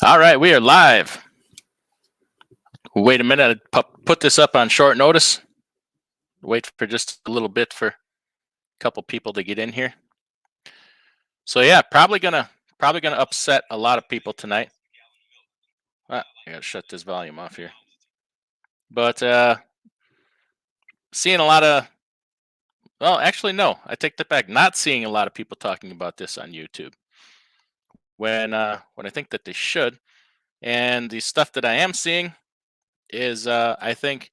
All right, we are live. Wait a minute, I put this up on short notice. Wait for just a little bit for a couple people to get in here. So yeah, probably gonna upset a lot of people tonight. I gotta shut this volume off here. But seeing a lot of, well, actually no, I take that back. Not seeing a lot of people talking about this on YouTube when I think that they should. And the stuff that I am seeing is I think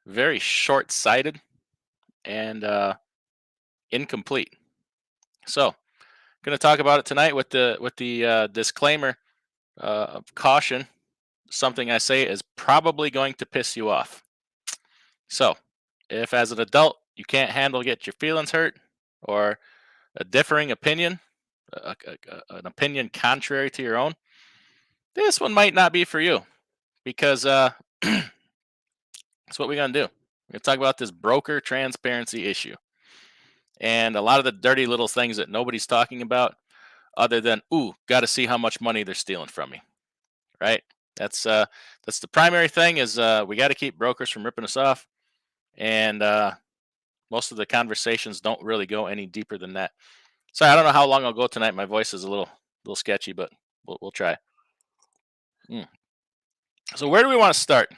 very short-sighted and incomplete. So, going to talk about it tonight with the disclaimer of caution. Something I say is probably going to piss you off. So, if as an adult you can't get your feelings hurt, or a differing opinion, an opinion contrary to your own, this one might not be for you, because that's what we're going to do. We're going to talk about this broker transparency issue. And a lot of the dirty little things that nobody's talking about, other than, ooh, got to see how much money they're stealing from me, right? That's the primary thing, is we got to keep brokers from ripping us off. And most of the conversations don't really go any deeper than that. So I don't know how long I'll go tonight. My voice is a little sketchy, but we'll try. So where do we want to start?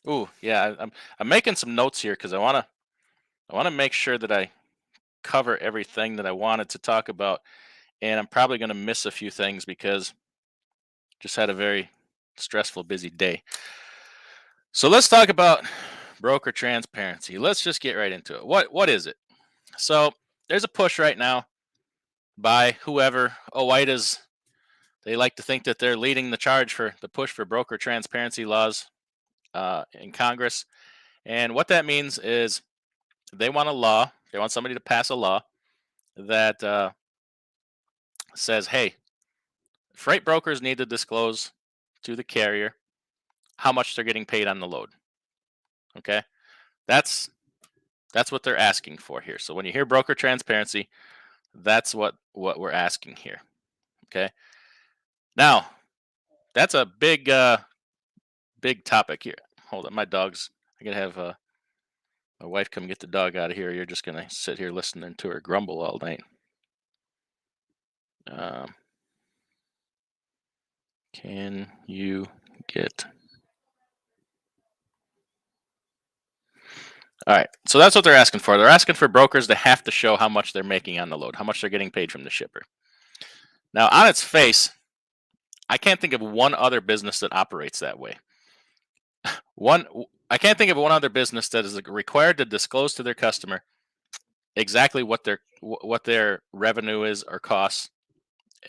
Ooh, yeah, I'm making some notes here because I want to make sure that I cover everything that I wanted to talk about, and I'm probably going to miss a few things because just had a very stressful, busy day. So let's talk about broker transparency. Let's just get right into it. What is it? So there's a push right now by whoever. OIDAs, they like to think that they're leading the charge for the push for broker transparency laws in Congress. And what that means is they want a law. They want somebody to pass a law that says, hey, freight brokers need to disclose to the carrier how much they're getting paid on the load. Okay, that's what they're asking for here. So when you hear broker transparency, that's what we're asking here. Okay, now that's a big topic here. Hold on, my dog's. I gotta have my wife come get the dog out of here. You're just gonna sit here listening to her grumble all night. Can you get? All right, so that's what they're asking for. They're asking for brokers to have to show how much they're making on the load, how much they're getting paid from the shipper. Now, on its face, I can't think of one other business that operates that way. I can't think of one other business that is required to disclose to their customer exactly what their revenue is or costs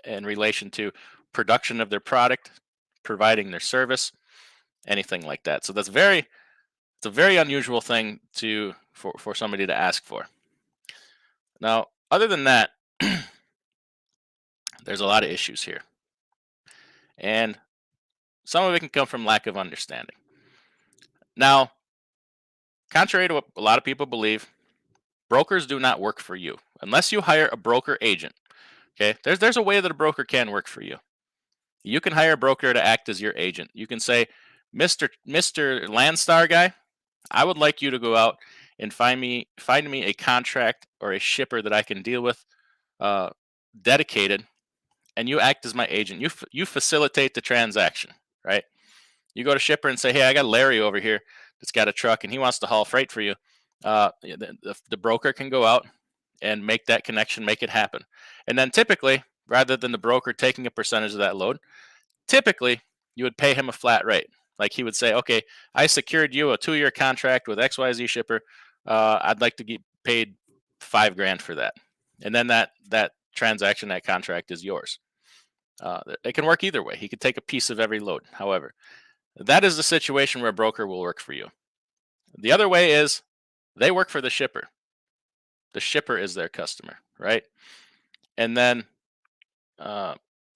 in relation to production of their product, providing their service, anything like that. So it's a very unusual thing for somebody to ask for. Now, other than that, there's a lot of issues here. And some of it can come from lack of understanding. Now, contrary to what a lot of people believe, brokers do not work for you unless you hire a broker agent. Okay, there's a way that a broker can work for you. You can hire a broker to act as your agent. You can say, Mr. Landstar guy, I would like you to go out and find me a contract or a shipper that I can deal with, dedicated, and you act as my agent. You facilitate the transaction, right? You go to shipper and say, hey, I got Larry over here that's got a truck and he wants to haul freight for you. The broker can go out and make that connection, make it happen. And then typically, rather than the broker taking a percentage of that load, typically you would pay him a flat rate. Like he would say, okay, I secured you a 2-year contract with XYZ shipper. I'd like to get paid $5,000 for that. And then that transaction, that contract is yours. It can work either way. He could take a piece of every load. However, that is the situation where a broker will work for you. The other way is they work for the shipper. The shipper is their customer, right? And then,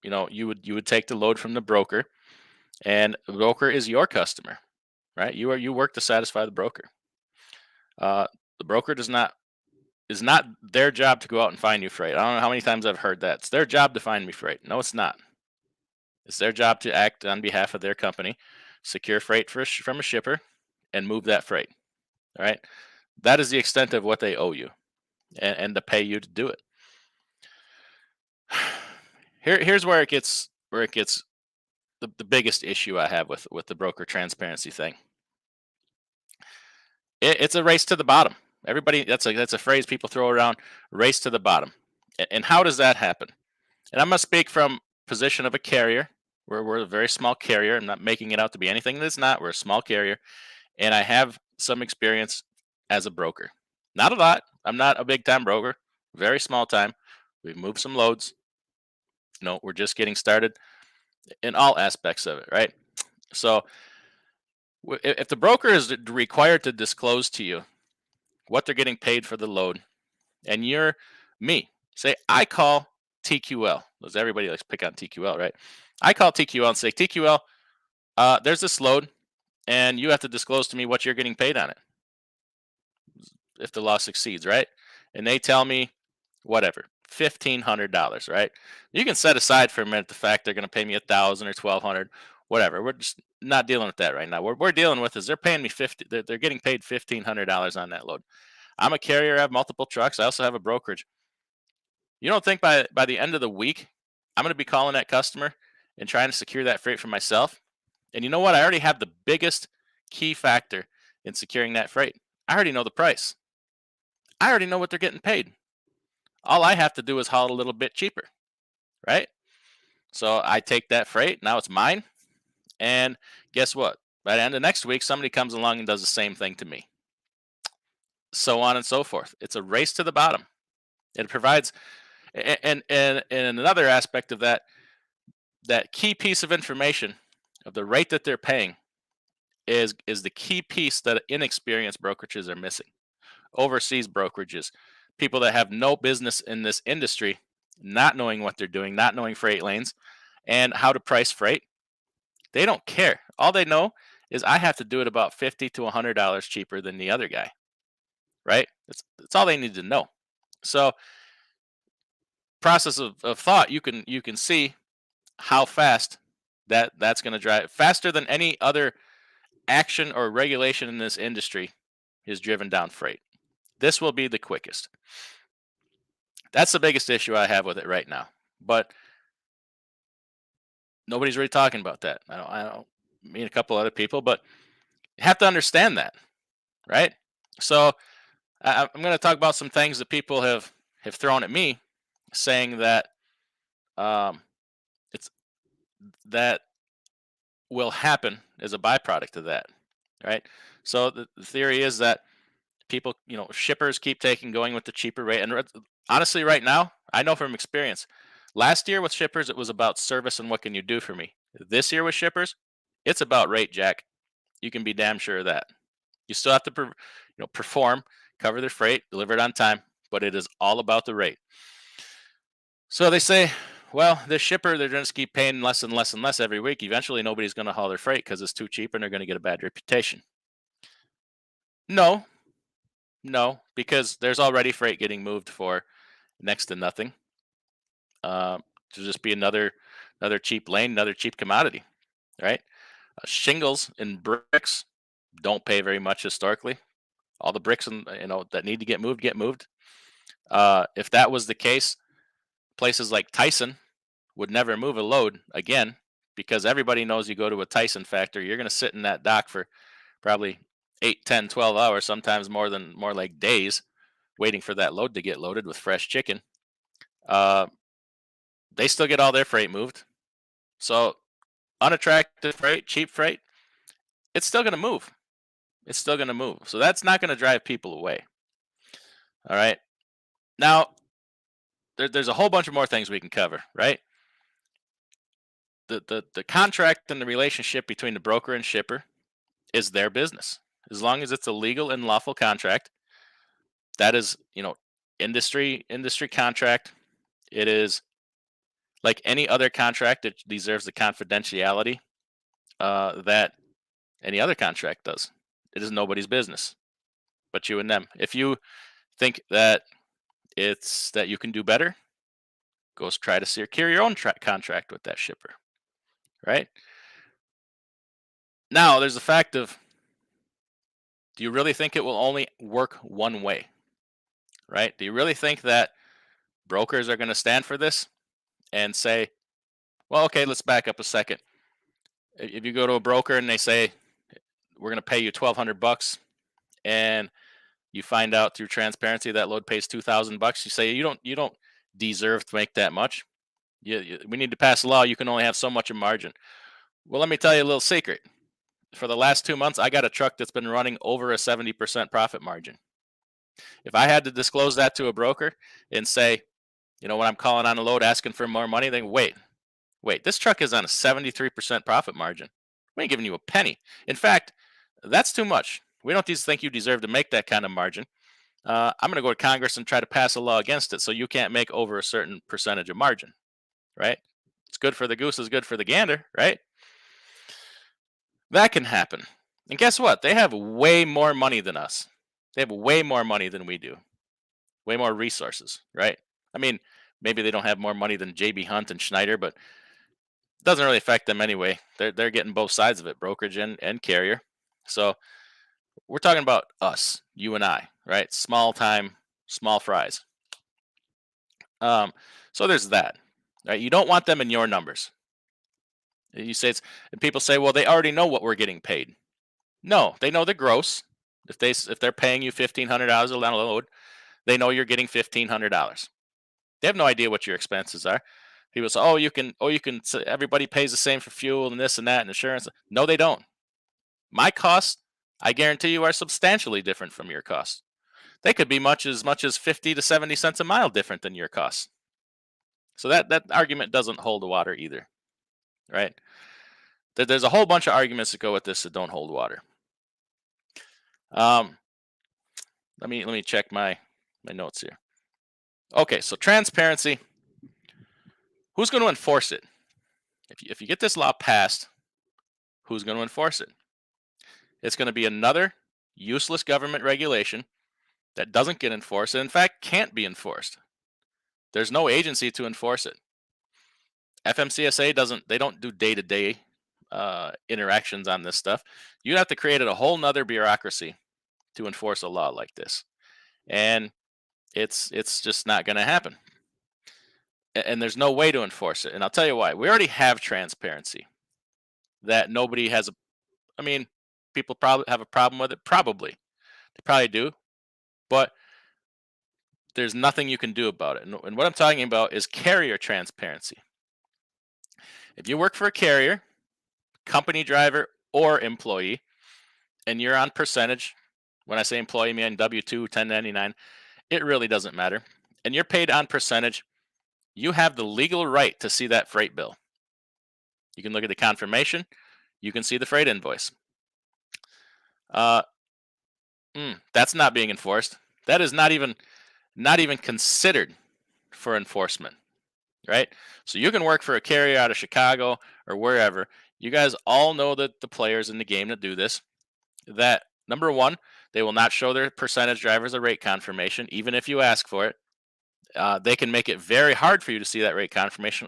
you would take the load from the broker, and the broker is your customer, right? You work to satisfy the broker. The broker is not their job to go out and find you freight. I don't know how many times I've heard that. It's their job to find me freight. No, it's not. It's their job to act on behalf of their company, secure freight from a shipper, and move that freight. All right. That is the extent of what they owe you, and to pay you to do it. Here's where it gets the biggest issue I have with the broker transparency thing. It's a race to the bottom. Everybody, that's a phrase people throw around, race to the bottom. And how does that happen? And I'm gonna speak from position of a carrier. We're a very small carrier. I'm not making it out to be anything that it's not. We're a small carrier, and I have some experience as a broker. Not a lot. I'm not a big time broker. Very small time. We've moved some loads. No, we're just getting started in all aspects of it, right? So if the broker is required to disclose to you what they're getting paid for the load, and you're me, say I call TQL, because everybody likes to pick on TQL, right? I call TQL and say, TQL, there's this load, and you have to disclose to me what you're getting paid on it if the loss exceeds, right? And they tell me whatever, $1,500, right? You can set aside for a minute the fact they're going to pay me $1,000 or $1,200, whatever. We're just not dealing with that right now. What we're dealing with is they're paying me they're getting paid $1,500 on that load. I'm a carrier. I have multiple trucks. I also have a brokerage. You don't think by the end of the week I'm going to be calling that customer and trying to secure that freight for myself? And you know what? I already have the biggest key factor in securing that freight. I already know the price. I already know what they're getting paid. All I have to do is haul it a little bit cheaper, right? So I take that freight. Now it's mine. And guess what? By the end of next week, somebody comes along and does the same thing to me. So on and so forth. It's a race to the bottom. It provides, and another aspect of that key piece of information of the rate that they're paying is the key piece that inexperienced brokerages are missing. Overseas brokerages, people that have no business in this industry, not knowing what they're doing, not knowing freight lanes and how to price freight. They don't care. All they know is I have to do it about $50 to $100 cheaper than the other guy, right? That's all they need to know. So process of thought, you can see how fast that's going to drive, faster than any other action or regulation in this industry is driven down freight. This will be the quickest. That's the biggest issue I have with it right now. But nobody's really talking about that. I don't mean a couple other people, but you have to understand that, right? So I'm going to talk about some things that people have thrown at me, saying that um, it's that will happen as a byproduct of that, right? So the theory is that people, shippers keep going with the cheaper rate. And honestly, right now, I know from experience, last year with shippers, it was about service and what can you do for me. This year with shippers, it's about rate, Jack. You can be damn sure of that. You still have to, perform, cover their freight, deliver it on time, but it is all about the rate. So they say, well, this shipper, they're just keep paying less and less and less every week. Eventually, nobody's going to haul their freight because it's too cheap and they're going to get a bad reputation. No, no, because there's already freight getting moved for next to nothing. To just be another cheap lane, another cheap commodity, right? Shingles and bricks don't pay very much historically. All the bricks that need to get moved get moved. If that was the case, places like Tyson would never move a load again, because everybody knows you go to a Tyson factory, you're going to sit in that dock for probably 8, 10, 12 hours, sometimes more like days, waiting for that load to get loaded with fresh chicken. They still get all their freight moved. So unattractive freight, cheap freight, it's still going to move. It's still going to move. So that's not going to drive people away. All right. Now, there's a whole bunch of more things we can cover, right? The contract and the relationship between the broker and shipper is their business. As long as it's a legal and lawful contract, that is, industry contract. It is like any other contract. It deserves the confidentiality that any other contract does. It is nobody's business. but you and them. If you think that it's that you can do better, go try to secure your own contract with that shipper, right? Now, there's the fact of, do you really think it will only work one way, right? Do you really think that brokers are going to stand for this and say, well, okay, let's back up a second. If you go to a broker and they say, we're going to pay you $1,200, and you find out through transparency that load pays $2,000, you say you don't deserve to make that much. We need to pass a law. You can only have so much of margin. Well, let me tell you a little secret. For the last 2 months, I got a truck that's been running over a 70% profit margin. If I had to disclose that to a broker and say, when I'm calling on a load asking for more money, then wait, this truck is on a 73% profit margin. We ain't giving you a penny. In fact, that's too much. We don't think you deserve to make that kind of margin. I'm going to go to Congress and try to pass a law against it so you can't make over a certain percentage of margin, right? It's good for the goose is good for the gander, right? That can happen. And guess what? They have way more money than us. They have way more money than we do. Way more resources, right? I mean, maybe they don't have more money than JB Hunt and Schneider, but it doesn't really affect them anyway. They're getting both sides of it, brokerage and carrier. So we're talking about us, you and I, right? Small time, small fries. So there's that, right? You don't want them in your numbers. You say and people say, well, they already know what we're getting paid. No, they know the gross. If they're paying you $1,500 a load, they know you're getting $1,500. They have no idea what your expenses are. People say, oh, you can everybody pays the same for fuel and this and that and insurance. No, they don't. My costs, I guarantee you, are substantially different from your costs. They could be as much as 50 to 70 cents a mile different than your costs. So that argument doesn't hold water either, right? There's a whole bunch of arguments that go with this that don't hold water. Let me check my notes here. Okay, so transparency. Who's going to enforce it? If you get this law passed, who's going to enforce it? It's going to be another useless government regulation that doesn't get enforced and in fact can't be enforced. There's no agency to enforce it. FMCSA don't do day-to-day interactions on this stuff. You'd have to create a whole nother bureaucracy to enforce a law like this. And it's just not going to happen. And there's no way to enforce it. And I'll tell you why. We already have transparency that nobody has people probably have a problem with it. Probably. They probably do. But there's nothing you can do about it. And what I'm talking about is carrier transparency. If you work for a carrier, company driver, or employee, and you're on percentage, when I say employee, I mean W-2, 1099, it really doesn't matter. And you're paid on percentage, you have the legal right to see that freight bill. You can look at the confirmation. You can see the freight invoice. That's not being enforced. That is not even considered for enforcement, right? So you can work for a carrier out of Chicago or wherever. You guys all know that the players in the game that do this, that number one, they will not show their percentage drivers a rate confirmation, even if you ask for it. They can make it very hard for you to see that rate confirmation.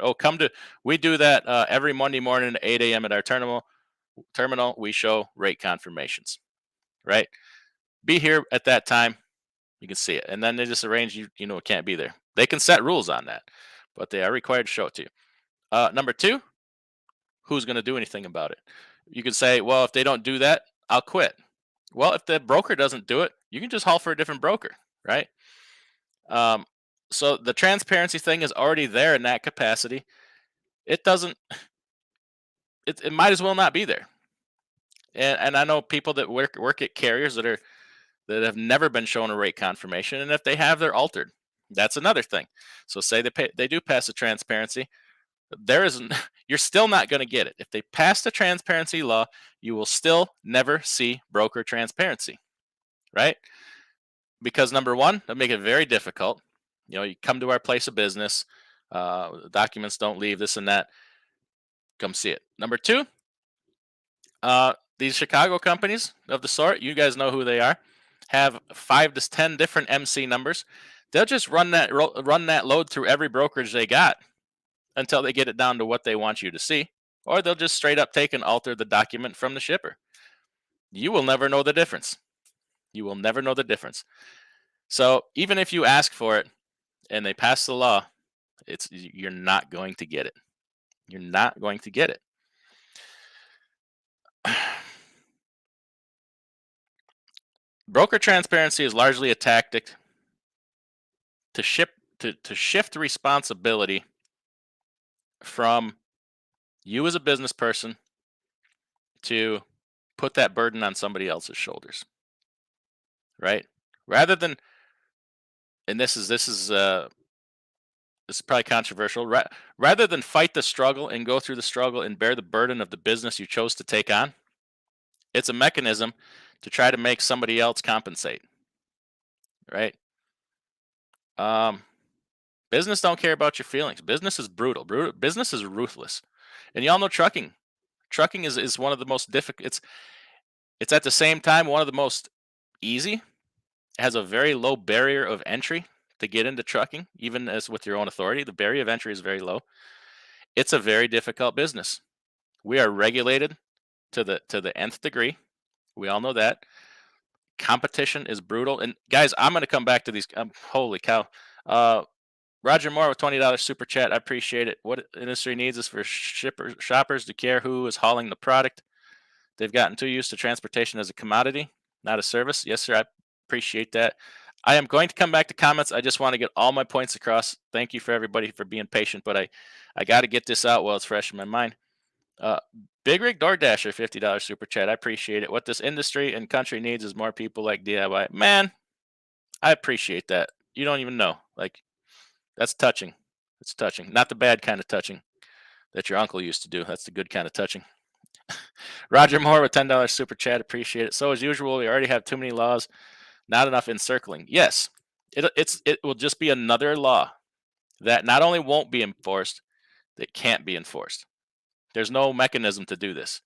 We do that every Monday morning at 8 a.m. at our terminal. We show rate confirmations, right? Be here at that time. You can see it. And then they just arrange it can't be there. They can set rules on that, but they are required to show it to you. Number two, who's going to do anything about it? You can say, well, if they don't do that, I'll quit. Well, if the broker doesn't do it, you can just haul for a different broker, right? So the transparency thing is already there in that capacity. It might as well not be there. And I know people that work at carriers that have never been shown a rate confirmation, and if they have, they're altered. That's another thing. So say they do pass the transparency, you're still not going to get it. If they pass the transparency law, you will still never see broker transparency, right? Because number one, they'll make it very difficult. You come to our place of business, documents don't leave, this and that. Come see it. Number two, these Chicago companies of the sort, you guys know who they are. have 5 to 10 different MC numbers. They'll just run that load through every brokerage they got until they get it down to what they want you to see, or they'll just straight up take and alter the document from the shipper. You will never know the difference. You will never know the difference. So even if you ask for it and they pass the law, you're not going to get it. You're not going to get it. Broker transparency is largely a tactic to shift responsibility from you as a business person to put that burden on somebody else's shoulders, right? Rather than, and this is probably controversial. Rather than fight the struggle and go through the struggle and bear the burden of the business you chose to take on, it's a mechanism to try to make somebody else compensate, right? Business don't care about your feelings. Business is brutal. Business is ruthless, and y'all know trucking. Trucking is one of the most difficult. It's at the same time one of the most easy. It has a very low barrier of entry to get into trucking, even as with your own authority. The barrier of entry is very low. It's a very difficult business. We are regulated to the nth degree. We all know that. Competition is brutal. And guys, I'm going to come back to these. Holy cow. Roger Moore with $20 super chat. I appreciate it. What industry needs is for shoppers to care who is hauling the product. They've gotten too used to transportation as a commodity, not a service. Yes, sir. I appreciate that. I am going to come back to comments. I just want to get all my points across. Thank you for everybody for being patient, but I got to get this out while it's fresh in my mind. Big Rig DoorDasher, $50 super chat. I appreciate it. What this industry and country needs is more people like DIY. Man, I appreciate that. You don't even know. Like, that's touching. It's touching. Not the bad kind of touching that your uncle used to do. That's the good kind of touching. Roger Moore with $10 super chat. Appreciate it. So as usual, we already have too many laws, not enough encircling. Yes, it will just be another law that not only won't be enforced, that can't be enforced. There's no mechanism to do this.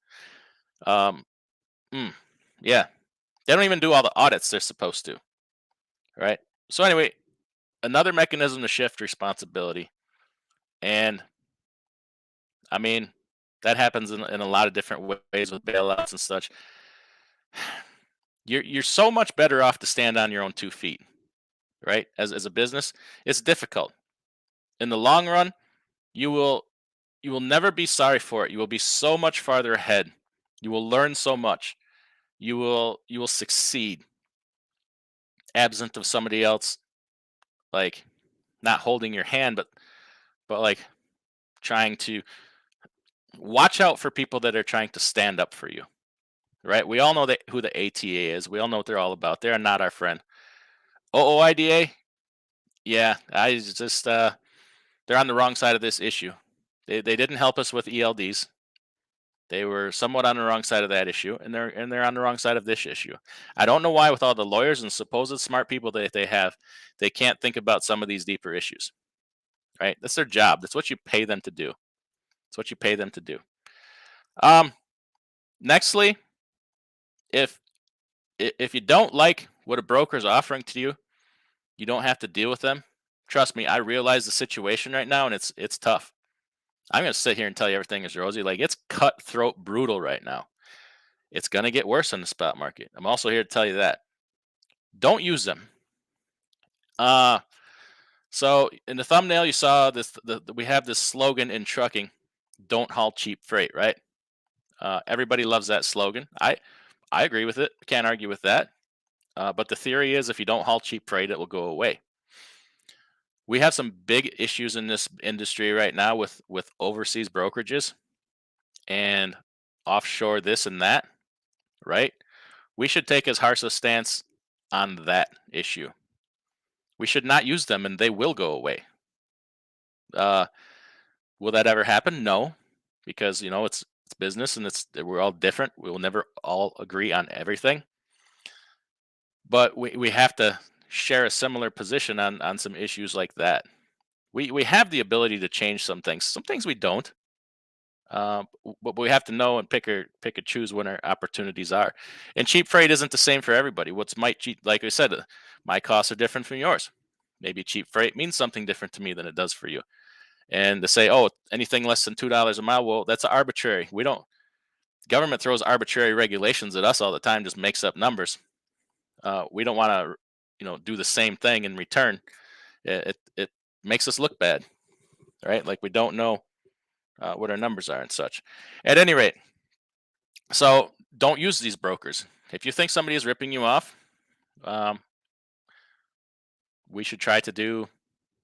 Yeah, they don't even do all the audits they're supposed to. Right. So anyway, another mechanism to shift responsibility, and I mean that happens in a lot of different ways with bailouts and such. You're so much better off to stand on your own 2 feet, right? As a business, it's difficult. In the long run, you will never be sorry for it. You will be so much farther ahead. You will learn so much. You will succeed, absent of somebody else, like not holding your hand, but like trying to watch out for people that are trying to stand up for you. Right? We all know who the ATA is. We all know what they're all about. They're not our friend. OOIDA, yeah, I just they're on the wrong side of this issue. They didn't help us with ELDs. They were somewhat on the wrong side of that issue, and they're on the wrong side of this issue. I don't know why, with all the lawyers and supposed smart people that they have, they can't think about some of these deeper issues. Right? That's their job. That's what you pay them to do. That's what you pay them to do. Nextly, if you don't like what a broker is offering to you, you don't have to deal with them. Trust me, I realize the situation right now, and it's tough. I'm going to sit here and tell you everything is rosy. Like, it's cutthroat brutal right now. It's going to get worse in the spot market. I'm also here to tell you that. Don't use them. So in the thumbnail, you saw this. We have this slogan in trucking: "Don't haul cheap freight." Right? Everybody loves that slogan. I agree with it. Can't argue with that. But the theory is, if you don't haul cheap freight, it will go away. We have some big issues in this industry right now with overseas brokerages and offshore this and that, right? We should take as harsh a stance on that issue. We should not use them, and they will go away. Will that ever happen? No, because it's business, and we're all different. We will never all agree on everything, but we have to share a similar position on some issues like that. We have the ability to change some things. Some things we don't. But we have to know and pick and choose when our opportunities are. And cheap freight isn't the same for everybody. What's my cheap? Like I said, my costs are different from yours. Maybe cheap freight means something different to me than it does for you. And to say, oh, anything less than $2 a mile, well, that's arbitrary. We don't. Government throws arbitrary regulations at us all the time, just makes up numbers. We don't want to, do the same thing in return. It makes us look bad, right? Like we don't know what our numbers are and such. At any rate, so don't use these brokers. If you think somebody is ripping you off, um, we should try to do.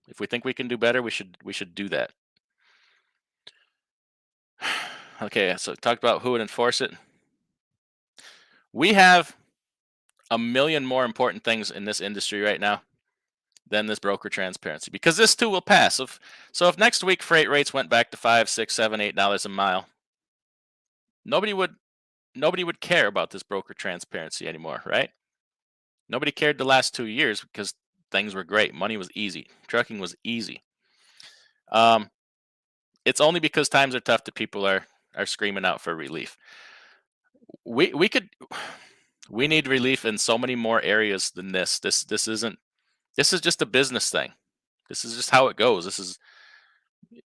If we think we can do better, we should do that. Okay, so talked about who would enforce it. We have a million more important things in this industry right now than this broker transparency, because this too will pass. So if next week freight rates went back to $5, $6, $7, $8 a mile, nobody would care about this broker transparency anymore, right? Nobody cared the last 2 years because things were great. Money was easy. Trucking was easy. It's only because times are tough that people are screaming out for relief. We need relief in so many more areas than this. This is just a business thing. This is just how it goes. This is,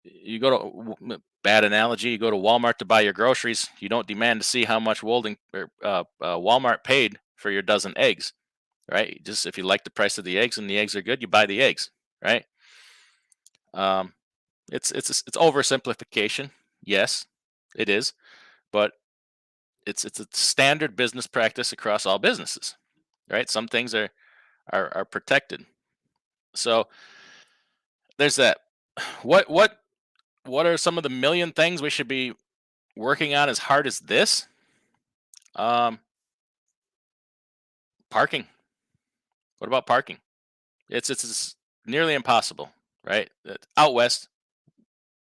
you go to, bad analogy, you go to Walmart to buy your groceries. You don't demand to see how much Walmart paid for your dozen eggs, right? Just if you like the price of the eggs and the eggs are good, you buy the eggs, right? It's oversimplification. Yes, it is, but it's a standard business practice across all businesses, right? Some things are protected. So there's that. What are some of the million things we should be working on as hard as this? Parking. What about parking? It's nearly impossible, right? Out west,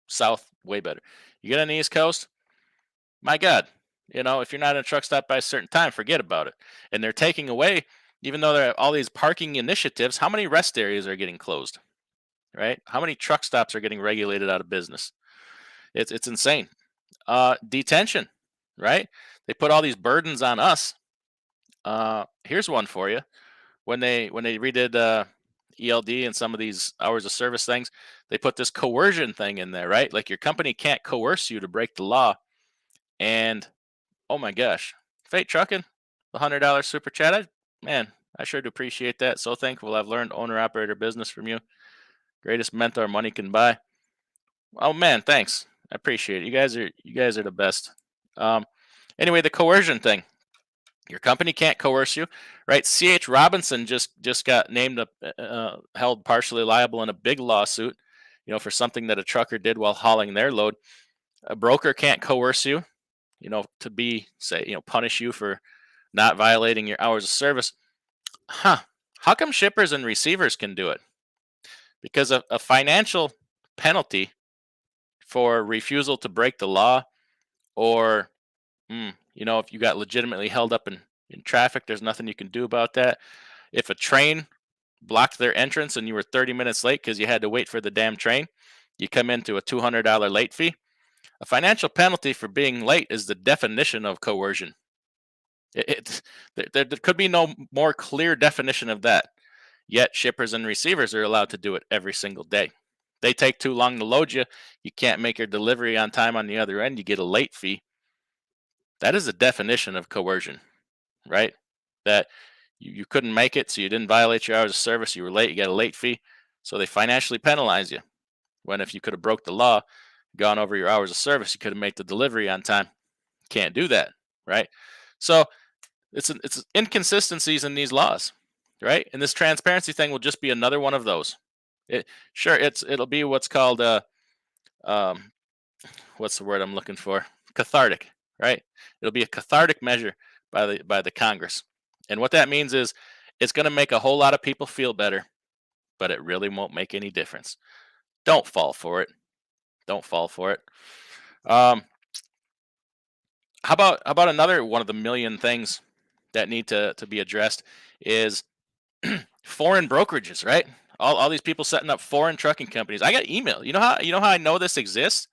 south, way better. You get on the East Coast, my God, if you're not in a truck stop by a certain time, forget about it. And they're taking away, even though there are all these parking initiatives, how many rest areas are getting closed, right? How many truck stops are getting regulated out of business? It's insane. Detention, right? They put all these burdens on us. Here's one for you. When they redid ELD and some of these hours of service things, they put this coercion thing in there, right? Like your company can't coerce you to break the law. And oh my gosh, Fate Trucking, the $100 super chat. I sure do appreciate that. So thankful I've learned owner operator business from you. Greatest mentor money can buy. Oh man, thanks. I appreciate it. You guys are the best. Anyway, the coercion thing. Your company can't coerce you, right? C.H. Robinson just got named held partially liable in a big lawsuit, for something that a trucker did while hauling their load. A broker can't coerce you, to punish you for not violating your hours of service. How come shippers and receivers can do it? Because a financial penalty for refusal to break the law, or if you got legitimately held up in traffic, there's nothing you can do about that. If a train blocked their entrance and you were 30 minutes late because you had to wait for the damn train, you come into a $200 late fee. A financial penalty for being late is the definition of coercion. There could be no more clear definition of that. Yet shippers and receivers are allowed to do it every single day. They take too long to load you. You can't make your delivery on time on the other end. You get a late fee. That is the definition of coercion, right? That you couldn't make it, so you didn't violate your hours of service. You were late. You got a late fee. So they financially penalize you. When if you could have broke the law, gone over your hours of service, you could have made the delivery on time. Can't do that, right? So it's inconsistencies in these laws, right? And this transparency thing will just be another one of those. It'll be what's called what's the word I'm looking for? Cathartic, right? It'll be a cathartic measure by the Congress. And what that means is it's going to make a whole lot of people feel better, but it really won't make any difference. Don't fall for it. Don't fall for it. How about another one of the million things that need to be addressed is foreign brokerages, right? All these people setting up foreign trucking companies. I got email. You know how I know this exists?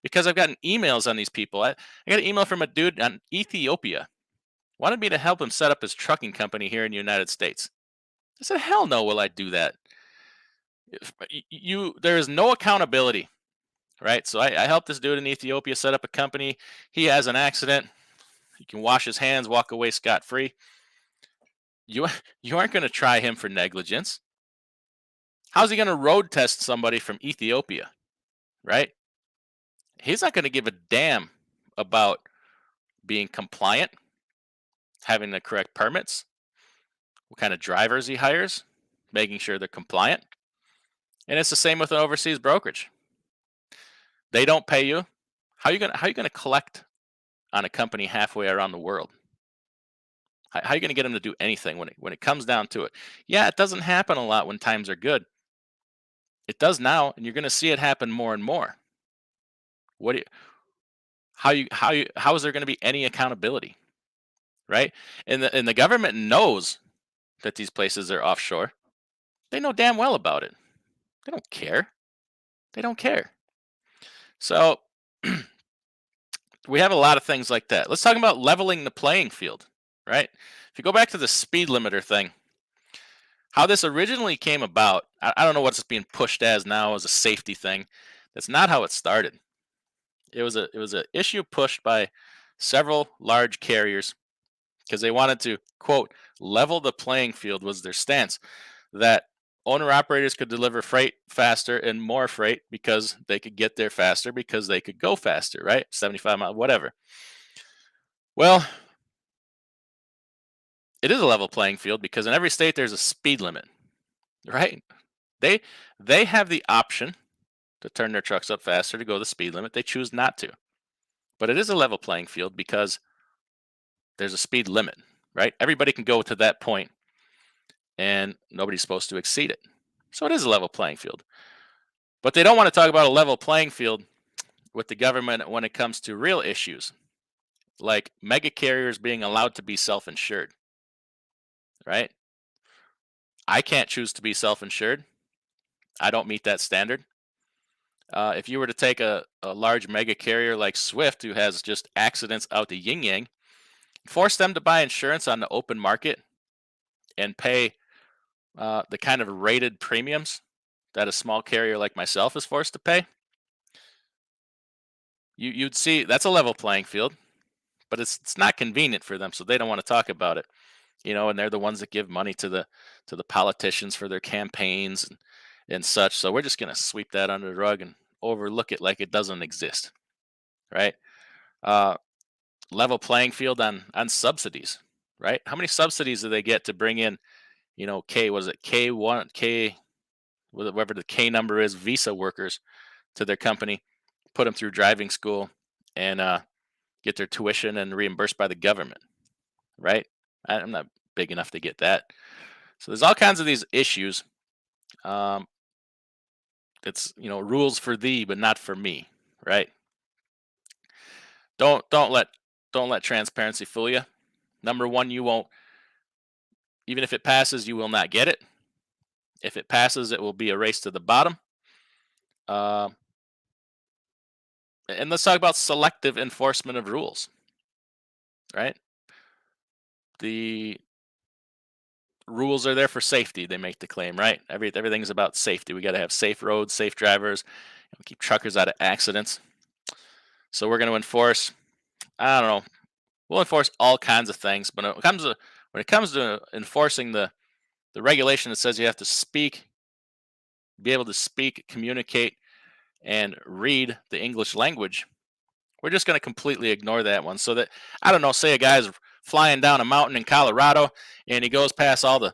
because I've gotten emails on these people. I got an email from a dude on Ethiopia, wanted me to help him set up his trucking company here in the United States. I said, hell no, will I do that? There is no accountability, right? So I helped this dude in Ethiopia set up a company. He has an accident. He can wash his hands, walk away scot free. You you aren't going to try him for negligence. How's he going to road test somebody from Ethiopia, right? He's not going to give a damn about being compliant, having the correct permits, what kind of drivers he hires, making sure they're compliant. And it's the same with an overseas brokerage. They don't pay you. How are you gonna collect on a company halfway around the world? How are you gonna get them to do anything when it comes down to it? Yeah, it doesn't happen a lot when times are good. It does now, and you're gonna see it happen more and more. What do you, how is there gonna be any accountability, right? And the government knows that these places are offshore. They know damn well about it. They don't care. They don't care. So we have a lot of things like that. Let's talk about leveling the playing field, right? If you go back to the speed limiter thing, how this originally came about, I don't know what's being pushed as now as a safety thing. That's not how it started. It was a issue pushed by several large carriers because they wanted to, quote, level the playing field was their stance, that owner operators could deliver freight faster and more freight because they could get there faster because they could go faster, right? 75 miles, whatever. Well, it is a level playing field because in every state there's a speed limit, right? They have the option to turn their trucks up faster to go the speed limit. They choose not to. But it is a level playing field because there's a speed limit, right? Everybody can go to that point and nobody's supposed to exceed it. So it is a level playing field. But they don't want to talk about a level playing field with the government when it comes to real issues, like mega carriers being allowed to be self-insured, right? I can't choose to be self-insured. I don't meet that standard. If you were to take a large mega carrier like Swift, who has just accidents out the yin yang, force them to buy insurance on the open market and pay the kind of rated premiums that a small carrier like myself is forced to pay, you'd see that's a level playing field, but it's not convenient for them, so they don't want to talk about it. And they're the ones that give money to the politicians for their campaigns and such. So we're just gonna sweep that under the rug and overlook it like it doesn't exist, right? Uh, Level playing field on subsidies, right? How many subsidies do they get to bring in? Was it K1 K, whatever the K number is, visa workers to their company, put them through driving school, and get their tuition and reimbursed by the government, right? I'm not big enough to get that. So there's all kinds of these issues. Um, it's rules for thee, but not for me, right? Don't let transparency fool you. Number one, you won't. Even if it passes, you will not get it. If it passes, it will be a race to the bottom. Uh, and let's talk about selective enforcement of rules, right? The rules are there for safety. They make the claim, right? Everything's about safety. We got to have safe roads, safe drivers, keep truckers out of accidents. So we're going to enforce. I don't know. We'll enforce all kinds of things, but when it comes to enforcing the regulation that says you have to be able to speak, communicate, and read the English language, we're just going to completely ignore that one. So that, I don't know, say a guy's flying down a mountain in Colorado and he goes past all the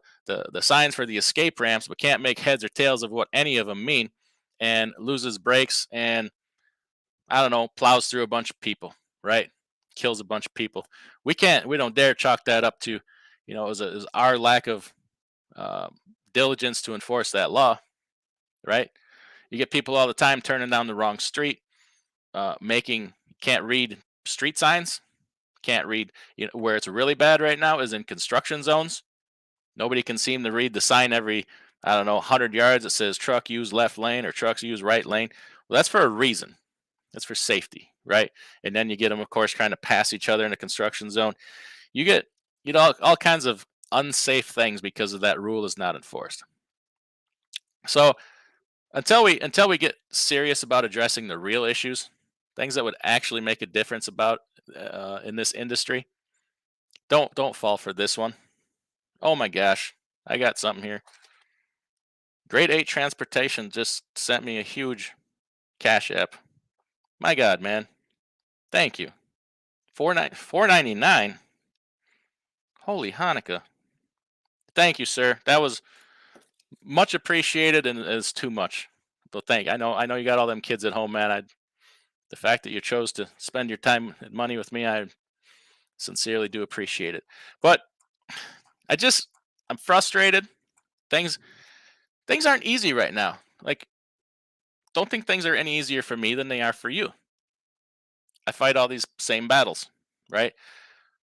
signs for the escape ramps, but can't make heads or tails of what any of them mean, and loses brakes and, I don't know, plows through a bunch of people, right? Kills a bunch of people. We don't dare chalk that up to, is our lack of uh, diligence to enforce that law, right? You get people all the time turning down the wrong street, can't read street signs, can't read. Where it's really bad right now is in construction zones. Nobody can seem to read the sign every, I don't know, 100 yards that says truck use left lane or trucks use right lane. Well, that's for a reason. That's for safety, right? And then you get them, of course, trying to pass each other in a construction zone. You get, all kinds of unsafe things because of that rule is not enforced. So until we get serious about addressing the real issues, things that would actually make a difference about in this industry, don't fall for this one. Oh my gosh, I got something here. Grade 8 Transportation just sent me a huge Cash App. My God, man. Thank you. 4.99. Holy Hanukkah. Thank you, sir. That was much appreciated and is too much. But I know you got all them kids at home, man. The fact that you chose to spend your time and money with me, I sincerely do appreciate it. But I'm frustrated. Things things aren't easy right now. Like, don't think things are any easier for me than they are for you. I fight all these same battles, right?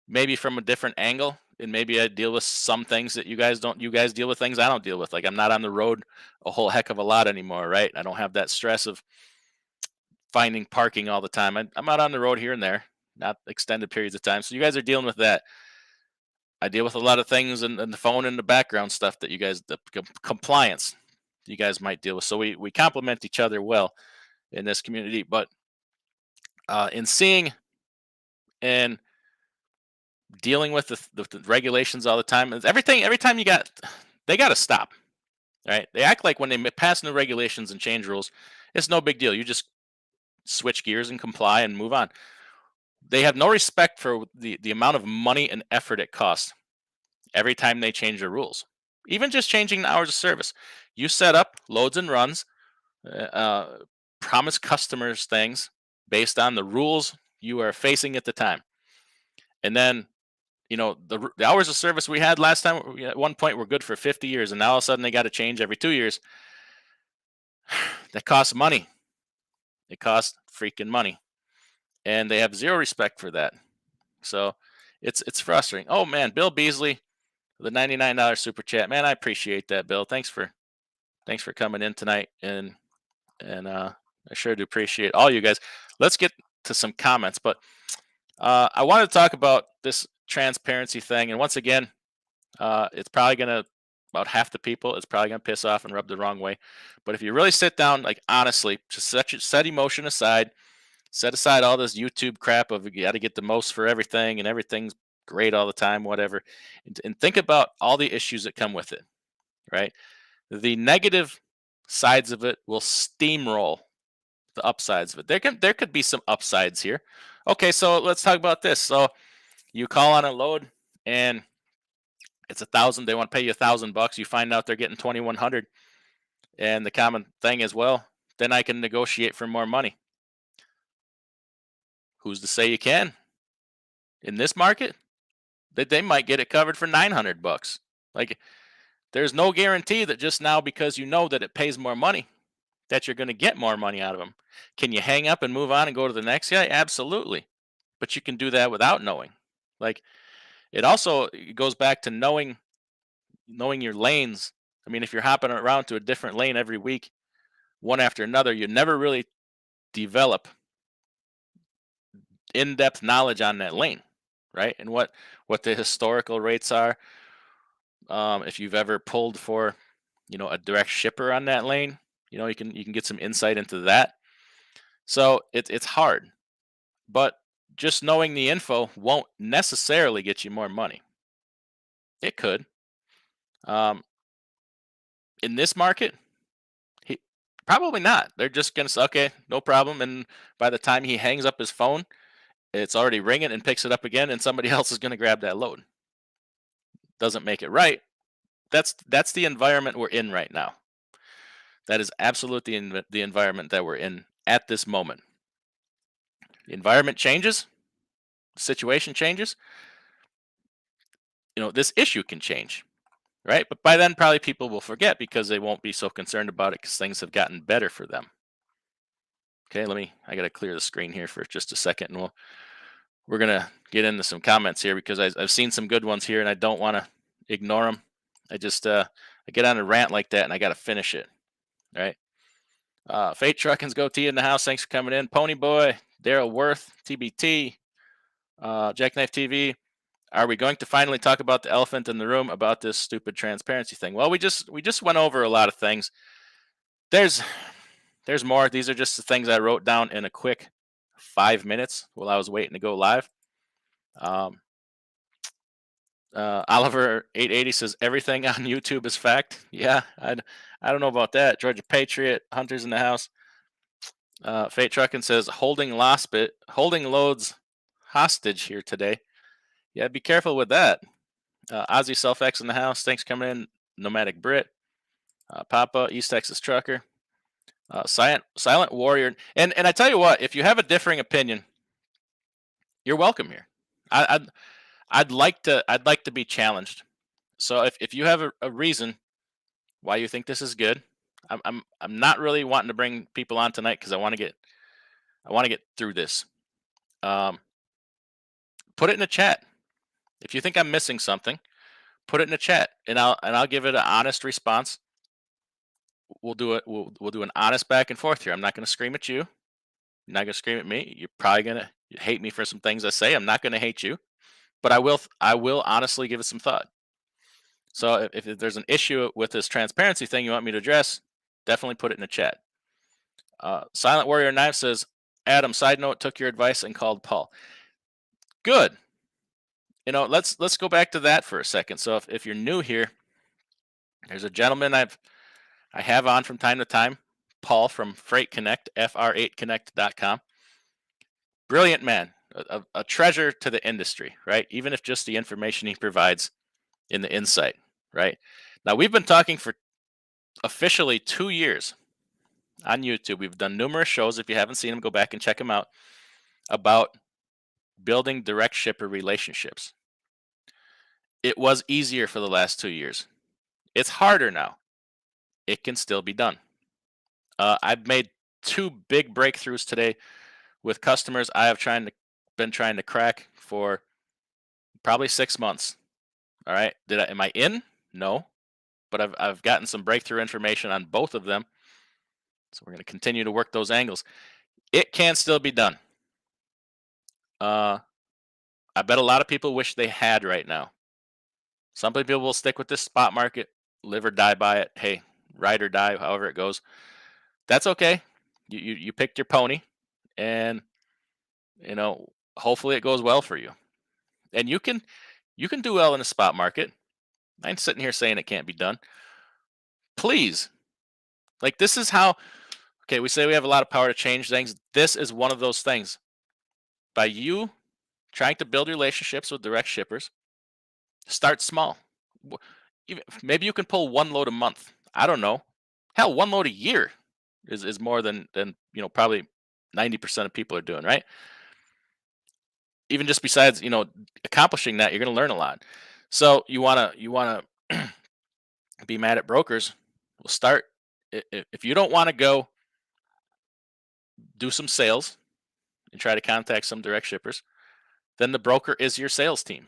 Maybe from a different angle, and maybe I deal with some things that you guys don't. You guys deal with things I don't deal with. Like, I'm not on the road a whole heck of a lot anymore, right? I don't have that stress of finding parking all the time. I'm out on the road here and there, not extended periods of time. So you guys are dealing with that. I deal with a lot of things in the phone and the background stuff that you guys, the compliance you guys might deal with. So we complement each other well in this community. But in seeing and dealing with the regulations all the time, everything, every time they got to stop, right? They act like when they pass new regulations and change rules, it's no big deal. You just switch gears and comply and move on. They have no respect for the amount of money and effort it costs every time they change the rules. Even just changing the hours of service. You set up loads and runs, uh, promise customers things based on the rules you are facing at the time. And then, the hours of service we had last time, at one point, were good for 50 years. And now all of a sudden they got to change every 2 years. That costs money. It costs freaking money. And they have zero respect for that. So it's frustrating. Oh man, Bill Beasley, the $99 super chat. Man, I appreciate that, Bill. Thanks for coming in tonight, and I sure do appreciate all you guys. Let's get to some comments, but I wanted to talk about this transparency thing, and once again, it's probably gonna about half the people. It's probably gonna piss off and rub the wrong way. But if you really sit down, like honestly, just set emotion aside. Set aside all this YouTube crap of you got to get the most for everything and everything's great all the time, whatever, and think about all the issues that come with it, right? The negative sides of it will steamroll the upsides of it. There could be some upsides here. Okay, so let's talk about this. So you call on a load and it's 1,000. They want to pay you $1,000. You find out they're getting 2,100, and the common thing is, well, then I can negotiate for more money. Who's to say you can? In this market, that they might get it covered for $900. Like, there's no guarantee that just now because you know that it pays more money that you're going to get more money out of them. Can you hang up and move on and go to the next guy? Absolutely. But you can do that without knowing. Like, it goes back to knowing your lanes. I mean, if you're hopping around to a different lane every week, one after another, you never really develop in-depth knowledge on that lane, right? And what the historical rates are. If you've ever pulled for, a direct shipper on that lane, you can get some insight into that. So it's hard, but just knowing the info won't necessarily get you more money. It could. Um, in this market, he probably not. They're just gonna say, okay, no problem. And by the time he hangs up his phone, it's already ringing and picks it up again, and somebody else is gonna grab that load. Doesn't make it right. That's the environment we're in right now. That is absolutely the environment that we're in at this moment. The environment changes, the situation changes. This issue can change, right? But by then, probably people will forget because they won't be so concerned about it because things have gotten better for them. Okay, I got to clear the screen here for just a second, and we're gonna get into some comments here because I've seen some good ones here, and I don't want to ignore them. I get on a rant like that, and I got to finish it, right? Fate Trucking's Goatee in the house. Thanks for coming in. Pony Boy, Daryl Worth, TBT, Jackknife TV. Are we going to finally talk about the elephant in the room about this stupid transparency thing? Well, we just went over a lot of things. There's more. These are just the things I wrote down in a quick 5 minutes while I was waiting to go live. Oliver 880 says everything on YouTube is fact. Yeah, I don't know about that. Georgia Patriot, Hunters in the house. Fate Trucking says holding loads hostage here today. Yeah, be careful with that. Ozzy Self X in the house. Thanks for coming in. Nomadic Brit. Papa, East Texas Trucker. Silent Warrior. And I tell you what, if you have a differing opinion, you're welcome here. I'd like to be challenged. So if you have a reason why you think this is good, I'm not really wanting to bring people on tonight because I want to get through this. Put it in a chat. If you think I'm missing something, put it in a chat, and I'll give it an honest response. We'll do it. We'll do an honest back and forth here. I'm not going to scream at you. You're not going to scream at me. You're probably going to hate me for some things I say. I'm not going to hate you, but I will honestly give it some thought. So if there's an issue with this transparency thing you want me to address, definitely put it in the chat. Silent Warrior Knife says, Adam, side note, took your advice and called Paul. Good. Let's go back to that for a second. So if you're new here, there's a gentleman I have on from time to time, Paul from Freight Connect, fr8connect.com. Brilliant man, a treasure to the industry, right? Even if just the information he provides in the insight, right? Now, we've been talking for officially 2 years on YouTube. We've done numerous shows. If you haven't seen them, go back and check them out, about building direct shipper relationships. It was easier for the last 2 years. It's harder now. It can still be done. I've made 2 big breakthroughs today with customers I have been trying to crack for probably 6 months. All right. Am I in? No. But I've gotten some breakthrough information on both of them. So we're going to continue to work those angles. It can still be done. I bet a lot of people wish they had right now. Some people will stick with this spot market, live or die by it. Hey, ride or die, however it goes. That's okay. You picked your pony, and hopefully it goes well for you. And you can do well in the spot market. I ain't sitting here saying it can't be done. Please. Like, this is how, okay, we say we have a lot of power to change things. This is one of those things. By you trying to build relationships with direct shippers, start small. Maybe you can pull 1 load a month. I don't know. Hell, 1 load a year is more than probably 90% of people are doing, right? Even just besides, accomplishing that, you're going to learn a lot. So you want to be mad at brokers. We'll start. If you don't want to go do some sales and try to contact some direct shippers, then the broker is your sales team.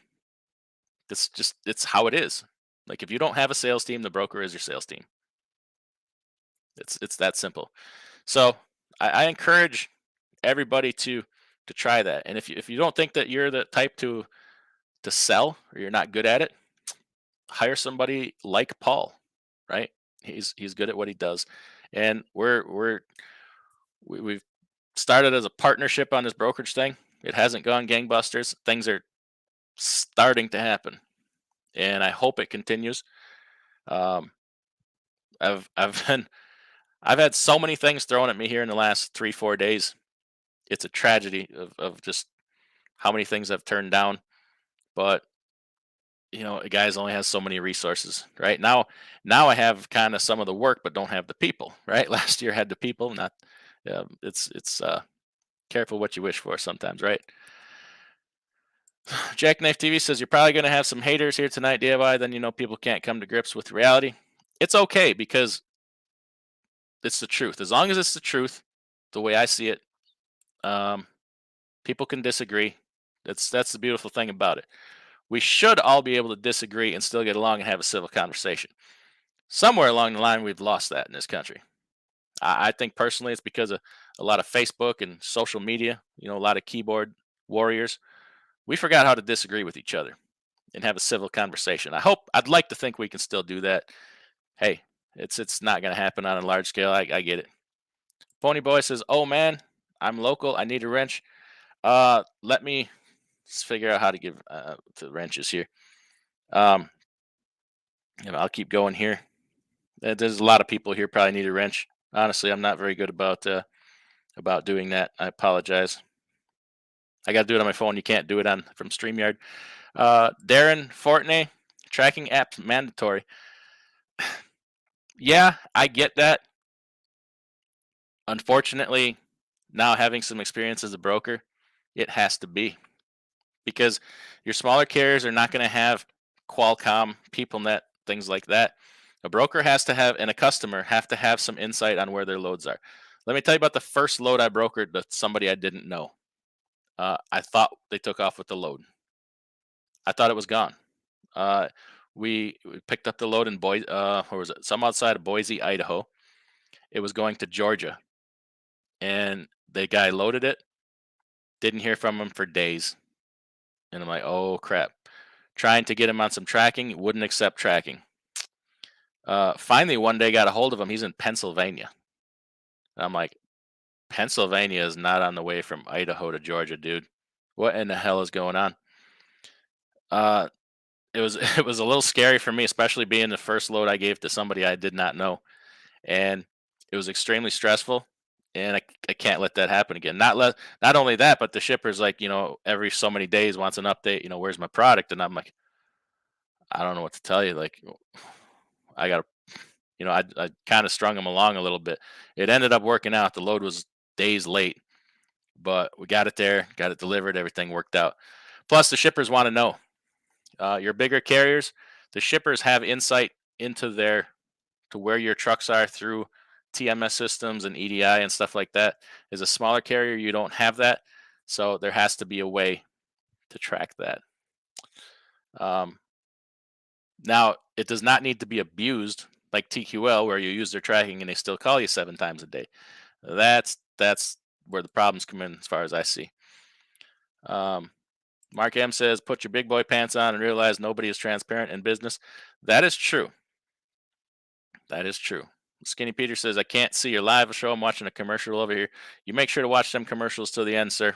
It's how it is. Like, if you don't have a sales team, the broker is your sales team. It's that simple. So I encourage everybody to try that. And if you don't think that you're the type to sell, or you're not good at it, hire somebody like Paul, right? He's good at what he does. And we've started as a partnership on this brokerage thing. It hasn't gone gangbusters. Things are starting to happen, and I hope it continues. I've had so many things thrown at me here in the last 3-4 days. It's a tragedy of just how many things I've turned down. But a guy's only has so many resources, right? Now I have kind of some of the work, but don't have the people, right? Last year I had the people, not. It's careful what you wish for sometimes, right? Jackknife TV says you're probably going to have some haters here tonight, DIY. Then people can't come to grips with reality. It's okay, because it's the truth. As long as it's the truth, the way I see it, people can disagree. That's the beautiful thing about it. We should all be able to disagree and still get along and have a civil conversation. Somewhere along the line, we've lost that in this country. I think personally it's because of a lot of Facebook and social media, a lot of keyboard warriors. We forgot how to disagree with each other and have a civil conversation. I'd like to think we can still do that. Hey, it's not going to happen on a large scale. I get it. Pony Boy says, "Oh man, I'm local. I need a wrench. Let me figure out how to give to wrenches here. Um, I'll keep going here. There's a lot of people here probably need a wrench. Honestly, I'm not very good about doing that. I apologize. I got to do it on my phone. You can't do it on from StreamYard. Darren Fortney, tracking apps mandatory. Yeah, I get that. Unfortunately, now having some experience as a broker, it has to be because your smaller carriers are not going to have Qualcomm, PeopleNet, things like that. A broker has to have, and a customer have to have some insight on where their loads are. Let me tell you about the first load I brokered with somebody I didn't know. I thought they took off with the load. I thought it was gone. Uh, we picked up the load in Boise, where was it? Some outside of Boise, Idaho. It was going to Georgia, and the guy loaded it. Didn't hear from him for days, and I'm like, oh crap. Trying to get him on some tracking, wouldn't accept tracking. Finally, one day got a hold of him. He's in Pennsylvania. And I'm like, Pennsylvania is not on the way from Idaho to Georgia, dude. What in the hell is going on? Uh, it was it was a little scary for me, especially being the first load I gave to somebody I did not know, and it was extremely stressful. And I can't let that happen again. Not only that, but the shipper's like, every so many days wants an update. Where's my product? And I'm like, I don't know what to tell you. Like, I got to I kind of strung him along a little bit. It ended up working out. The load was days late, but we got it there, got it delivered. Everything worked out. Plus, the shippers want to know. Your bigger carriers, the shippers have insight into to where your trucks are through TMS systems and EDI and stuff like that. As a smaller carrier, you don't have that, so there has to be a way to track that. Um, Now, it does not need to be abused like TQL, where you use their tracking and they still call you 7 times a day. That's where the problems come in, as far as I see. Um, Mark M says, "Put your big boy pants on and realize nobody is transparent in business." That is true. That is true. Skinny Peter says, "I can't see your live show. I'm watching a commercial over here. You make sure to watch them commercials till the end, sir.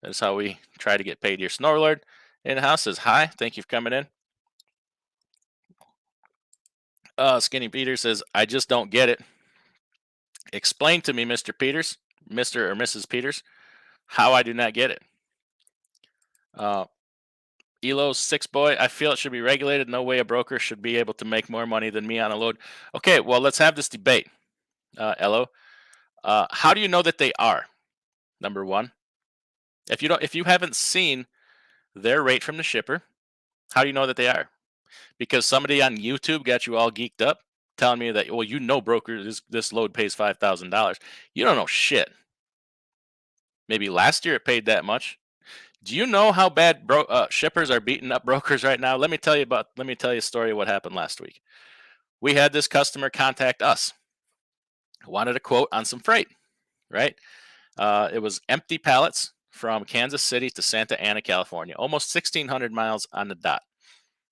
That is how we try to get paid here." Snorlord in the house says, "Hi, thank you for coming in." Skinny Peter says, "I just don't get it. Explain to me, Mr. Peters, Mr. or Mrs. Peters, how I do not get it." Uh, Elo's six boy, "I feel it should be regulated. No way a broker should be able to make more money than me on a load." Okay, well, let's have this debate. Elo, how do you know that they are? Number one, if you haven't seen their rate from the shipper, how do you know that they are? Because somebody on YouTube got you all geeked up, telling me that, well, broker, this load pays $5,000. You don't know shit. Maybe last year it paid that much. Do you know how bad shippers are beating up brokers right now? Let me tell you a story of what happened last week. We had this customer contact us, wanted a quote on some freight, right? It was empty pallets from Kansas City to Santa Ana, California, almost 1,600 miles on the dot.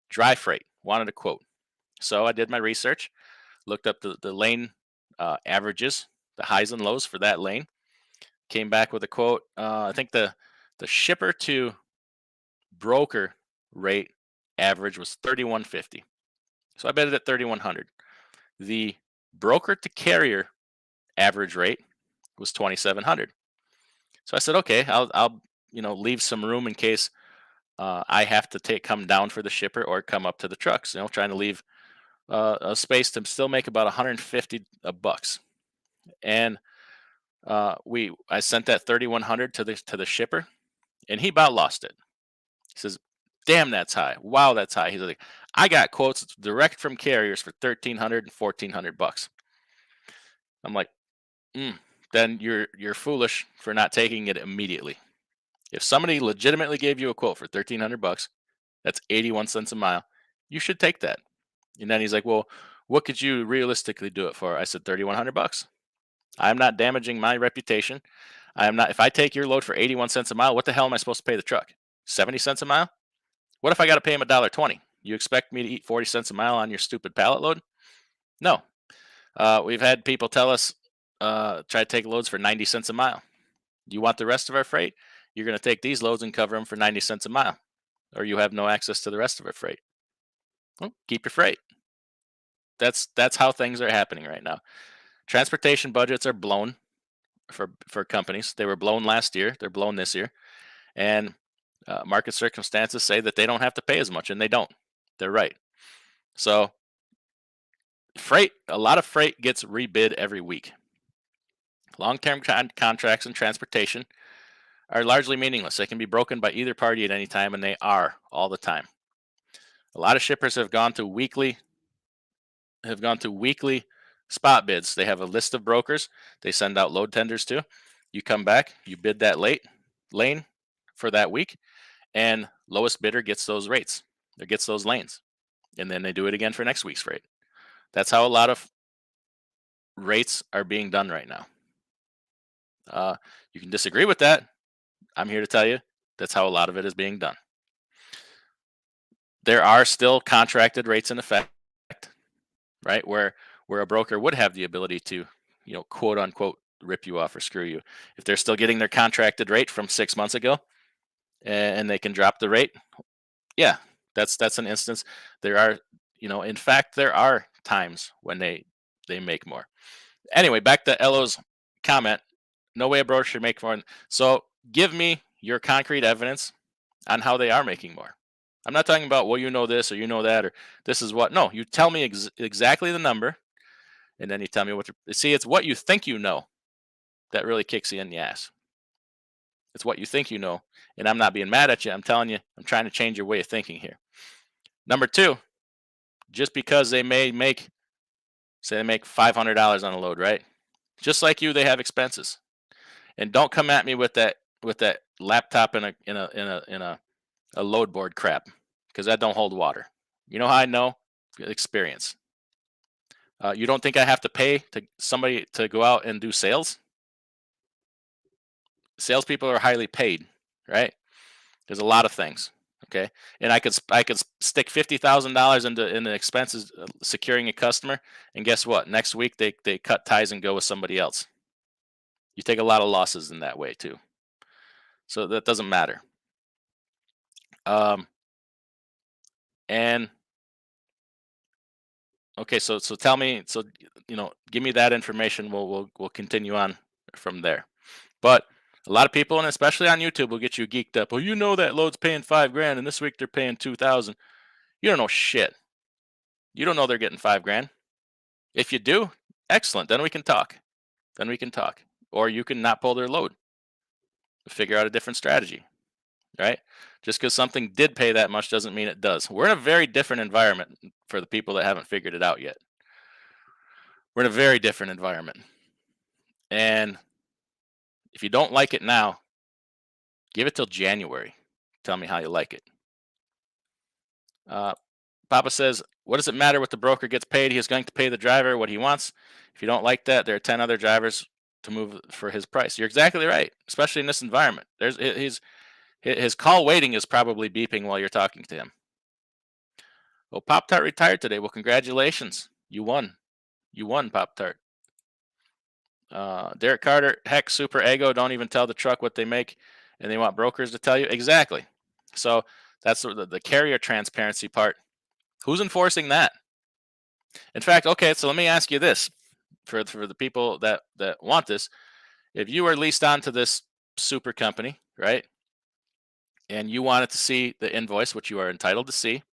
Dry freight, wanted a quote. So I did my research, looked up the lane averages, the highs and lows for that lane, came back with a quote. I think the shipper to broker rate average was 3,150. So I bet it at 3,100. The broker to carrier average rate was 2,700. So I said, okay, I'll leave some room in case I have to come down for the shipper or come up to the trucks. Trying to leave a space to still make about 150 bucks. And I sent that 3,100 to the shipper, and he about lost it. He says, "Damn, that's high. Wow, that's high." He's like, "I got quotes direct from carriers for 1,300 and 1,400 bucks." I'm like, then you're foolish for not taking it immediately. If somebody legitimately gave you a quote for 1,300 bucks, that's 81 cents a mile. You should take that. And then he's like, "Well, what could you realistically do it for?" I said, 3,100 bucks. I am not damaging my reputation. I am not. If I take your load for 81 cents a mile, what the hell am I supposed to pay the truck? 70 cents a mile? What if I got to pay him $1.20? You expect me to eat 40 cents a mile on your stupid pallet load? No. We've had people tell us try to take loads for 90 cents a mile. You want the rest of our freight? You're going to take these loads and cover them for 90 cents a mile, or you have no access to the rest of our freight. Well, keep your freight. That's how things are happening right now. Transportation budgets are blown for companies. They were blown last year. They're blown this year, and market circumstances say that they don't have to pay as much, and they don't. They're right. So freight, a lot of freight gets rebid every week. Long-term contracts in transportation are largely meaningless. They can be broken by either party at any time, and they are all the time. A lot of shippers have gone to weekly spot bids. They have a list of brokers they send out load tenders to. You come back, you bid that lane for that week, and lowest bidder gets those rates or gets those lanes, and then they do it again for next week's rate. That's how a lot of rates are being done right now. You can disagree with that. I'm here to tell you that's how a lot of it is being done. There are still contracted rates in effect, right? Where a broker would have the ability to, quote unquote, rip you off or screw you. If they're still getting their contracted rate from 6 months ago and they can drop the rate, yeah, that's an instance. There are, in fact, there are times when they make more. Anyway, back to Elo's comment. No way a broker should make more. So give me your concrete evidence on how they are making more. I'm not talking about, well, you know this or you know that or this is what. No, you tell me exactly the number, and then you tell me what. See, it's what you think you know that really kicks you in the ass. It's what you think you know, and I'm not being mad at you. I'm telling you, I'm trying to change your way of thinking here. Number two, just because they may make, say they make $500 on a load, right? Just like you, they have expenses, and don't come at me with that laptop in a load board crap, because that don't hold water. You know how I know? Experience. You don't think I have to pay to somebody to go out and do sales? Salespeople are highly paid, right? There's a lot of things. Okay, and I could stick $50,000 into expenses securing a customer, and guess what? Next week they cut ties and go with somebody else. You take a lot of losses in that way too. So that doesn't matter. And okay, so tell me, so give me that information. We'll continue on from there. But a lot of people, and especially on YouTube, will get you geeked up. Well, you know that load's paying $5,000, and this week they're paying $2,000. You don't know shit. You don't know they're getting $5,000. If you do, excellent. Then we can talk. Or you can not pull their load. Figure out a different strategy, right? Just because something did pay that much doesn't mean it does. We're in a very different environment for the people that haven't figured it out yet. We're in a very different environment. And if you don't like it now, give it till January. Tell me how you like it. Papa says, what does it matter what the broker gets paid? He is going to pay the driver what he wants. If you don't like that, there are 10 other drivers to move for his price. You're exactly right, especially in this environment. His call waiting is probably beeping while you're talking to him. Well, Pop-Tart retired today. Well, congratulations. You won. Pop-Tart. Derek Carter, heck, super ego. Don't even tell the truck what they make, and they want brokers to tell you. Exactly. So that's the carrier transparency part. Who's enforcing that? In fact, okay, so let me ask you this for the people that want this. If you are leased onto this super company, right, and you wanted to see the invoice, which you are entitled to see,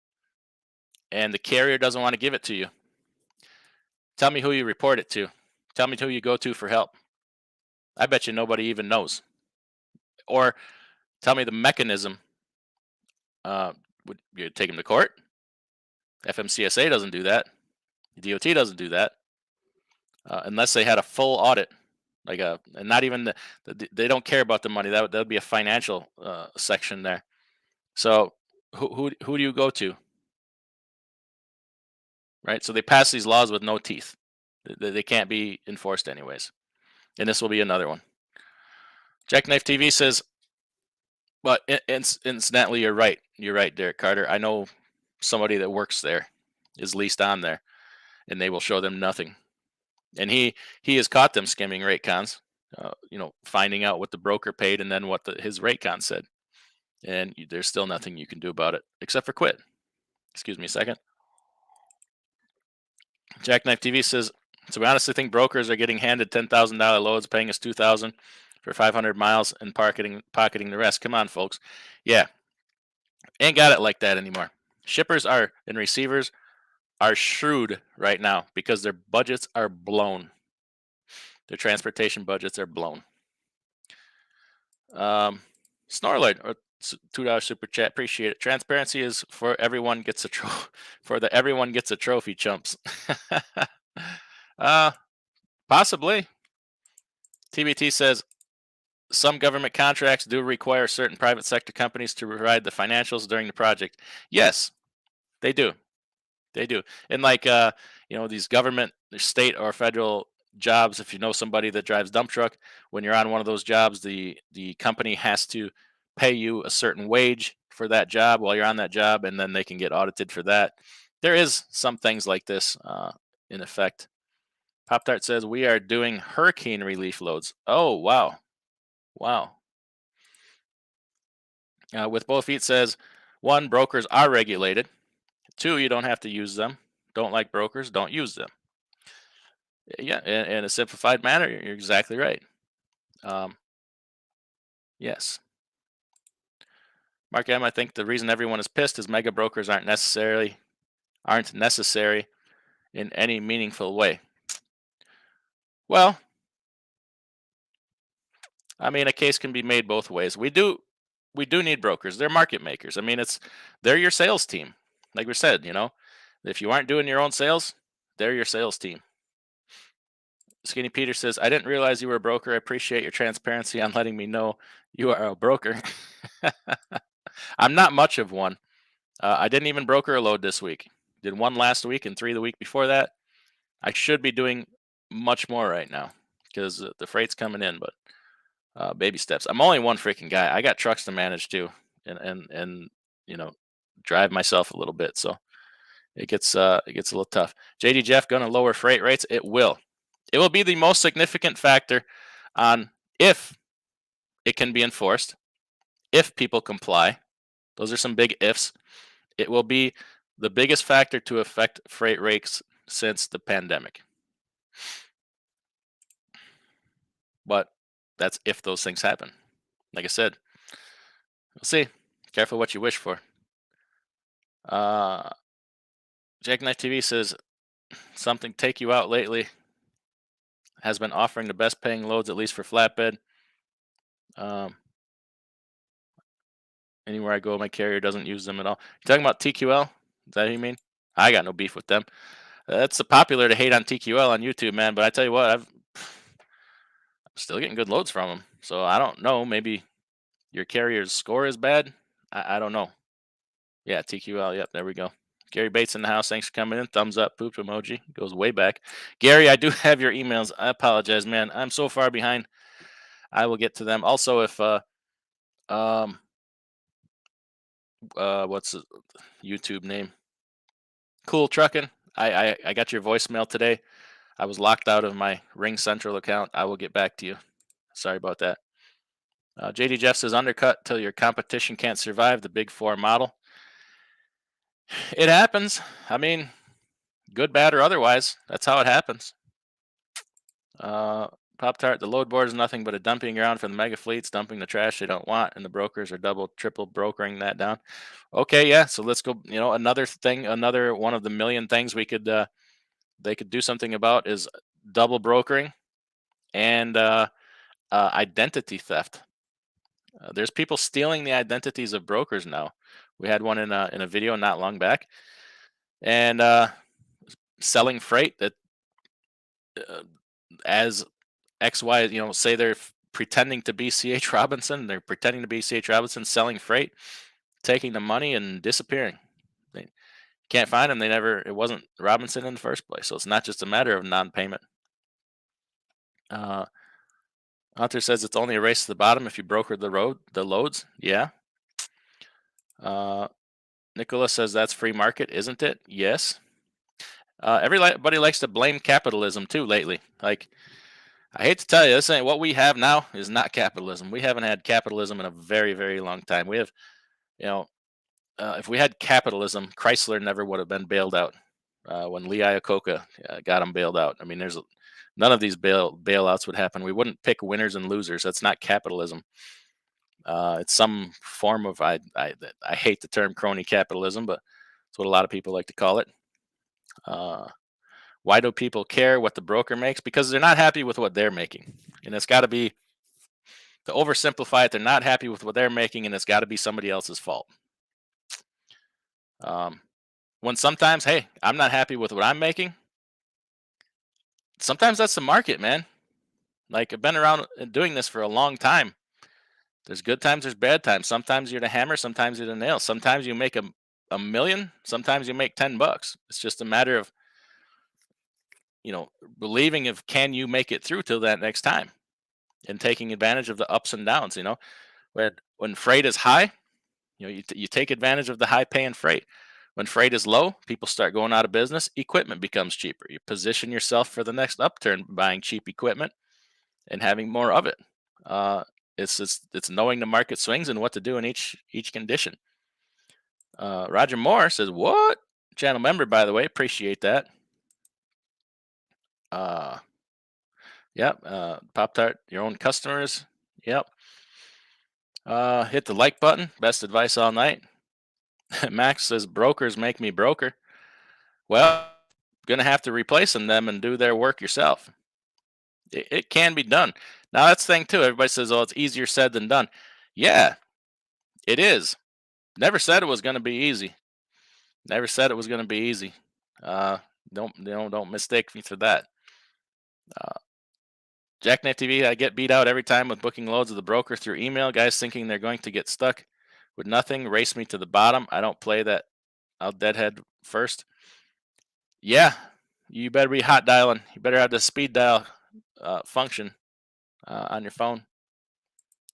and the carrier doesn't want to give it to you, tell me who you report it to. Tell me who you go to for help. I bet you nobody even knows. Or tell me the mechanism. Would you take them to court? FMCSA doesn't do that. DOT doesn't do that unless they had a full audit, and not even they don't care about the money. That would be a financial section there. So who do you go to? Right. So they pass these laws with no teeth. They can't be enforced anyways. and this will be another one. Jackknife TV says, but incidentally, you're right. You're right, Derek Carter. I know somebody that works there, is leased on there, and they will show them nothing. And he has caught them skimming rate cons, finding out what the broker paid and then what his rate con said. And there's still nothing you can do about it except for quit. Excuse me a second. Jackknife TV says, so we honestly think brokers are getting handed $10,000 loads, paying us $2,000 for 500 miles and pocketing the rest. Come on, folks. Yeah, ain't got it like that anymore. Shippers are and receivers are shrewd right now because their budgets are blown. Their transportation budgets are blown. Snorlord, or $2 super chat, appreciate it. Transparency is for everyone gets a everyone gets a trophy, chumps. Possibly. TBT says some government contracts do require certain private sector companies to provide the financials during the project. Yes, they do. They do. And like these government, state or federal jobs, if you know somebody that drives dump truck, when you're on one of those jobs, the company has to pay you a certain wage for that job while you're on that job, and then they can get audited for that. There is some things like this in effect. Pop Tart says we are doing hurricane relief loads. Oh wow, wow. With both feet says, one, brokers are regulated. Two, you don't have to use them. Don't like brokers, don't use them. Yeah, in a simplified manner, you're exactly right. Yes. Mark M, I think the reason everyone is pissed is mega brokers aren't necessary in any meaningful way. Well, I mean, a case can be made both ways. We do need brokers. They're market makers. I mean, they're your sales team. Like we said, if you aren't doing your own sales, they're your sales team. Skinny Peter says, I didn't realize you were a broker. I appreciate your transparency on letting me know you are a broker. I'm not much of one. I didn't even broker a load this week. Did one last week and 3 the week before that. I should be doing much more right now because the freight's coming in, but baby steps. I'm only one freaking guy. I got trucks to manage too, and drive myself a little bit. So it gets a little tough. JD Jeff gonna lower freight rates. It will. It will be the most significant factor on if it can be enforced, if people comply. Those are some big ifs. It will be the biggest factor to affect freight rates since the pandemic. But that's if those things happen. Like I said, we'll see. Careful what you wish for. Jackknife TV says something take you out lately has been offering the best paying loads, at least for flatbed. Anywhere I go, my carrier doesn't use them at all. You talking about TQL? Is that what you mean? I got no beef with them. It's popular to hate on TQL on YouTube, man. But I tell you what, I'm still getting good loads from them. So I don't know. Maybe your carrier's score is bad. I don't know. Yeah, TQL. Yep, there we go. Gary Bates in the house. Thanks for coming in. Thumbs up, poop emoji. Goes way back. Gary, I do have your emails. I apologize, man. I'm so far behind. I will get to them. Also, if what's the YouTube name? Cool Trucking. I got your voicemail today. I was locked out of my Ring Central account. I will get back to you. Sorry about that. JD Jeff says undercut till your competition can't survive the big four model. It happens. I mean, good, bad, or otherwise. That's how it happens. Pop Tart, the load board is nothing but a dumping ground for the mega fleets, dumping the trash they don't want, and the brokers are double, triple brokering that down. Okay, yeah. So let's go. Another thing, another one of the million things they could do something about is double brokering and identity theft. There's people stealing the identities of brokers now. We had one in a video not long back, and selling freight that as XY, say they're pretending to be CH Robinson. They're pretending to be CH Robinson, selling freight, taking the money and disappearing. They can't find them. It wasn't Robinson in the first place. So it's not just a matter of non-payment. Hunter says it's only a race to the bottom if you broker the loads. Yeah. Nicholas says that's free market, isn't it? Yes. Everybody likes to blame capitalism too lately. Like, I hate to tell you, this ain't what we have now is not capitalism. We haven't had capitalism in a very, very long time. We have, you know, if we had capitalism, Chrysler never would have been bailed out. When Lee Iacocca got them bailed out. I mean, none of these bailouts would happen. We wouldn't pick winners and losers. That's not capitalism. It's some form of I hate the term crony capitalism, but it's what a lot of people like to call it. Why do people care what the broker makes? Because they're not happy with what they're making, and it's got to be, to oversimplify it, they're not happy with what they're making, and it's got to be somebody else's fault. When sometimes, hey, I'm not happy with what I'm making. Sometimes that's the market, man. Like, I've been around doing this for a long time. There's good times, there's bad times. Sometimes you're the hammer, sometimes you're the nail. Sometimes you make a million, sometimes you make $10. It's just a matter of, believing of, can you make it through till that next time, and taking advantage of the ups and downs. When freight is high, you take advantage of the high paying freight. When freight is low, people start going out of business. Equipment becomes cheaper. You position yourself for the next upturn, buying cheap equipment and having more of it. It's knowing the market swings and what to do in each condition. Roger Moore says, "What?" Channel member, by the way. Appreciate that. Yep. Pop Tart, your own customers. Yep. Hit the like button. Best advice all night. Max says, "Brokers make me broker." Well, gonna have to replace them and do their work yourself. It can be done. Now that's the thing too. Everybody says, "Oh, it's easier said than done." Yeah, it is. Never said it was going to be easy. Never said it was going to be easy. Uh, don't mistake me for that. Jackknife TV, I get beat out every time with booking loads of the broker through email. Guys thinking they're going to get stuck with nothing, race me to the bottom. I don't play that. I'll deadhead first. Yeah, you better be hot dialing. You better have the speed dial function on your phone.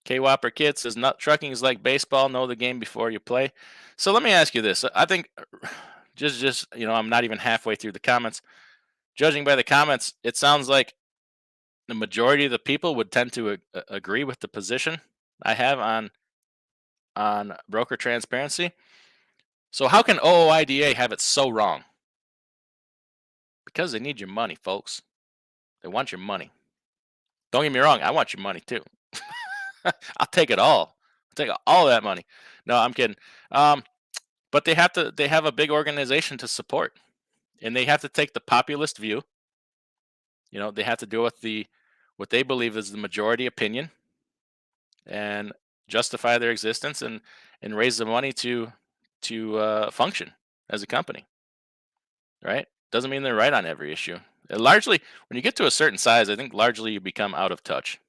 K Whopper Kid says, "Not trucking is like baseball. Know the game before you play." So let me ask you this. I think just I'm not even halfway through the comments. Judging by the comments, it sounds like the majority of the people would tend to agree with the position I have on broker transparency. So how can OOIDA have it so wrong? Because they need your money, folks. They want your money. Don't get me wrong, I want your money too. I'll take it all. I'll take all that money. No, I'm kidding. But they have a big organization to support, and they have to take the populist view. They have to deal with what they believe is the majority opinion, and justify their existence, and raise the money to function as a company. Right? Doesn't mean they're right on every issue. Largely, when you get to a certain size, I think largely you become out of touch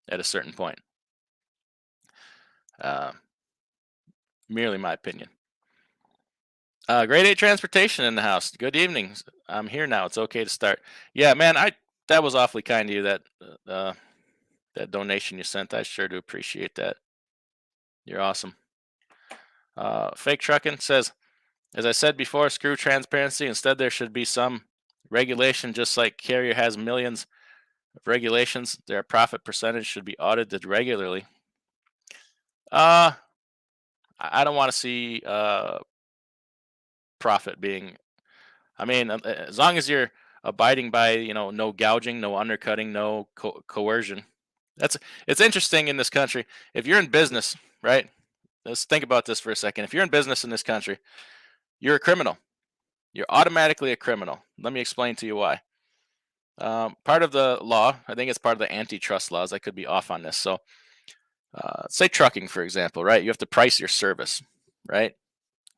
at a certain point. Uh, Merely my opinion. Grade 8 transportation in the house. Good evening. I'm here now. It's okay to start. Yeah, man, that was awfully kind of you, that donation you sent. I sure do appreciate that. You're awesome. Fake Trucking says, "As I said before, screw transparency. Instead, there should be some regulation, just like carrier has millions of regulations. Their profit percentage should be audited regularly." I don't want to see profit being. I mean, as long as you're abiding by, no gouging, no undercutting, no coercion. It's interesting in this country. If you're in business, right? Let's think about this for a second. If you're in business in this country, you're a criminal. You're automatically a criminal. Let me explain to you why. Part of the law, I think it's part of the antitrust laws. I could be off on this. So, say trucking, for example, right? You have to price your service, right?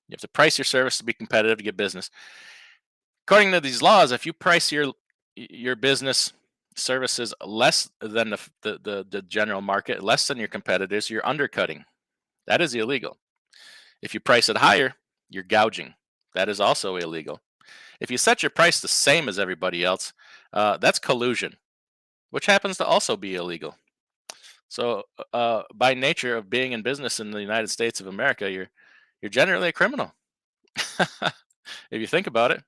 You have to price your service to be competitive to get business. According to these laws, if you price your business services less than the general market, less than your competitors, you're undercutting. That is illegal. If you price it higher, you're gouging. That is also illegal. If you set your price the same as everybody else, that's collusion, which happens to also be illegal. So, by nature of being in business in the United States of America, you're generally a criminal. If you think about it.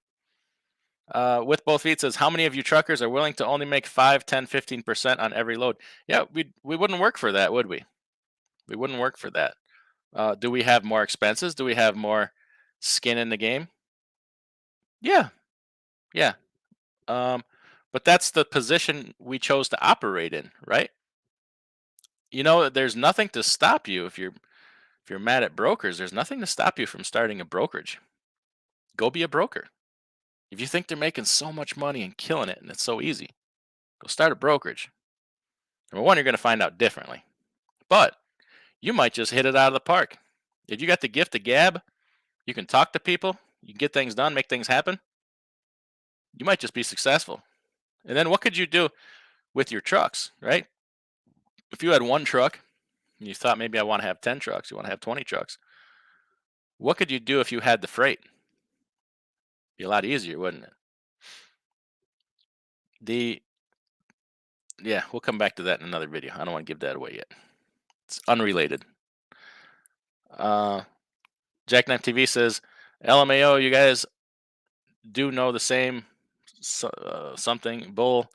With both feet says, how many of you truckers are willing to only make 5, 10, 15% on every load? Yeah, we wouldn't work for that, would we? We wouldn't work for that. Do we have more expenses? Do we have more skin in the game? Yeah, yeah. Um, but that's the position we chose to operate in, right? There's nothing to stop you if you're mad at brokers. There's nothing to stop you from starting a brokerage. Go be a broker. If you think they're making so much money and killing it, and it's so easy, go start a brokerage. Number one, you're going to find out differently, but you might just hit it out of the park. If you got the gift of gab, you can talk to people, you can get things done, make things happen. You might just be successful. And then what could you do with your trucks, right? If you had one truck and you thought maybe I want to have 10 trucks, you want to have 20 trucks, what could you do if you had the freight? Be a lot easier, wouldn't it? The Yeah, we'll come back to that in another video. I don't want to give that away yet. It's unrelated. Jackknife TV says, LMAO, you guys do know the same something bull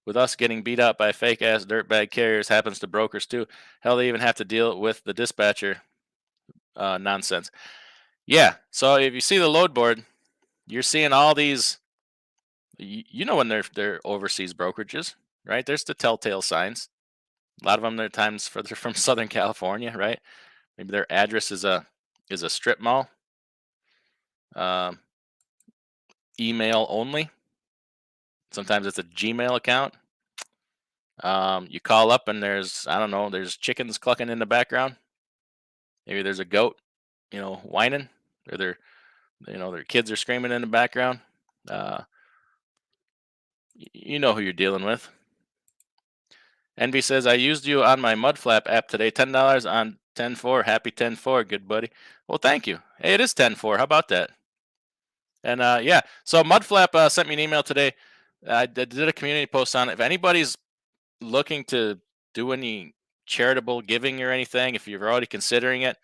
with us getting beat up by fake ass dirtbag carriers happens to brokers too. Hell, they even have to deal with the dispatcher nonsense. Yeah. So if you see the load board, you're seeing all these. When they're overseas brokerages, right? There's the telltale signs. A lot of them, they're times they're from Southern California, right? Maybe their address is a strip mall. Um, Email only. Sometimes it's a Gmail account. You call up and I don't know, there's chickens clucking in the background. Maybe there's a goat, whining, or their kids are screaming in the background. Uh, you know who you're dealing with. Envy says, I used you on my MUDFLAP app today. $10 on 10-4. Happy 10-4, good buddy. Well, thank you. Hey, it is 10-4. How about that? And yeah, so MUDFLAP sent me an email today. I did a community post on it. If anybody's looking to do any charitable giving or anything, if you're already considering it,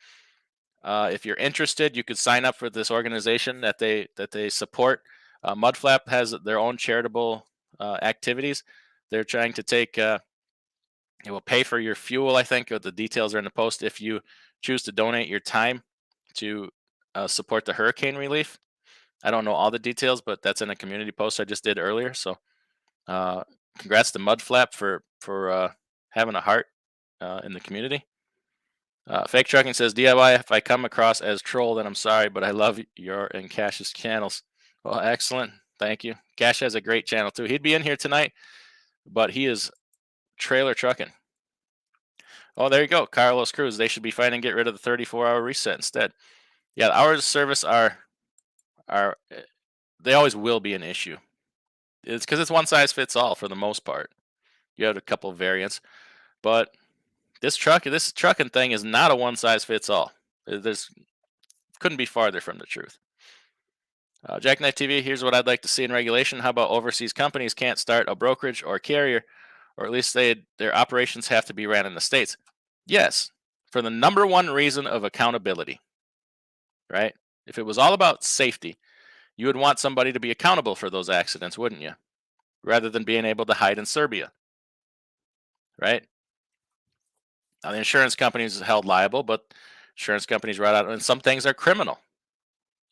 if you're interested, you could sign up for this organization that they support. MUDFLAP has their own charitable activities. They're trying to take. It will pay for your fuel. I think the details are in the post. If you choose to donate your time to support the hurricane relief, I don't know all the details, but that's in a community post I just did earlier. So, congrats to MUDFLAP for having a heart in the community. Fake Trucking says, DIY, if I come across as troll, then I'm sorry, but I love your and Cash's channels. Well, excellent. Thank you. Cash has a great channel too. He'd be in here tonight, but he is trailer trucking. Oh, there you go. Carlos Cruz. They should be fighting get rid of the 34-hour reset instead. Yeah, the hours of service are they always will be an issue. It's because it's one size fits all for the most part. You have a couple of variants, but this trucking thing is not a one size fits all. There's couldn't be farther from the truth. Jackknife TV, here's what I'd like to see in regulation. How about overseas companies can't start a brokerage or carrier, or at least their operations have to be ran in the States? Yes, for the number one reason of accountability, right? If it was all about safety, you would want somebody to be accountable for those accidents, wouldn't you? Rather than being able to hide in Serbia, right? Now, the insurance companies is held liable, but insurance companies right out, and some things are criminal,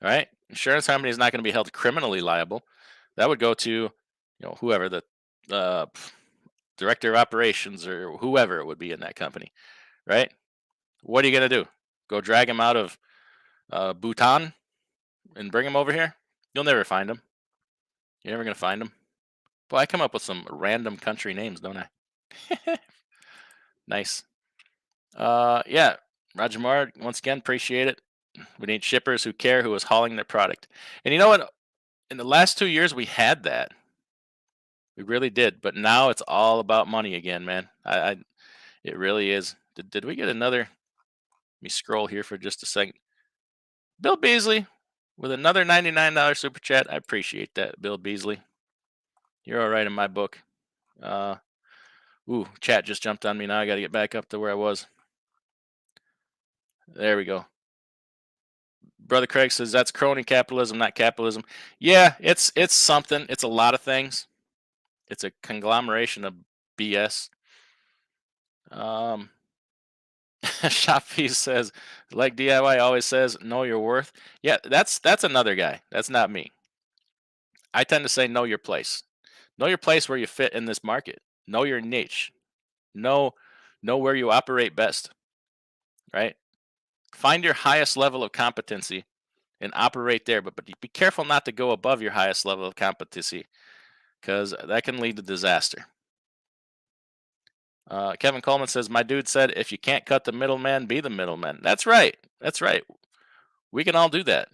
right? Insurance company is not going to be held criminally liable. That would go to, whoever the uh, director of operations or whoever it would be in that company, right? What are you going to do? Go drag him out of Bhutan and bring him over here? You'll never find him. You're never going to find him. Well, I come up with some random country names, don't I? Nice. Yeah, Roger Moore, once again, appreciate it. We need shippers who care who is hauling their product. And you know what? In the last 2 years, we had that. We really did. But now it's all about money again, man. It really is. Did we get another? Let me scroll here for just a second. Bill Beasley with another $99 super chat. I appreciate that, Bill Beasley. You're all right in my book. Ooh, chat just jumped on me now. I got to get back up to where I was. There we go. Brother Craig says that's crony capitalism, not capitalism. Yeah, it's something. It's a lot of things. It's a conglomeration of BS. Um, Shopfee says, like DIY always says, know your worth. Yeah, that's another guy. That's not me. I tend to say know your place. Know your place where you fit in this market. Know your niche. Know know where you operate best, right? Find your highest level of competency and operate there, but be careful not to go above your highest level of competency because that can lead to disaster. Kevin Coleman says, my dude said, if you can't cut the middleman, be the middleman. That's right. That's right. We can all do that.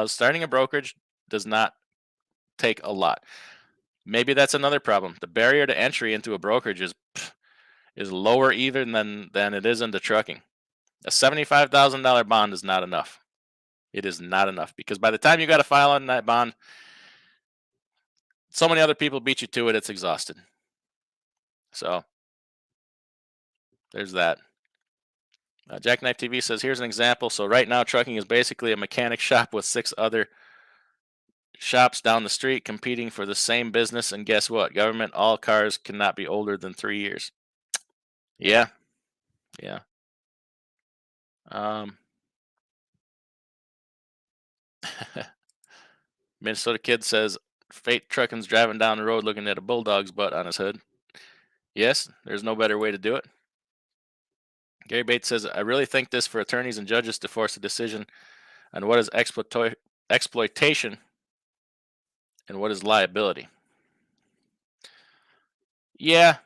Starting a brokerage does not take a lot. Maybe that's another problem. The barrier to entry into a brokerage is lower even than it is into trucking. A $75,000 bond is not enough. It is not enough because by the time you got to file on that bond, so many other people beat you to it. It's exhausted. So there's that. Jackknife TV says, here's an example. So right now, trucking is basically a mechanic shop with 6 other shops down the street competing for the same business. And guess what? Government, all cars cannot be older than 3 years. Yeah, yeah. Um, Minnesota Kid says, Fate Trucking's driving down the road looking at a bulldog's butt on his hood. Yes, there's no better way to do it. Gary Bates says, I really think this for attorneys and judges to force a decision on what is exploitation and what is liability. Yeah,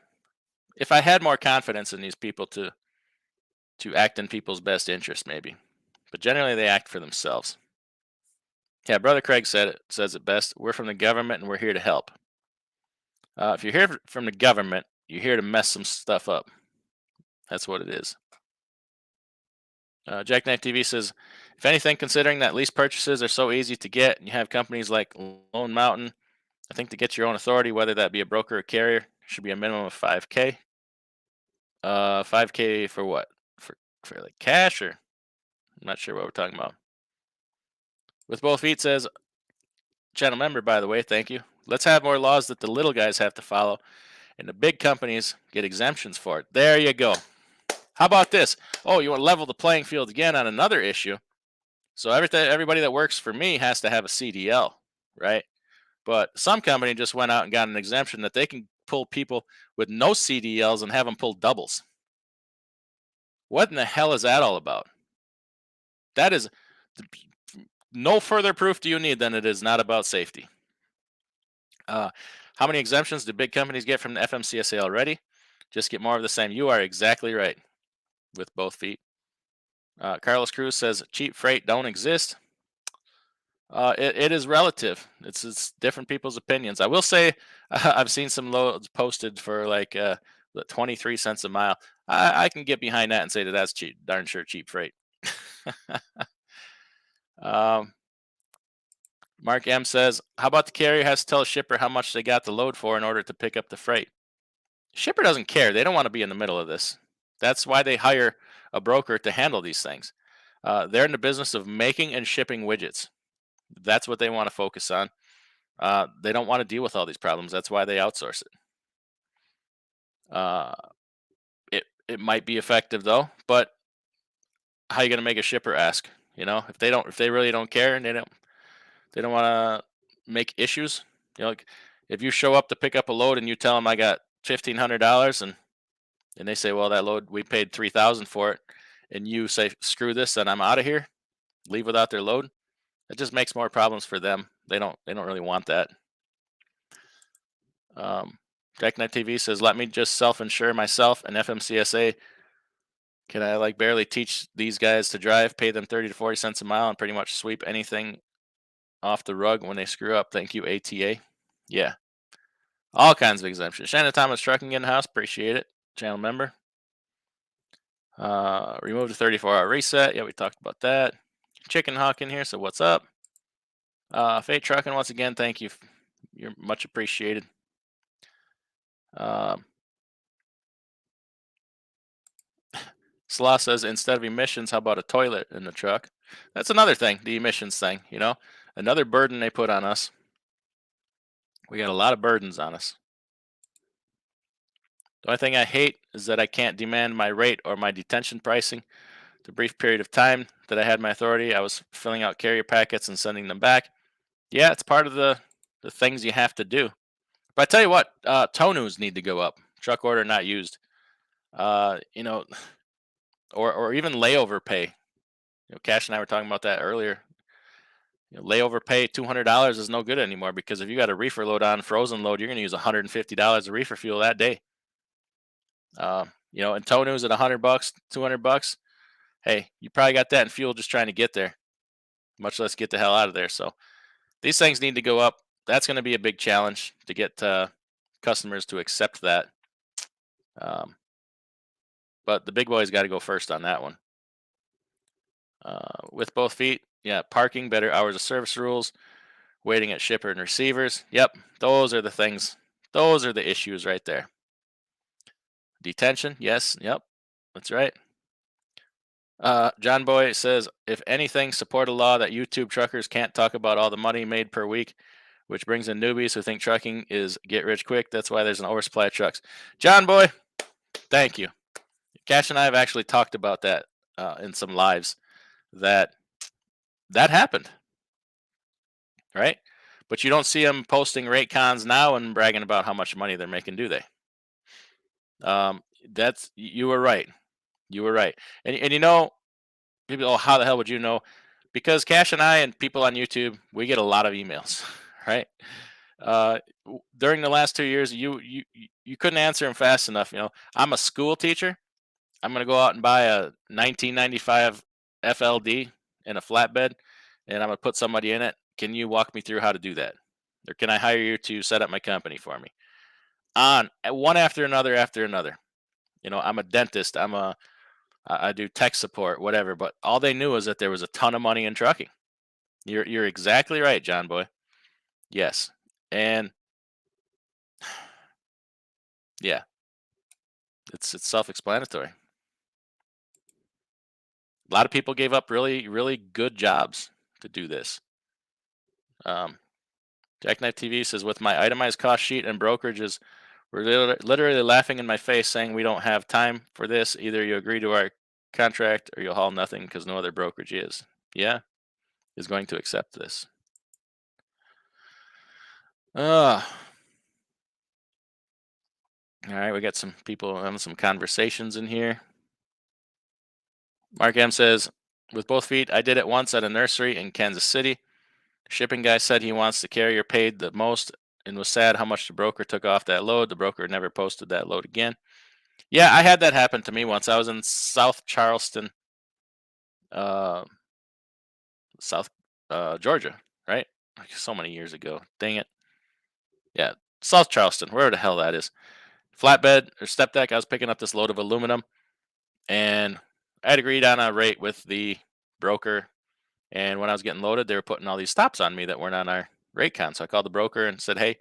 if I had more confidence in these people to act in people's best interest, maybe. But generally, they act for themselves. Yeah, Brother Craig says it best. We're from the government and we're here to help. If you're here from the government, you're here to mess some stuff up. That's what it is. Jackknife TV says, if anything, considering that lease purchases are so easy to get, and you have companies like Lone Mountain, I think to get your own authority, whether that be a broker or carrier, should be a minimum of 5K. 5K for what? For like cash or I'm not sure what we're talking about. With both feet says, channel member, by the way, thank you. Let's have more laws that the little guys have to follow, and the big companies get exemptions for it. There you go. How about this? Oh, you want to level the playing field again on another issue? So everybody that works for me has to have a CDL, right? But some company just went out and got an exemption that they can pull people with no CDLs and have them pull doubles. What in the hell is that all about? That is no further proof do you need than it is not about safety. How many exemptions do big companies get from the FMCSA already? Just get more of the same. You are exactly right with both feet. Carlos Cruz says cheap freight don't exist. It is relative. It's different people's opinions. I will say I've seen some loads posted for like 23 cents a mile. I can get behind that and say that that's cheap, darn sure cheap freight. um, Mark M says, how about the carrier has to tell a shipper how much they got the load for in order to pick up the freight? Shipper doesn't care. They don't want to be in the middle of this. That's why they hire a broker to handle these things. They're in the business of making and shipping widgets. That's what they want to focus on. They don't want to deal with all these problems. That's why they outsource it. Uh, it might be effective though, but how are you going to make a shipper ask? You know, if they really don't care and they don't want to make issues. You know, like if you show up to pick up a load and you tell them I got $1,500 and they say, well, that load we paid 3,000 for it, and you say screw this and I'm out of here, leave without their load. It just makes more problems for them. They don't really want that. Jackknife TV says, let me just self-insure myself and FMCSA. Can I like barely teach these guys to drive, pay them 30 to 40 cents a mile, and pretty much sweep anything off the rug when they screw up? Thank you, ATA. Yeah, all kinds of exemptions. Shannon Thomas Trucking in-house, appreciate it. Channel member. Remove the 34-hour reset. Yeah, we talked about that. Chicken Hawk in here, so what's up? Fate Trucking, once again, thank you. You're much appreciated. Slaw says, instead of emissions, how about a toilet in the truck? That's another thing, the emissions thing, another burden they put on us. We got a lot of burdens on us. The only thing I hate is that I can't demand my rate or my detention pricing. The brief period of time that I had my authority, I was filling out carrier packets and sending them back. Yeah, it's part of the things you have to do. But I tell you what, tonus need to go up. Truck order not used. Uh, you know, or even layover pay. Cash and I were talking about that earlier. Layover pay $200 is no good anymore, because if you got a reefer load on, frozen load, you're going to use $150 of reefer fuel that day. And tow news at $100, $200. Hey, you probably got that in fuel just trying to get there, much less get the hell out of there. So these things need to go up. That's going to be a big challenge to get customers to accept that. But the big boys got to go first on that one. With both feet, yeah, parking, better hours of service rules, waiting at shipper and receivers. Yep, those are the things. Those are the issues right there. Detention, yes, yep, that's right. John Boy says, if anything, support a law that YouTube truckers can't talk about all the money made per week, which brings in newbies who think trucking is get rich quick. That's why there's an oversupply of trucks. John Boy, thank you. Cash and I have actually talked about that in some lives, that happened, right? But you don't see them posting rate cons now and bragging about how much money they're making, do they? That's you were right. You were right. And people, oh, how the hell would you know? Because Cash and I and people on YouTube, we get a lot of emails, right? During the last 2 years, you couldn't answer them fast enough. I'm a school teacher. I'm gonna go out and buy a 1995 FLD in a flatbed, and I'm gonna put somebody in it. Can you walk me through how to do that, or can I hire you to set up my company for me? On one after another after another. I'm a dentist. I do tech support, whatever. But all they knew was that there was a ton of money in trucking. You're exactly right, John Boy. Yes, and yeah, it's self-explanatory. A lot of people gave up really, really good jobs to do this. Jackknife TV says, with my itemized cost sheet and brokerages, we're literally laughing in my face saying we don't have time for this. Either you agree to our contract or you'll haul nothing because no other brokerage is going to accept this. All right, we got some people having some conversations in here. Mark M says, with both feet, I did it once at a nursery in Kansas City. Shipping guy said he wants the carrier paid the most and was sad how much the broker took off that load. The broker never posted that load again. Yeah, I had that happen to me once. I was in South Charleston, South Georgia, right? Like so many years ago. Dang it. Yeah, South Charleston, wherever the hell that is. Flatbed or step deck. I was picking up this load of aluminum, and I had agreed on a rate with the broker. And when I was getting loaded, they were putting all these stops on me that weren't on our rate con. So I called the broker and said, "Hey,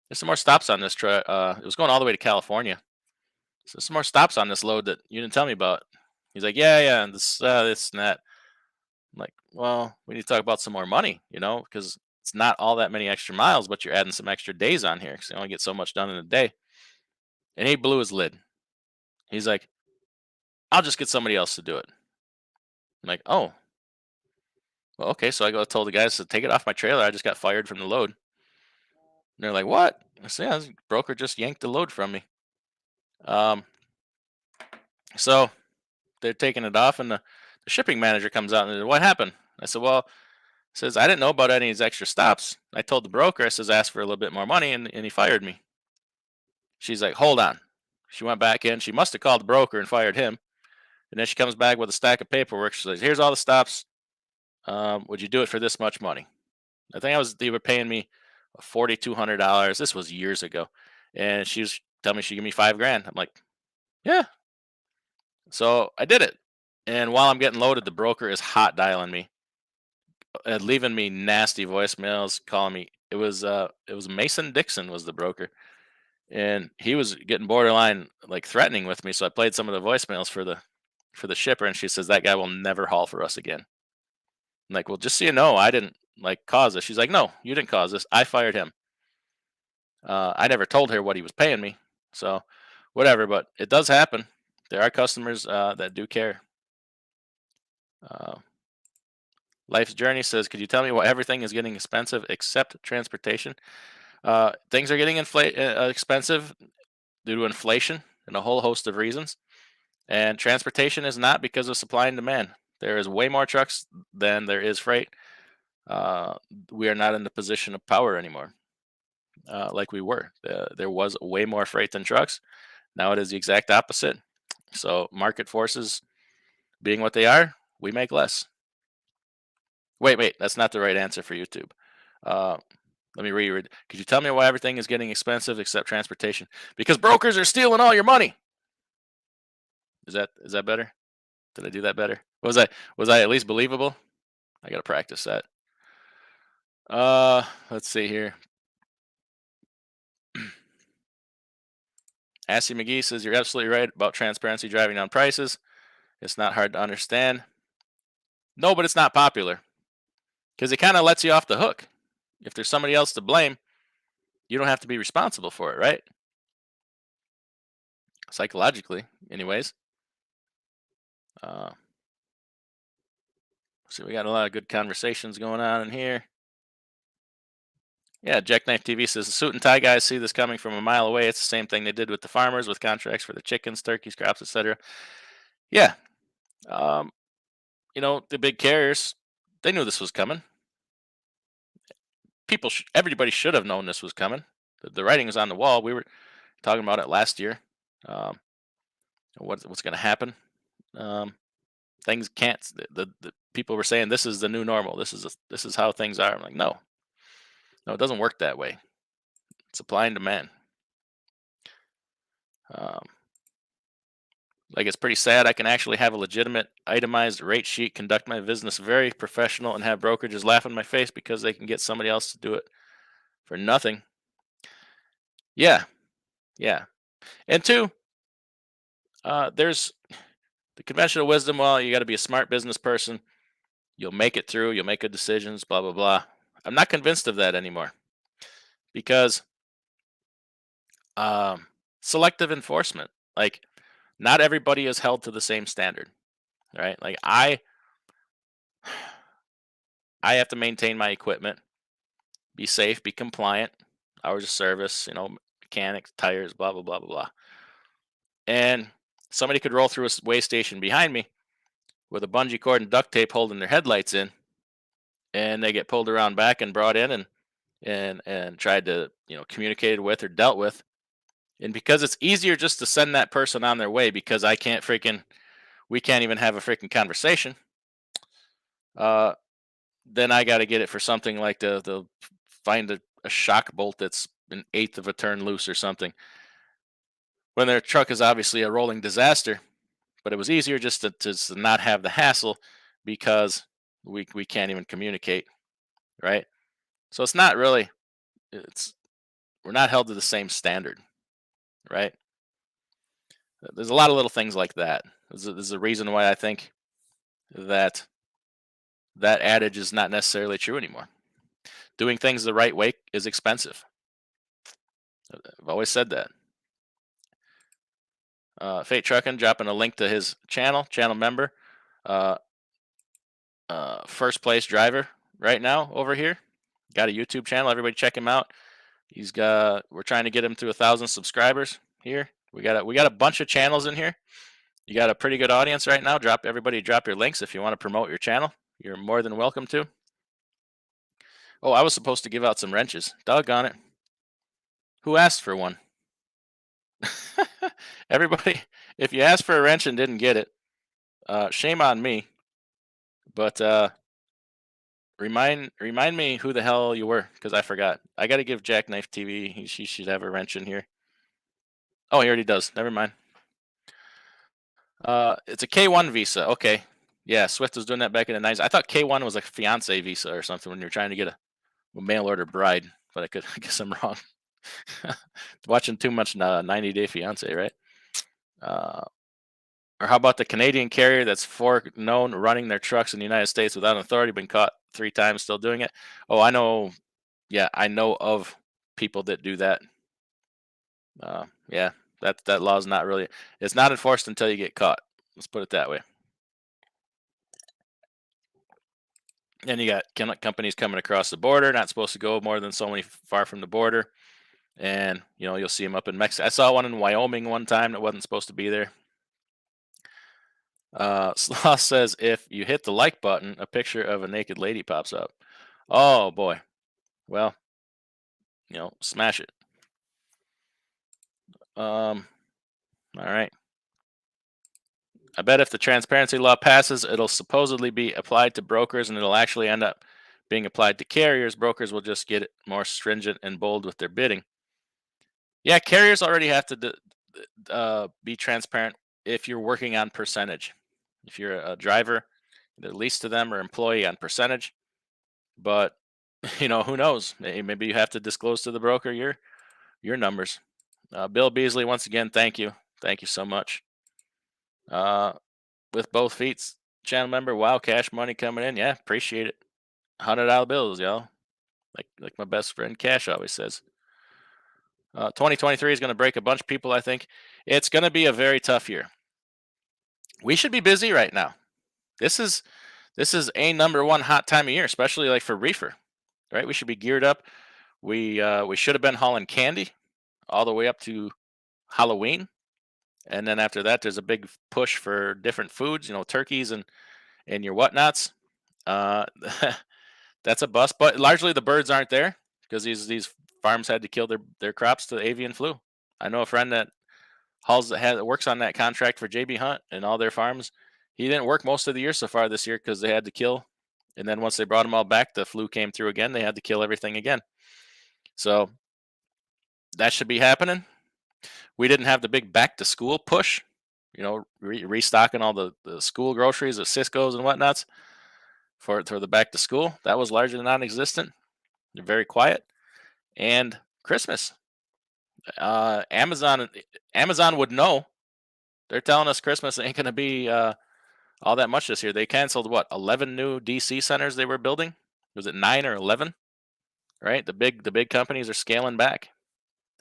there's some more stops on this truck. It was going all the way to California. So there's some more stops on this load that you didn't tell me about." He's like, "Yeah, and this and that." I'm like, "Well, we need to talk about some more money, because it's not all that many extra miles, but you're adding some extra days on here because you only get so much done in a day." And he blew his lid. He's like, "I'll just get somebody else to do it." I'm like, "Oh, well, okay." So I go told the guys to take it off my trailer. I just got fired from the load. And they're like, "What?" I said, "Yeah, this broker just yanked the load from me." Um, so they're taking it off, and the shipping manager comes out and says, "What happened?" I said, "Well," says, "I didn't know about any of these extra stops. I told the broker," I says, "ask for a little bit more money," and he fired me." She's like, "Hold on." She went back in. She must have called the broker and fired him. And then she comes back with a stack of paperwork. She says, "Here's all the stops. Would you do it for this much money?" I think they were paying me $4,200. This was years ago, and she was telling me she'd give me $5,000. I'm like, "Yeah." So I did it. And while I'm getting loaded, the broker is hot dialing me, leaving me nasty voicemails, calling me. It was Mason Dixon was the broker, and he was getting borderline like threatening with me. So I played some of the voicemails for for the shipper, and she says that guy will never haul for us again. I'm like, well, just so you know, I didn't like cause this. She's like, no, you didn't cause this. I fired him. I never told her what he was paying me, so whatever. But it does happen. There are customers that do care. Uh, Life's Journey says, could you tell me why everything is getting expensive except transportation? Things are getting expensive due to inflation and a whole host of reasons. And transportation is not because of supply and demand. There is way more trucks than there is freight. Uh, we are not in the position of power anymore, like we were. There was way more freight than trucks. Now it is the exact opposite. So market forces being what they are, we make less. Wait, that's not the right answer for YouTube. Uh, Let me reread. Could you tell me why everything is getting expensive except transportation? Because brokers are stealing all your money. Is that better? Did I do that better? Was I at least believable? I gotta practice that. Let's see here. Assy McGee says you're absolutely right about transparency driving down prices. It's not hard to understand. No, but it's not popular because it kind of lets you off the hook. If there's somebody else to blame, you don't have to be responsible for it, right? Psychologically, anyways. So we got a lot of good conversations going on in here. Yeah, Jackknife TV says the suit and tie guys see this coming from a mile away. It's the same thing they did with the farmers with contracts for the chickens, turkeys, crops, etc. Yeah, um, the big carriers, they knew this was coming. Everybody should have known this was coming. The writing is on the wall. We were talking about it last year. Um, what's going to happen? Things can't. The people were saying this is the new normal. This is how things are. I'm like, no, it doesn't work that way. Supply and demand. Um, like it's pretty sad. I can actually have a legitimate itemized rate sheet, conduct my business very professional, and have brokerages laugh in my face because they can get somebody else to do it for nothing. Yeah, yeah. And two, there's the conventional wisdom. Well, you got to be a smart business person. You'll make it through. You'll make good decisions. Blah blah blah. I'm not convinced of that anymore because selective enforcement. Like, not everybody is held to the same standard, right? Like I have to maintain my equipment, be safe, be compliant, hours of service, mechanics, tires, blah blah blah blah blah. And somebody could roll through a way station behind me with a bungee cord and duct tape holding their headlights in, and they get pulled around back and brought in and tried to communicated with or dealt with. And because it's easier just to send that person on their way because we can't even have a freaking conversation. Then I got to get it for something like the find a shock bolt that's an eighth of a turn loose or something. When their truck is obviously a rolling disaster, but it was easier just to not have the hassle because we can't even communicate, right? So it's not really we're not held to the same standard, right? There's a lot of little things like that. There's a reason why I think that adage is not necessarily true anymore. Doing things the right way is expensive. I've always said that. Fate Truckin' dropping a link to his channel member. First place driver right now over here. Got a YouTube channel. Everybody check him out. We're trying to get him to 1,000 subscribers here. We got a bunch of channels in here. You got a pretty good audience right now. Everybody drop your links if you want to promote your channel. You're more than welcome to. Oh, I was supposed to give out some wrenches. Doggone it. Who asked for one? Everybody, if you asked for a wrench and didn't get it, shame on me. But remind me who the hell you were, because I forgot. I got to give Jackknife TV. He should have a wrench in here. Oh, he already does. Never mind. It's a K1 visa. Okay. Yeah, Swift was doing that back in the 90s. I thought K1 was like a fiance visa or something when you're trying to get a mail order bride, but I guess I'm wrong. Watching too much 90 Day Fiance, right? Or how about the Canadian carrier that's known running their trucks in the United States without authority, been caught 3 times still doing it? Oh, I know. Yeah, I know of people that do that. Yeah, that law is not really. It's not enforced until you get caught. Let's put it that way. And you got companies coming across the border, not supposed to go more than so many far from the border. And you'll see them up in Mexico. I saw one in Wyoming one time that wasn't supposed to be there. Sloth says if you hit the like button, a picture of a naked lady pops up. Oh boy. Well, smash it. All right. I bet if the transparency law passes, it'll supposedly be applied to brokers, and it'll actually end up being applied to carriers. Brokers will just get it more stringent and bold with their bidding. Yeah, carriers already have to be transparent if you're working on percentage. If you're a driver, either lease to them or employee on percentage. But who knows? Maybe you have to disclose to the broker your numbers. Bill Beasley, once again, thank you so much. With both feet, channel member. Wow, cash money coming in. Yeah, appreciate it. $100 bills, y'all. Like my best friend Cash always says. 2023 is going to break a bunch of people. I think it's going to be a very tough year. We should be busy right now. This is a number one hot time of year, especially like for reefer. Right? We should be geared up. We should have been hauling candy all the way up to Halloween, and then after that, there's a big push for different foods. Turkeys and your whatnots. Uh, that's a bust, but largely the birds aren't there because these farms had to kill their crops to avian flu. I know a friend that works on that contract for JB Hunt and all their farms. He didn't work most of the year so far this year because they had to kill, and then once they brought them all back, the flu came through again. They had to kill everything again. So that should be happening. We didn't have the big back to school push, restocking all the school groceries at Cisco's and whatnots for the back to school. That was largely non-existent. They're very quiet. And Christmas, Amazon would know. They're telling us Christmas ain't going to be all that much this year. They canceled 11 new DC centers they were building. Was it 9 or 11? Right, the big companies are scaling back.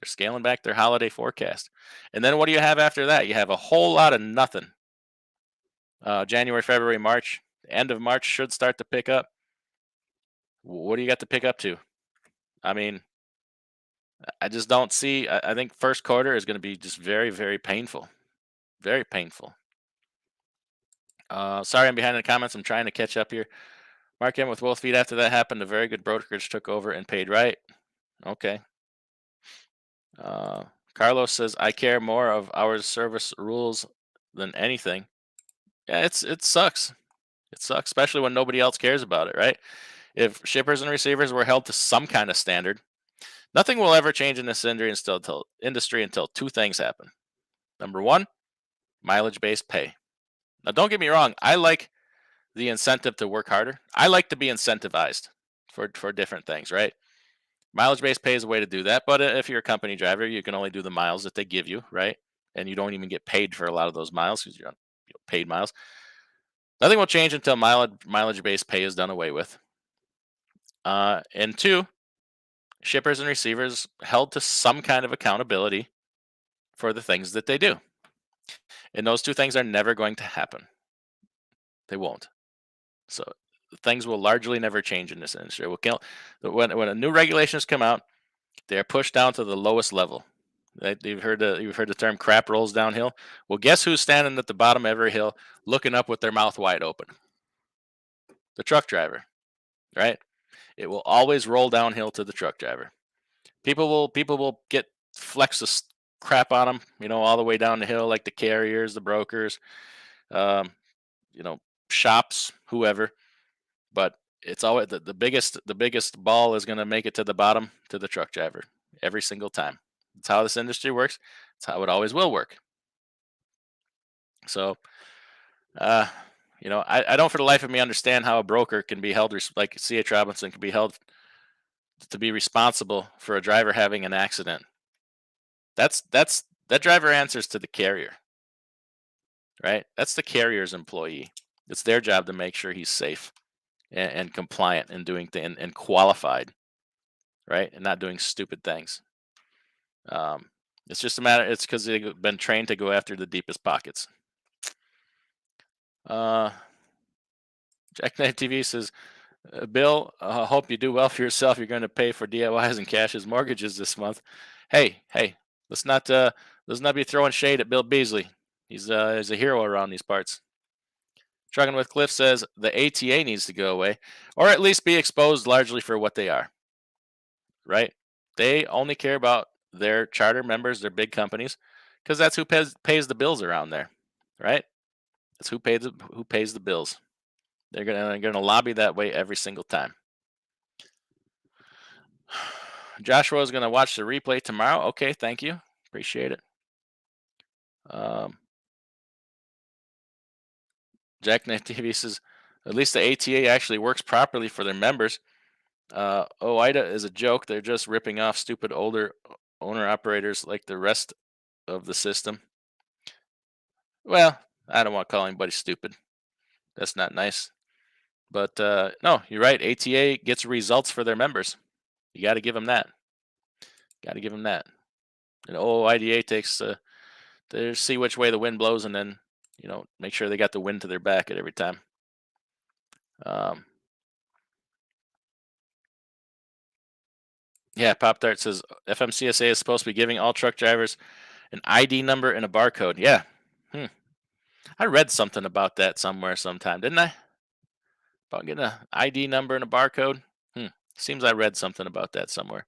They're scaling back their holiday forecast. And then what do you have after that? You have a whole lot of nothing. January, February, March. The end of March should start to pick up. What do you got to pick up to? I mean, I just don't see. I think first quarter is going to be just very, very painful. Very painful. Sorry I'm behind in the comments. I'm trying to catch up here. Mark M with both feet. After that happened, a very good brokerage took over and paid right. Okay. Carlos says, I care more of our service rules than anything. Yeah, it sucks. It sucks, especially when nobody else cares about it, right? If shippers and receivers were held to some kind of standard, nothing will ever change in this industry until two things happen. Number one, mileage-based pay. Now, don't get me wrong. I like the incentive to work harder. I like to be incentivized for different things, right? Mileage-based pay is a way to do that. But if you're a company driver, you can only do the miles that they give you, right? And you don't even get paid for a lot of those miles because you're on paid miles. Nothing will change until mileage-based pay is done away with. And two, shippers and receivers held to some kind of accountability for the things that they do. And those two things are never going to happen. They won't. So things will largely never change in this industry. When a new regulations come out, they're pushed down to the lowest level. You've heard the term crap rolls downhill. Well, guess who's standing at the bottom of every hill looking up with their mouth wide open? The truck driver, right? It will always roll downhill to the truck driver. People will get flex the crap on them, all the way down the hill, like the carriers, the brokers, um, shops, whoever. But it's always the biggest ball is going to make it to the bottom, to the truck driver every single time. It's how this industry works. It's how it always will work. So, I don't for the life of me understand how a broker can be held, like C.H. Robinson can be held to be responsible for a driver having an accident. That driver answers to the carrier. right? That's the carrier's employee. It's their job to make sure he's safe and compliant and doing things and qualified, right? And not doing stupid things. It's just a matter. It's because they've been trained to go after the deepest pockets. Uh, Jack Knight TV says, Bill, hope you do well for yourself. You're going to pay for DIYs and cashes mortgages this month. Hey, let's not be throwing shade at Bill Beasley. He's a hero around these parts. Trucking with Cliff says the ATA needs to go away, or at least be exposed largely for what they are. Right? They only care about their charter members, their big companies, because that's who pays the bills around there. Right? That's who pays the bills. They're gonna lobby that way every single time. Joshua is gonna watch the replay tomorrow. Okay, thank you, appreciate it. Jack Knight TV says, at least the ATA actually works properly for their members. OIDA is a joke. They're just ripping off stupid older owner operators like the rest of the system. Well, I don't want to call anybody stupid. That's not nice. But no, you're right. ATA gets results for their members. You got to give them that. Got to give them that. And OIDA takes to see which way the wind blows, and then make sure they got the wind to their back at every time. Yeah, Pop Tart says FMCSA is supposed to be giving all truck drivers an ID number and a barcode. Yeah. I read something about that somewhere sometime, didn't I? About getting an ID number and a barcode. Seems I read something about that somewhere.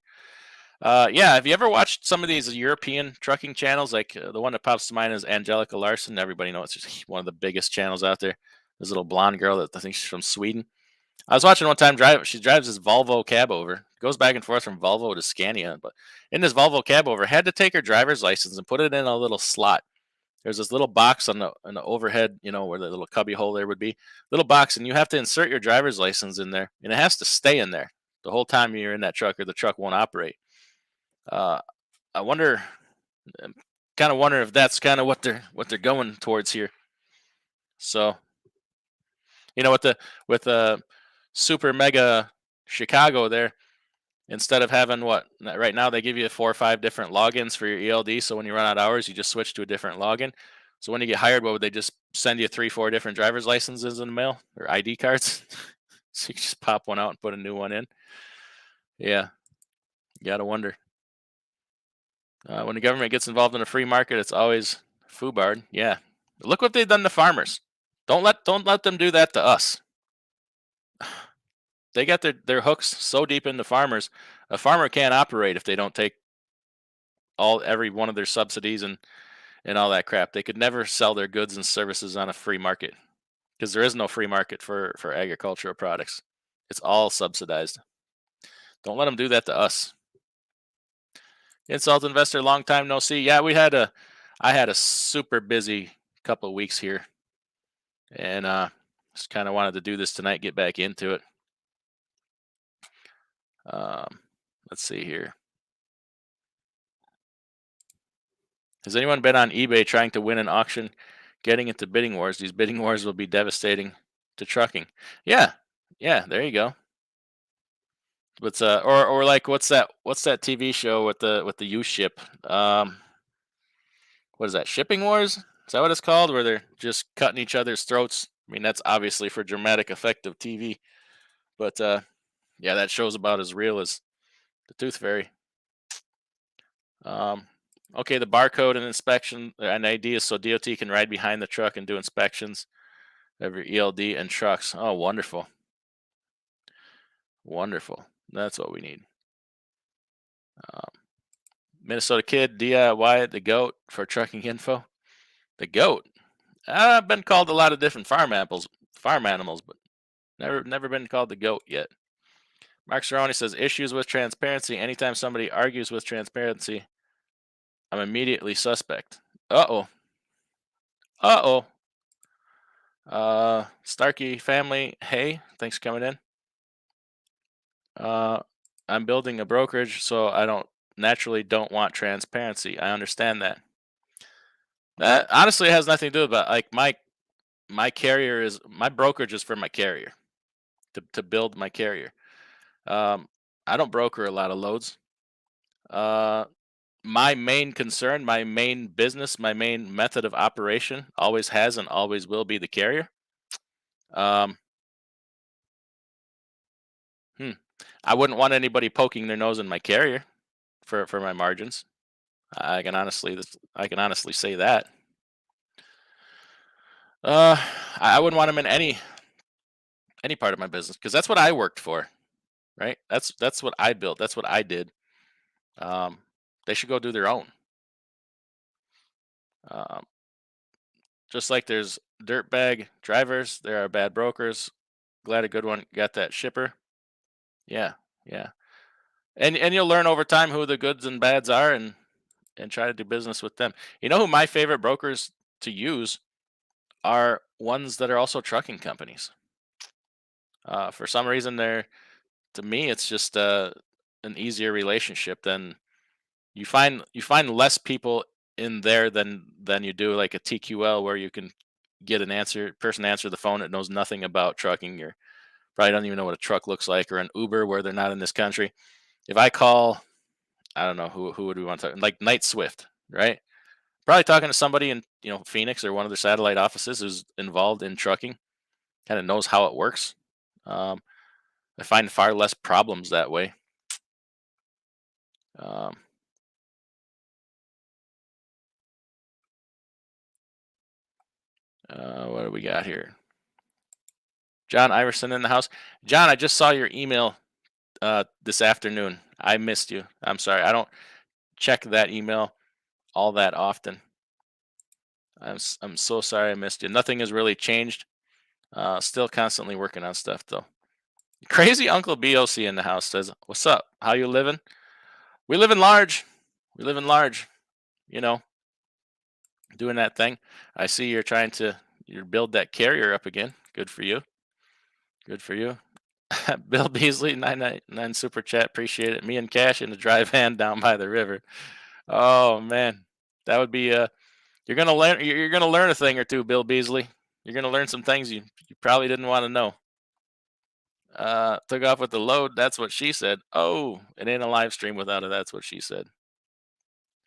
Yeah, have you ever watched some of these European trucking channels? Like the one that pops to mind is Angelica Larson. Everybody knows it's one of the biggest channels out there. This little blonde girl that I think she's from Sweden. I was watching one time she drives this Volvo cab over, goes back and forth from Volvo to Scania, but in this Volvo cab over, had to take her driver's license and put it in a little slot. There's this little box on the overhead, where the little cubby hole there would be, little box, and you have to insert your driver's license in there, and it has to stay in there the whole time you're in that truck, or the truck won't operate. I wonder, kind of wonder if that's kind of what they're going towards here. So, with the super mega Chicago there, instead of having right now they give you 4 or 5 different logins for your ELD. So when you run out of hours, you just switch to a different login. So when you get hired, what would they just send you 3, 4 different driver's licenses in the mail or ID cards? So you just pop one out and put a new one in. Yeah, you gotta wonder. When the government gets involved in a free market, it's always FUBARD. Yeah, look what they've done to farmers. Don't let them do that to us. They got their hooks so deep into farmers. A farmer can't operate if they don't take every one of their subsidies and all that crap. They could never sell their goods and services on a free market because there is no free market for agricultural products. It's all subsidized. Don't let them do that to us. Insult investor, long time no see. Yeah, I had a super busy couple of weeks here, and just kind of wanted to do this tonight, get back into it. Let's see here. Has anyone been on eBay trying to win an auction, getting into bidding wars? These bidding wars will be devastating to trucking. Yeah, there you go. But or like what's that TV show with the U-ship? What is that? Shipping Wars? Is that what it's called? Where they're just cutting each other's throats. I mean, that's obviously for dramatic effect of TV, but yeah, that show's about as real as the Tooth Fairy. Okay, the barcode and inspection and ID is so DOT can ride behind the truck and do inspections of your ELD and trucks. Oh, wonderful. Wonderful. That's what we need. Minnesota Kid, DIY, the GOAT for trucking info. The GOAT. I've been called a lot of different farm animals, but never been called the GOAT yet. Mark Cerrone says, issues with transparency. Anytime somebody argues with transparency, I'm immediately suspect. Uh-oh. Starkey family, hey, thanks for coming in. I'm building a brokerage, so I don't want transparency. I understand that. Honestly, it has nothing to do with it. Like my carrier is my brokerage is for my carrier to build my carrier. Um, I don't broker a lot of loads. Uh, my main concern, my main business, my main method of operation always has and always will be the carrier. Um, hmm. I wouldn't want anybody poking their nose in my carrier for my margins. I can honestly say that. Uh, I wouldn't want them in any part of my business because that's what I worked for, right? That's what I built. That's what I did. Um, they should go do their own. Um, just like there's dirtbag drivers, there are bad brokers. Glad a good one got that shipper. Yeah, yeah, and you'll learn over time who the goods and bads are, and try to do business with them. You know who my favorite brokers to use are ones that are also trucking companies. For some reason, they're to me, it's just an easier relationship than you find less people in there than you do like a TQL where you can get an answer the phone that knows nothing about trucking or probably don't even know what a truck looks like, or an Uber where they're not in this country. If I call, I don't know who would we want to talk, like Night Swift, right? Probably talking to somebody in Phoenix or one of their satellite offices who's involved in trucking, kind of knows how it works. Um, I find far less problems that way. Um, what do we got here? John Iverson in the house. John, I just saw your email this afternoon. I missed you. I'm sorry. I don't check that email all that often. I'm so sorry I missed you. Nothing has really changed. Still constantly working on stuff though. Crazy Uncle BOC in the house says, "What's up? How you living?" We live in large. We live in large. You know, doing that thing. I see you're trying to you build that carrier up again. Good for you. Good for you. Bill Beasley, 999 super chat. Appreciate it. Me and Cash in the dry van down by the river. Oh man, that would be You're gonna learn. You're gonna learn a thing or two, Bill Beasley. You're gonna learn some things you probably didn't want to know. Took off with the load. That's what she said. Oh, it ain't a live stream without a that's what she said.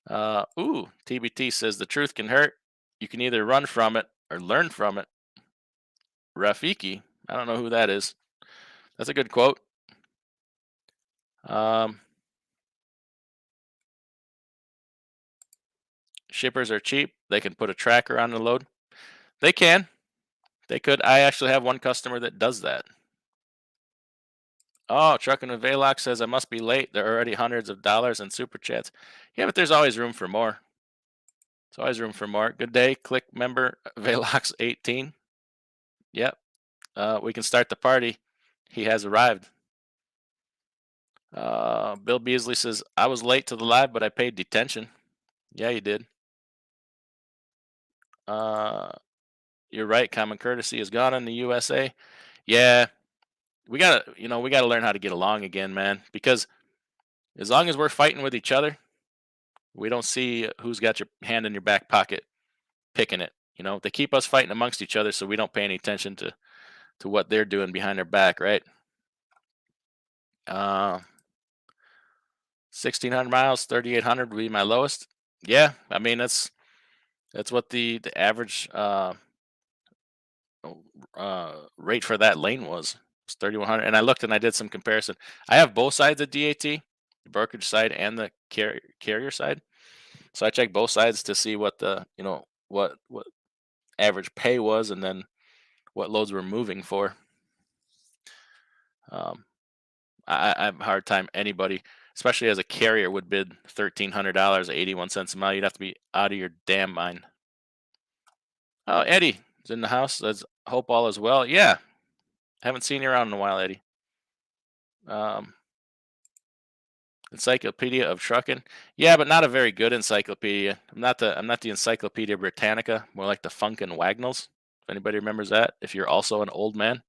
TBT says the truth can hurt. You can either run from it or learn from it. Rafiki, I don't know who that is. That's a good quote. Um, Shippers are cheap. They can put a tracker on the load. They can. They could. I actually have one customer that does that. Oh, Trucking with Valox says I must be late. There are already hundreds of dollars in super chats. Yeah, but there's always room for more. There's always room for more. Good day. Click member Valox 18. Yep. We can start the party. He has arrived. Bill Beasley says I was late to the live, but I paid detention. Yeah, you did. Uh, you're right. Common courtesy is gone in the USA. Yeah, we gotta learn how to get along again, man. Because as long as we're fighting with each other, we don't see who's got your hand in your back pocket picking it. They keep us fighting amongst each other, so we don't pay any attention to what they're doing behind their back, right? 1,600 miles, 3,800 would be my lowest. Yeah, I mean that's what the average rate for that lane was. It's 3,100, and I looked and I did some comparison. I have both sides of DAT, the brokerage side and the carrier side. So I checked both sides to see what the what average pay was, and then what loads were moving for. Um, I have a hard time anybody, especially as a carrier, would bid $1,300, 81 cents a mile. You'd have to be out of your damn mind. Oh, Eddie is in the house. Let's hope all is well. Yeah, haven't seen you around in a while, Eddie. Um, Encyclopedia of Trucking. Yeah, but not a very good encyclopedia. I'm not the Encyclopedia Britannica. More like the Funkin' Wagnalls. If anybody remembers that, if you're also an old man,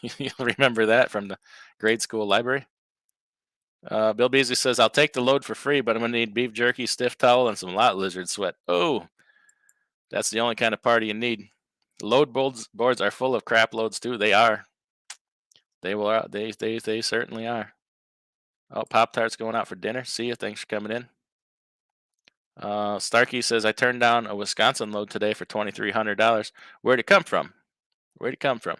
you'll remember that from the grade school library. Bill Beasley says, I'll take the load for free, but I'm going to need beef jerky, stiff towel, and some lot lizard sweat. Oh, That's the only kind of party you need. Load boards are full of crap loads too. They are. They will. They certainly are. Oh, Pop Tart's going out for dinner. See you. Thanks for coming in. Starkey says I turned down a Wisconsin load today for $2,300. Where'd it come from? Where'd it come from?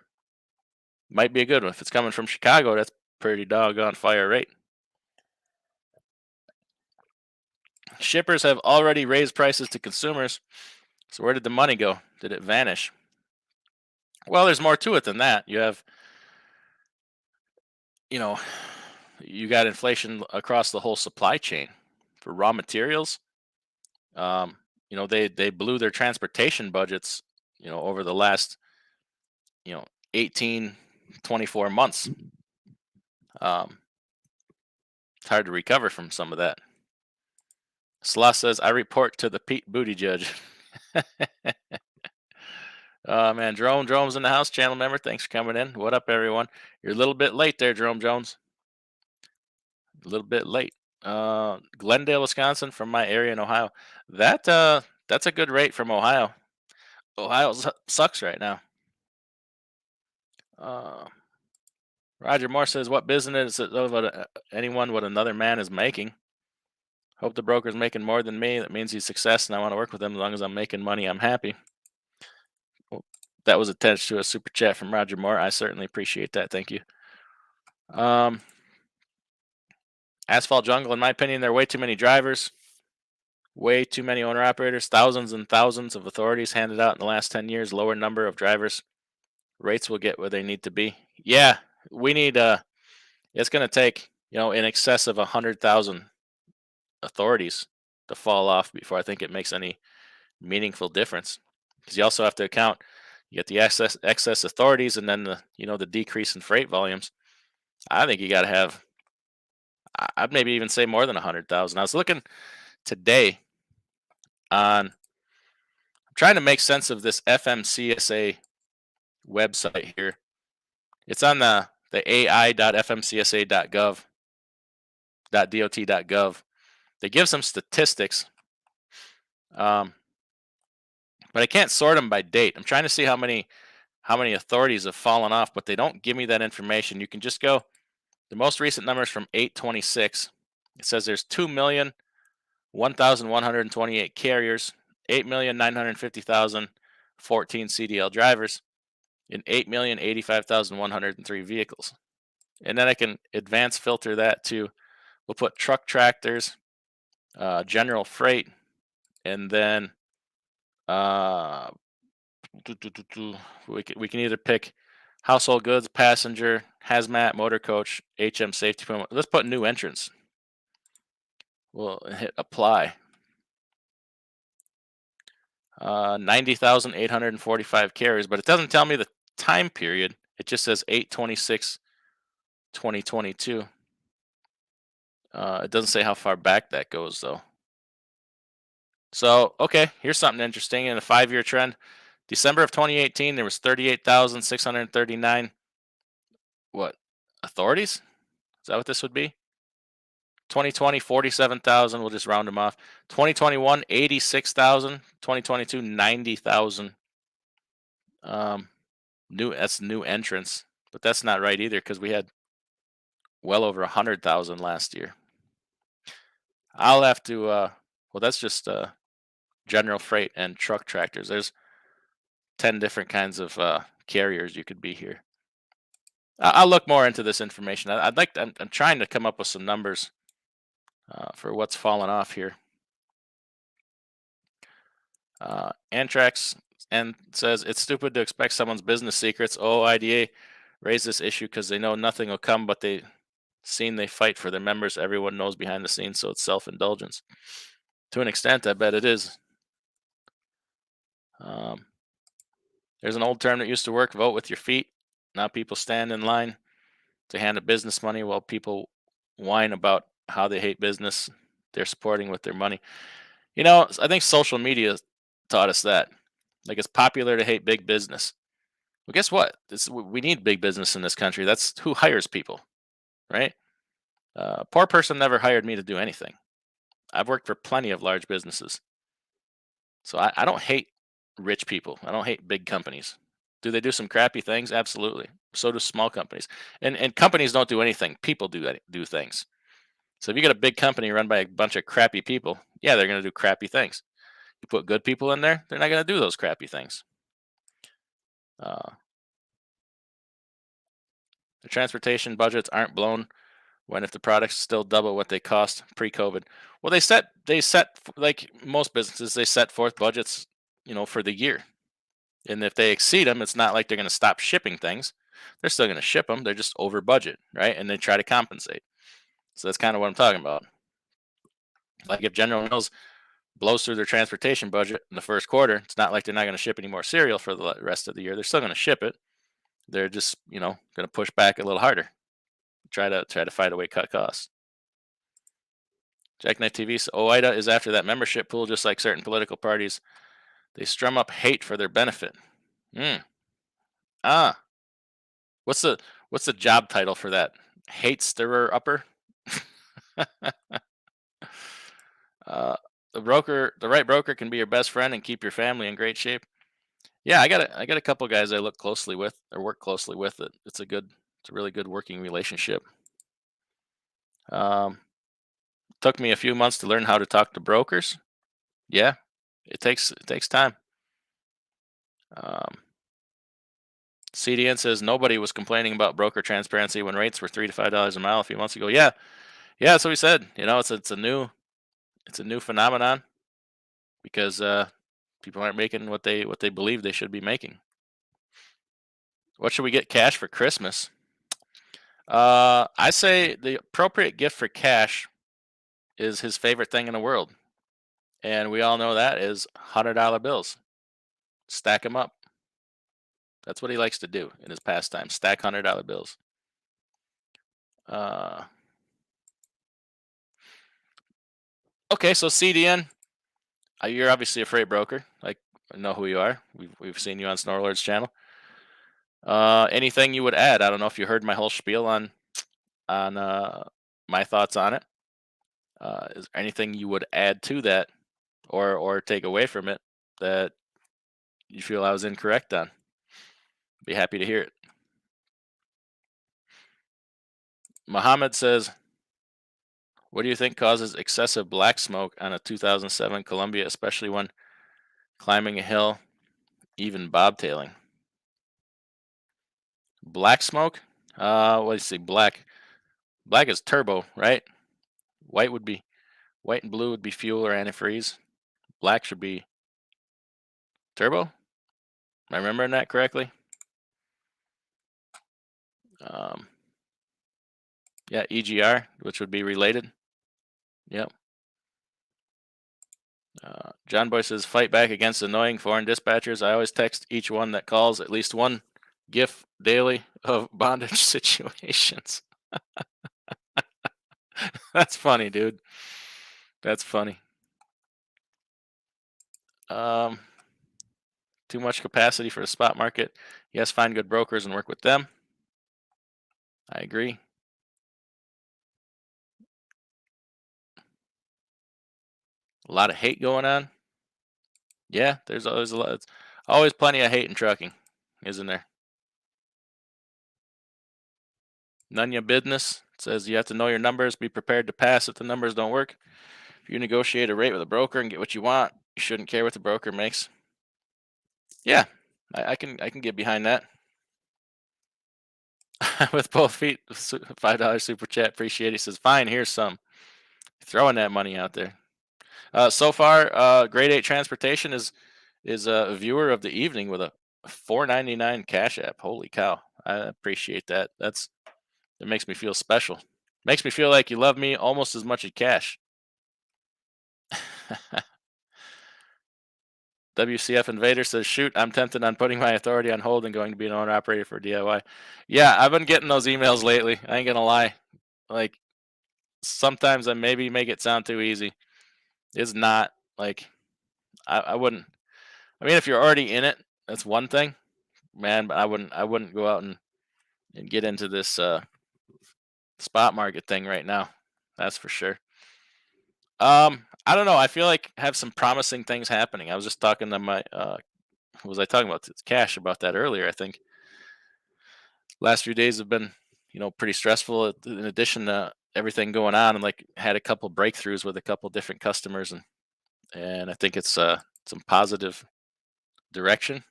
Might be a good one. If it's coming from Chicago, that's pretty doggone fire rate. Shippers have already raised prices to consumers. So where did the money go? Did it vanish? Well, there's more to it than that. You have, you got inflation across the whole supply chain for raw materials. They blew their transportation budgets, over the last, 18, 24 months. It's hard to recover from some of that. Sloth says, I report to the Pete Booty Judge. Man, Jerome's in the house, channel member. Thanks for coming in. What up, everyone? You're a little bit late there, Jerome Jones. A little bit late. Glendale, Wisconsin, from my area in Ohio. That's a good rate from Ohio. Ohio sucks right now. Roger Moore says, what business is anyone what another man is making? Hope the broker's making more than me. That means he's success, and I want to work with him. As long as I'm making money, I'm happy. Well, that was attached to a super chat from Roger Moore. I certainly appreciate that. Thank you. Asphalt Jungle, in my opinion, there are way too many drivers, way too many owner-operators, thousands and thousands of authorities handed out in the last 10 years, lower number of drivers. Rates will get where they need to be. Yeah, we need, it's going to take, in excess of 100,000 authorities to fall off before I think it makes any meaningful difference. Because you also have to account, you get the excess authorities and then the decrease in freight volumes. I think you got to have, I'd maybe even say more than 100,000. I was looking today on, I'm trying to make sense of this FMCSA website here. It's on the ai.fmcsa.gov.dot.gov. They give some statistics, but I can't sort them by date. I'm trying to see how many authorities have fallen off, but they don't give me that information. You can just go, the most recent numbers from 8/26. It says there's 2,001,128 carriers, 8,950,014 CDL drivers, and 8,085,103 vehicles. And then I can advance filter that to, we'll put truck tractors, general freight, and then we can either pick household goods, passenger, hazmat, motor coach, HM safety. Let's put new entrants. We'll hit apply. 90,845 carriers, but it doesn't tell me the time period. It just says 8/26/2022. It doesn't say how far back that goes, though. So, okay, here's something interesting. In a 5-year trend, December of 2018, there was 38,639 authorities? Is that what this would be? 2020, 47,000. We'll just round them off. 2021, 86,000. 2022, 90,000. That's new entrants, but that's not right either because we had well over 100,000 last year. I'll have to. Well, that's just general freight and truck tractors. There's 10 different kinds of carriers you could be here. I'll look more into this information. I'm trying to come up with some numbers for what's fallen off here. Antrax and says it's stupid to expect someone's business secrets. Oh, IDA raised this issue because they know nothing will come, but they fight for their members. Everyone knows behind the scenes, so it's self-indulgence. To an extent, I bet it is. There's an old term that used to work: vote with your feet. Now people stand in line to hand a business money while people whine about how they hate business they're supporting with their money. I think social media taught us that. Like, it's popular to hate big business. Well, guess what? We need big business in this country. That's who hires people, right? A poor person never hired me to do anything. I've worked for plenty of large businesses. So I don't hate rich people. I don't hate big companies. Do they do some crappy things? Absolutely. So do small companies. And companies don't do anything. People do things. So if you get a big company run by a bunch of crappy people, yeah, they're going to do crappy things. You put good people in there, they're not going to do those crappy things. Uh, the transportation budgets aren't blown when if the products still double what they cost pre-COVID. Well, they set like most businesses, they set forth budgets, for the year. And if they exceed them, it's not like they're going to stop shipping things. They're still going to ship them. They're just over budget, right? And they try to compensate. So that's kind of what I'm talking about. Like if General Mills blows through their transportation budget in the first quarter, it's not like they're not going to ship any more cereal for the rest of the year. They're still going to ship it. They're just, going to push back a little harder. Try to fight a way cut costs. Jackknife TV. So OIDA is after that membership pool, just like certain political parties. They strum up hate for their benefit. Ah, what's the job title for that? Hate stirrer upper. uh, the right broker can be your best friend and keep your family in great shape. Yeah, I got a couple guys I look closely with or work closely with. It's a really good working relationship. Um, Took me a few months to learn how to talk to brokers. Yeah, it takes time. Um, CDN says nobody was complaining about broker transparency when rates were $3 to $5 a mile a few months ago. Yeah, yeah, that's what we said. It's a new phenomenon because people aren't making what they believe they should be making. What should we get cash for Christmas? I say the appropriate gift for cash is his favorite thing in the world, and we all know that is $100 bills. Stack them up. That's what he likes to do in his pastime. Stack $100 bills. Uh, okay, so CDN, you're obviously a freight broker. Like I know who you are. We've seen you on Snorlord's channel. Anything you would add? I don't know if you heard my whole spiel on my thoughts on it. Is there anything you would add to that, or take away from it that you feel I was incorrect on? Be happy to hear it. Muhammad says, "What do you think causes excessive black smoke on a 2007 Columbia, especially when climbing a hill, even bobtailing?" Black smoke? What do you say? Black. Black is turbo, right? White would be white and blue would be fuel or antifreeze. Black should be turbo. Am I remembering that correctly? Um, yeah, EGR, which would be related. Yep. John Boy says, fight back against annoying foreign dispatchers. I always text each one that calls at least one GIF daily of bondage situations. That's funny, dude. That's funny. Um, Too much capacity for the spot market. Yes, find good brokers and work with them. I agree. A lot of hate going on. Yeah, there's always a lot. It's always plenty of hate in trucking, isn't there? Nunya Business says you have to know your numbers, be prepared to pass if the numbers don't work. If you negotiate a rate with a broker and get what you want, you shouldn't care what the broker makes. Yeah, I can get behind that. With both feet, $5 super chat, appreciate it. He says, fine, here's some. Throwing that money out there. So far, Grade 8 Transportation is a viewer of the evening with a $4.99 Cash App. Holy cow! I appreciate that. It makes me feel special. Makes me feel like you love me almost as much as cash. WCF Invader says, shoot, I'm tempted on putting my authority on hold and going to be an owner operator for DIY. Yeah, I've been getting those emails lately. I ain't gonna lie. Like sometimes I maybe make it sound too easy. It's not. Like I wouldn't. I mean, if you're already in it, that's one thing, man. But I wouldn't go out and get into this spot market thing right now. That's for sure. I don't know. I feel like I have some promising things happening. I was just talking to my was I talking about? Cash about that earlier. I think last few days have been, pretty stressful. In addition to everything going on, and like had a couple breakthroughs with a couple different customers, and I think it's some positive direction.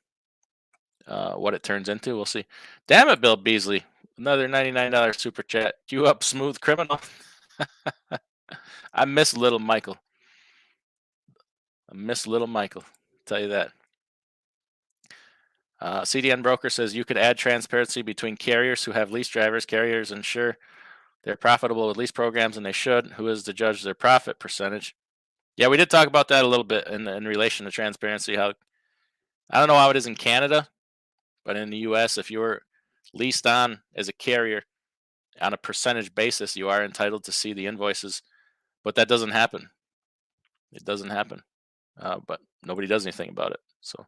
What it turns into, we'll see. Damn it, Bill Beasley! Another $99 super chat. You up, smooth criminal? I miss little Michael. I miss little Michael. Tell you that. CDN Broker says you could add transparency between carriers who have lease drivers. Carriers ensure they're profitable with lease programs, and they should. Who is to judge their profit percentage? Yeah, we did talk about that a little bit in relation to transparency. How I don't know how it is in Canada, but in the U.S., if you're leased on as a carrier on a percentage basis, you are entitled to see the invoices. But that doesn't happen. It doesn't happen. But nobody does anything about it. So,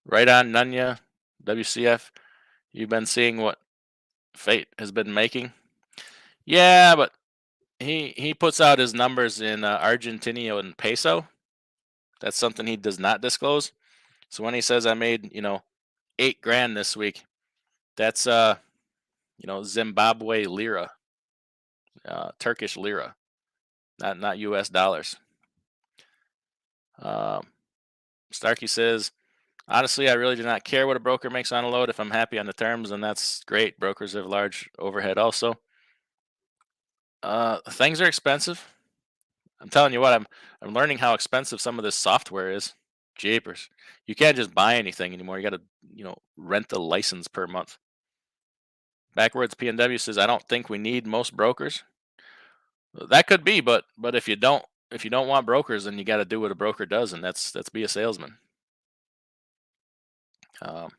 right on, Nunya, WCF. You've been seeing what Fate has been making. Yeah, but he puts out his numbers in Argentinian and peso. That's something he does not disclose. So when he says I made, $8,000 this week, that's Zimbabwe lira, Turkish lira, not U.S. dollars. Starkey says, honestly, I really do not care what a broker makes on a load. If I'm happy on the terms, then that's great. Brokers have large overhead also. Things are expensive. I'm telling you what, I'm learning how expensive some of this software is. Jeepers. You can't just buy anything anymore. You got to, rent the license per month. Backwards PNW says, I don't think we need most brokers. That could be, but if you don't want brokers, then you got to do what a broker does, and that's be a salesman. None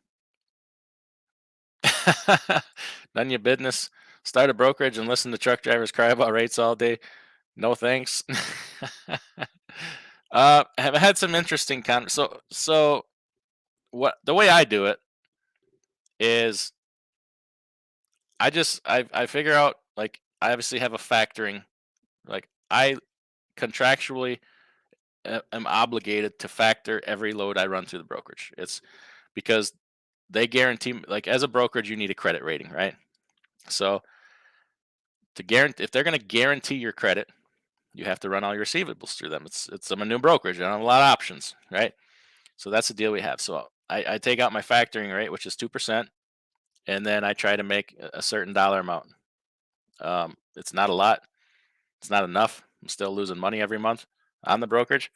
of your business. Start a brokerage and listen to truck drivers cry about rates all day. No thanks. Have had some interesting so what the way I do it is I figure out, like, I obviously have a factoring, like I contractually am obligated to factor every load I run through the brokerage. It's because they guarantee, like, as a brokerage you need a credit rating, right? So to guarantee, if they're going to guarantee your credit, you have to run all your receivables through them. I'm a new brokerage. I don't have a lot of options, right? So that's the deal we have. So I take out my factoring rate, which is 2%, and then I try to make a certain dollar amount. It's not a lot. It's not enough. I'm still losing money every month on the brokerage,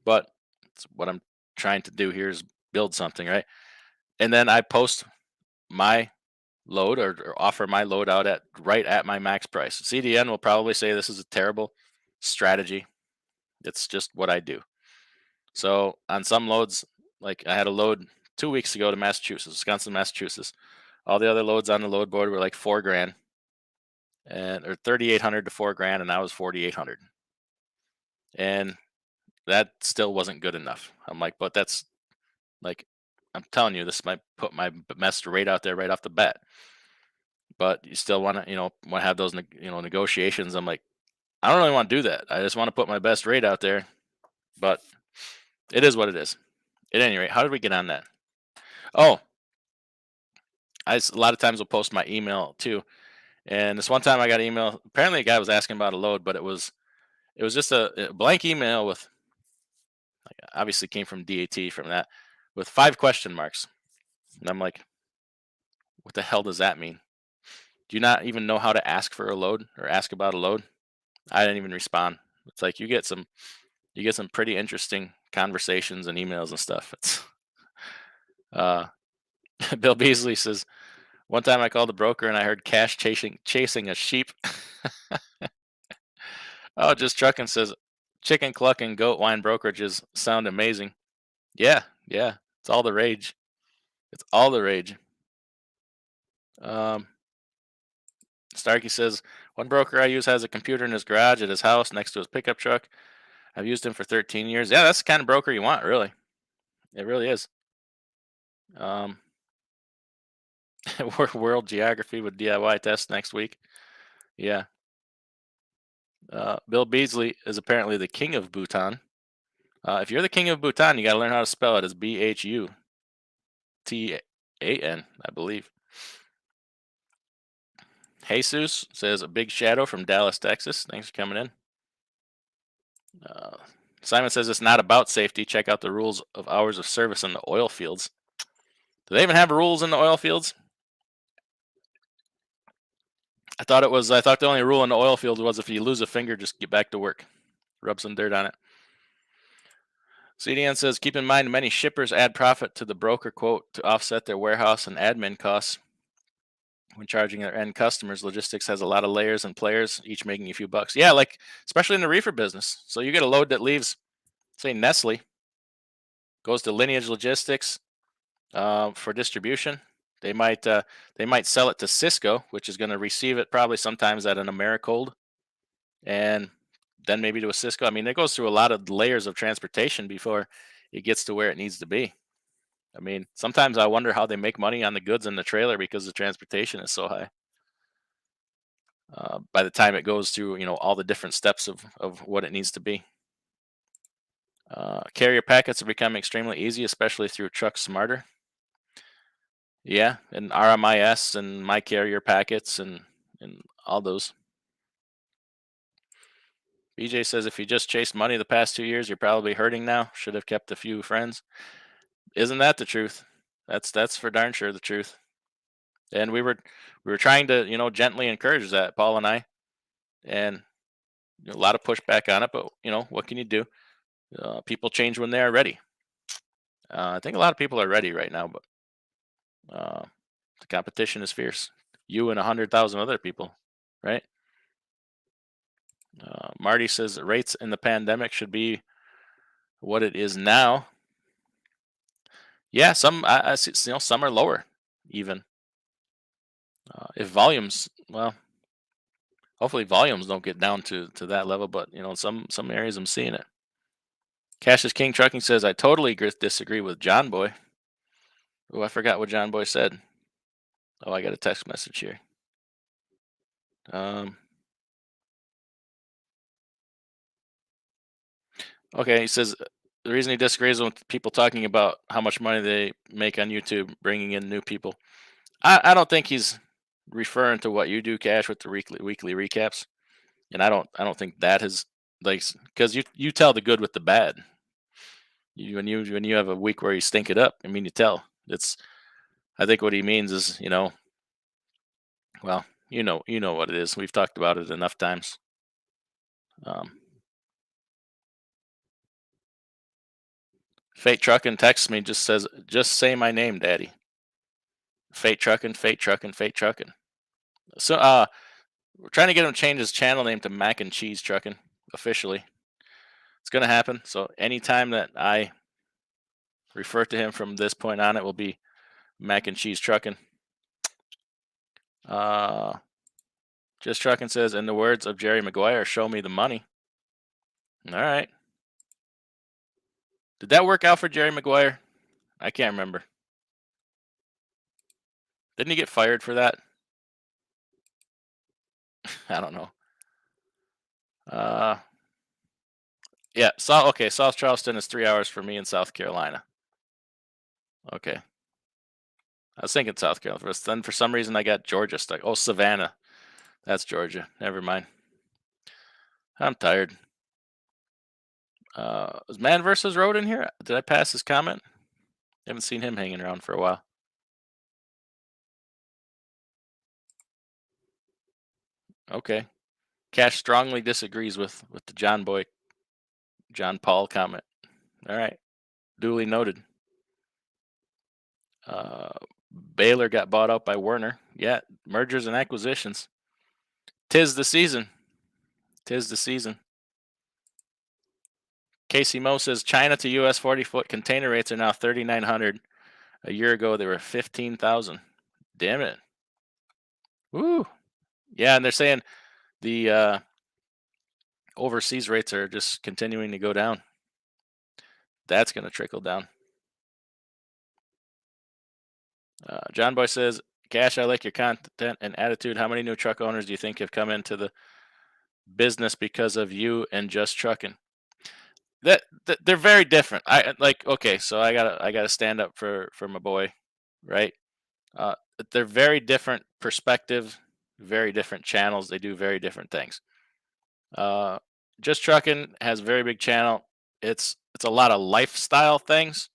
but it's what I'm trying to do here is build something, right? And then I post my load, or offer my load out at right at my max price. CDN will probably say this is a terrible strategy. It's just what I do. So on some loads, like I had a load 2 weeks ago to Massachusetts, Wisconsin, Massachusetts. All the other loads on the load board were like $4,000, or 3,800 to $4,000, and I was 4,800, and that still wasn't good enough. I'm like, but that's, like, I'm telling you, this might put my best rate out there right off the bat. But you still want to, want to have those, negotiations. I'm like, I don't really want to do that. I just want to put my best rate out there. But it is what it is. At any rate, how did we get on that? Oh, a lot of times will post my email too. And this one time I got an email. Apparently, a guy was asking about a load, but it was just a blank email with, like, obviously came from DAT from that, with 5 question marks. And I'm like, what the hell does that mean? Do you not even know how to ask for a load or ask about a load? I didn't even respond. It's like you get some pretty interesting conversations and emails and stuff. It's Bill Beasley says, one time I called a broker and I heard cash chasing a sheep. Oh, just trucking says, chicken cluck and goat wine brokerages sound amazing. Yeah, yeah, it's all the rage. It's all the rage. Starkey says, one broker I use has a computer in his garage at his house next to his pickup truck. I've used him for 13 years. Yeah, that's the kind of broker you want, really. It really is. World geography with DIY test next week. Yeah. Bill Beasley is apparently the king of Bhutan. If you're the king of Bhutan, you got to learn how to spell it. It's Bhutan, I believe. Jesus says a big shadow from Dallas, Texas. Thanks for coming in. Simon says it's not about safety. Check out the rules of hours of service in the oil fields. Do they even have rules in the oil fields? I thought the only rule in the oil field was if you lose a finger, just get back to work. Rub some dirt on it. CDN says, keep in mind many shippers add profit to the broker quote to offset their warehouse and admin costs when charging their end customers. Logistics has a lot of layers and players, each making a few bucks. Yeah, like especially in the reefer business. So you get a load that leaves, say Nestle, goes to Lineage Logistics for distribution. They might sell it to Cisco, which is going to receive it probably sometimes at an Americold, and then maybe to a Cisco. I mean, it goes through a lot of layers of transportation before it gets to where it needs to be. I mean, sometimes I wonder how they make money on the goods in the trailer because the transportation is so high. By the time it goes through, all the different steps of what it needs to be. Carrier packets are becoming extremely easy, especially through Truck Smarter. Yeah, and RMIS and My Carrier packets and all those. BJ says if you just chased money the past 2 years, you're probably hurting now. Should have kept a few friends. Isn't that the truth? That's for darn sure the truth. And we were trying to gently encourage that, Paul and I, and a lot of pushback on it. But what can you do? People change when they are ready. I think a lot of people are ready right now, but the competition is fierce. You and 100,000 other people, right? Marty says rates in the pandemic should be what it is now. Yeah, some I see, some are lower even. If volumes, well, hopefully volumes don't get down to that level, but some areas I'm seeing it. Cash is King Trucking says I totally disagree with John Boy. Oh, I forgot what John Boy said. Oh, I got a text message here. Okay, he says the reason he disagrees with people talking about how much money they make on YouTube, bringing in new people. I don't think he's referring to what you do, Cash, with the weekly recaps, and I don't think that is like because you tell the good with the bad. When you have a week where you stink it up, I mean you tell. I think what he means is well you know what it is. We've talked about it enough times. Fate Truckin' texts me, just says, just say my name, Daddy. Fate Truckin', Fate Truckin', Fate Truckin'. So we're trying to get him to change his channel name to Mac and Cheese Truckin' officially. It's gonna happen. So anytime that I refer to him from this point on, it will be Mac and Cheese Truckin'. Just Truckin' says, in the words of Jerry Maguire, show me the money. All right. Did that work out for Jerry Maguire? I can't remember. Didn't he get fired for that? I don't know. Yeah. Okay. South Charleston is 3 hours for me in South Carolina. Okay. I was thinking South Carolina first. Then for some reason I got Georgia stuck. Oh, Savannah. That's Georgia. Never mind. I'm tired. Is Man versus Road in here? Did I pass his comment? Haven't seen him hanging around for a while. Okay. Cash strongly disagrees with the John Paul comment. All right. Duly noted. Baylor got bought out by Werner. Yeah, mergers and acquisitions. Tis the season. Tis the season. Casey Mo says China to U.S. 40-foot container rates are now 3,900. A year ago they were 15,000. Damn it. Woo. Yeah, and they're saying the overseas rates are just continuing to go down. That's going to trickle down. John Boy says, Cash, I like your content and attitude. How many new truck owners do you think have come into the business because of you and Just Trucking? they're very different. I like okay, so I gotta stand up for my boy, right? Uh, they're very different perspectives, very different channels. They do very different things. Uh, just trucking has a very big channel. It's a lot of lifestyle things,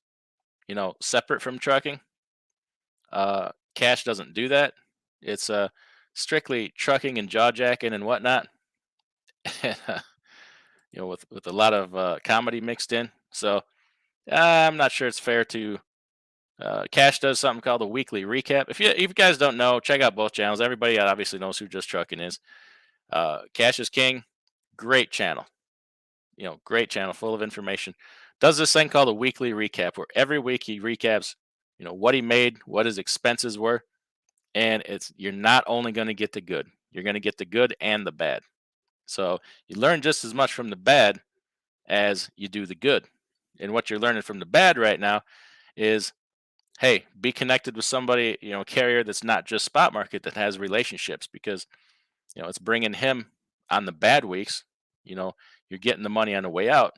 separate from trucking. Cash doesn't do that. It's strictly trucking and jaw jacking and whatnot. With a lot of comedy mixed in. So I'm not sure it's fair to. Cash does something called a weekly recap. If you guys don't know, check out both channels. Everybody obviously knows who Just Trucking is. Cash is King, great channel. Great channel full of information. Does this thing called a weekly recap where every week he recaps, what he made, what his expenses were, and you're not only going to get the good, you're going to get the good and the bad. So you learn just as much from the bad as you do the good. And what you're learning from the bad right now is, hey, be connected with somebody, carrier that's not just spot market, that has relationships, because it's bringing him on the bad weeks. You're getting the money on the way out,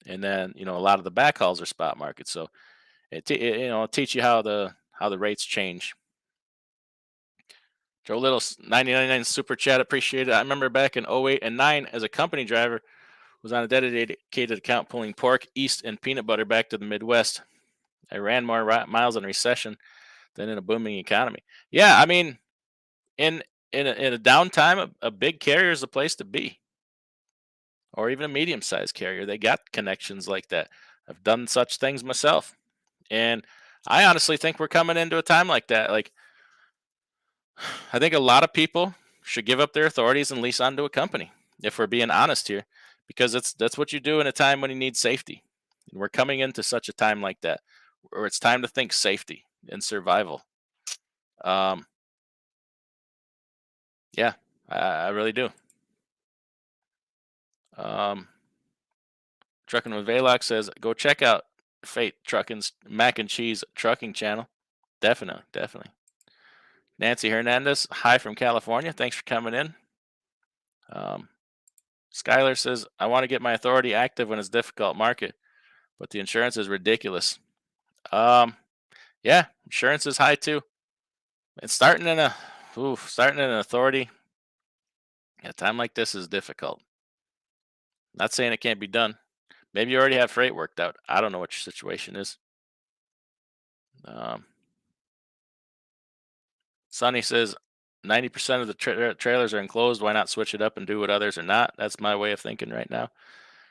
and then a lot of the backhauls are spot market. So it'll teach you how the rates change. Joe Little 9099 super chat, appreciate it. I remember back in '08 and '09 as a company driver, was on a dedicated account pulling pork east and peanut butter back to the Midwest. I ran more miles in recession than in a booming economy. Yeah, I mean, in in a downtime, a big carrier is a place to be, or even a medium sized carrier. They got connections like that. I've done such things myself, and I honestly think we're coming into a time like that. Like, I think a lot of people should give up their authorities and lease onto a company, if we're being honest here, because that's what you do in a time when you need safety. And we're coming into such a time like that, where it's time to think safety and survival. Um, yeah, I really do. Um, Trucking with Valox says, go check out Fate Trucking's Mac and Cheese Trucking channel. Definitely, definitely. Nancy Hernandez, hi from California. Thanks for coming in. Um, Skylar says, I want to get my authority active when it's difficult market, but the insurance is ridiculous. Um, yeah, insurance is high too. And starting in an authority at a time like this is difficult. Not saying it can't be done. Maybe you already have freight worked out. I don't know what your situation is. Um, Sonny says 90% of the trailers are enclosed. Why not switch it up and do what others are not? That's my way of thinking right now.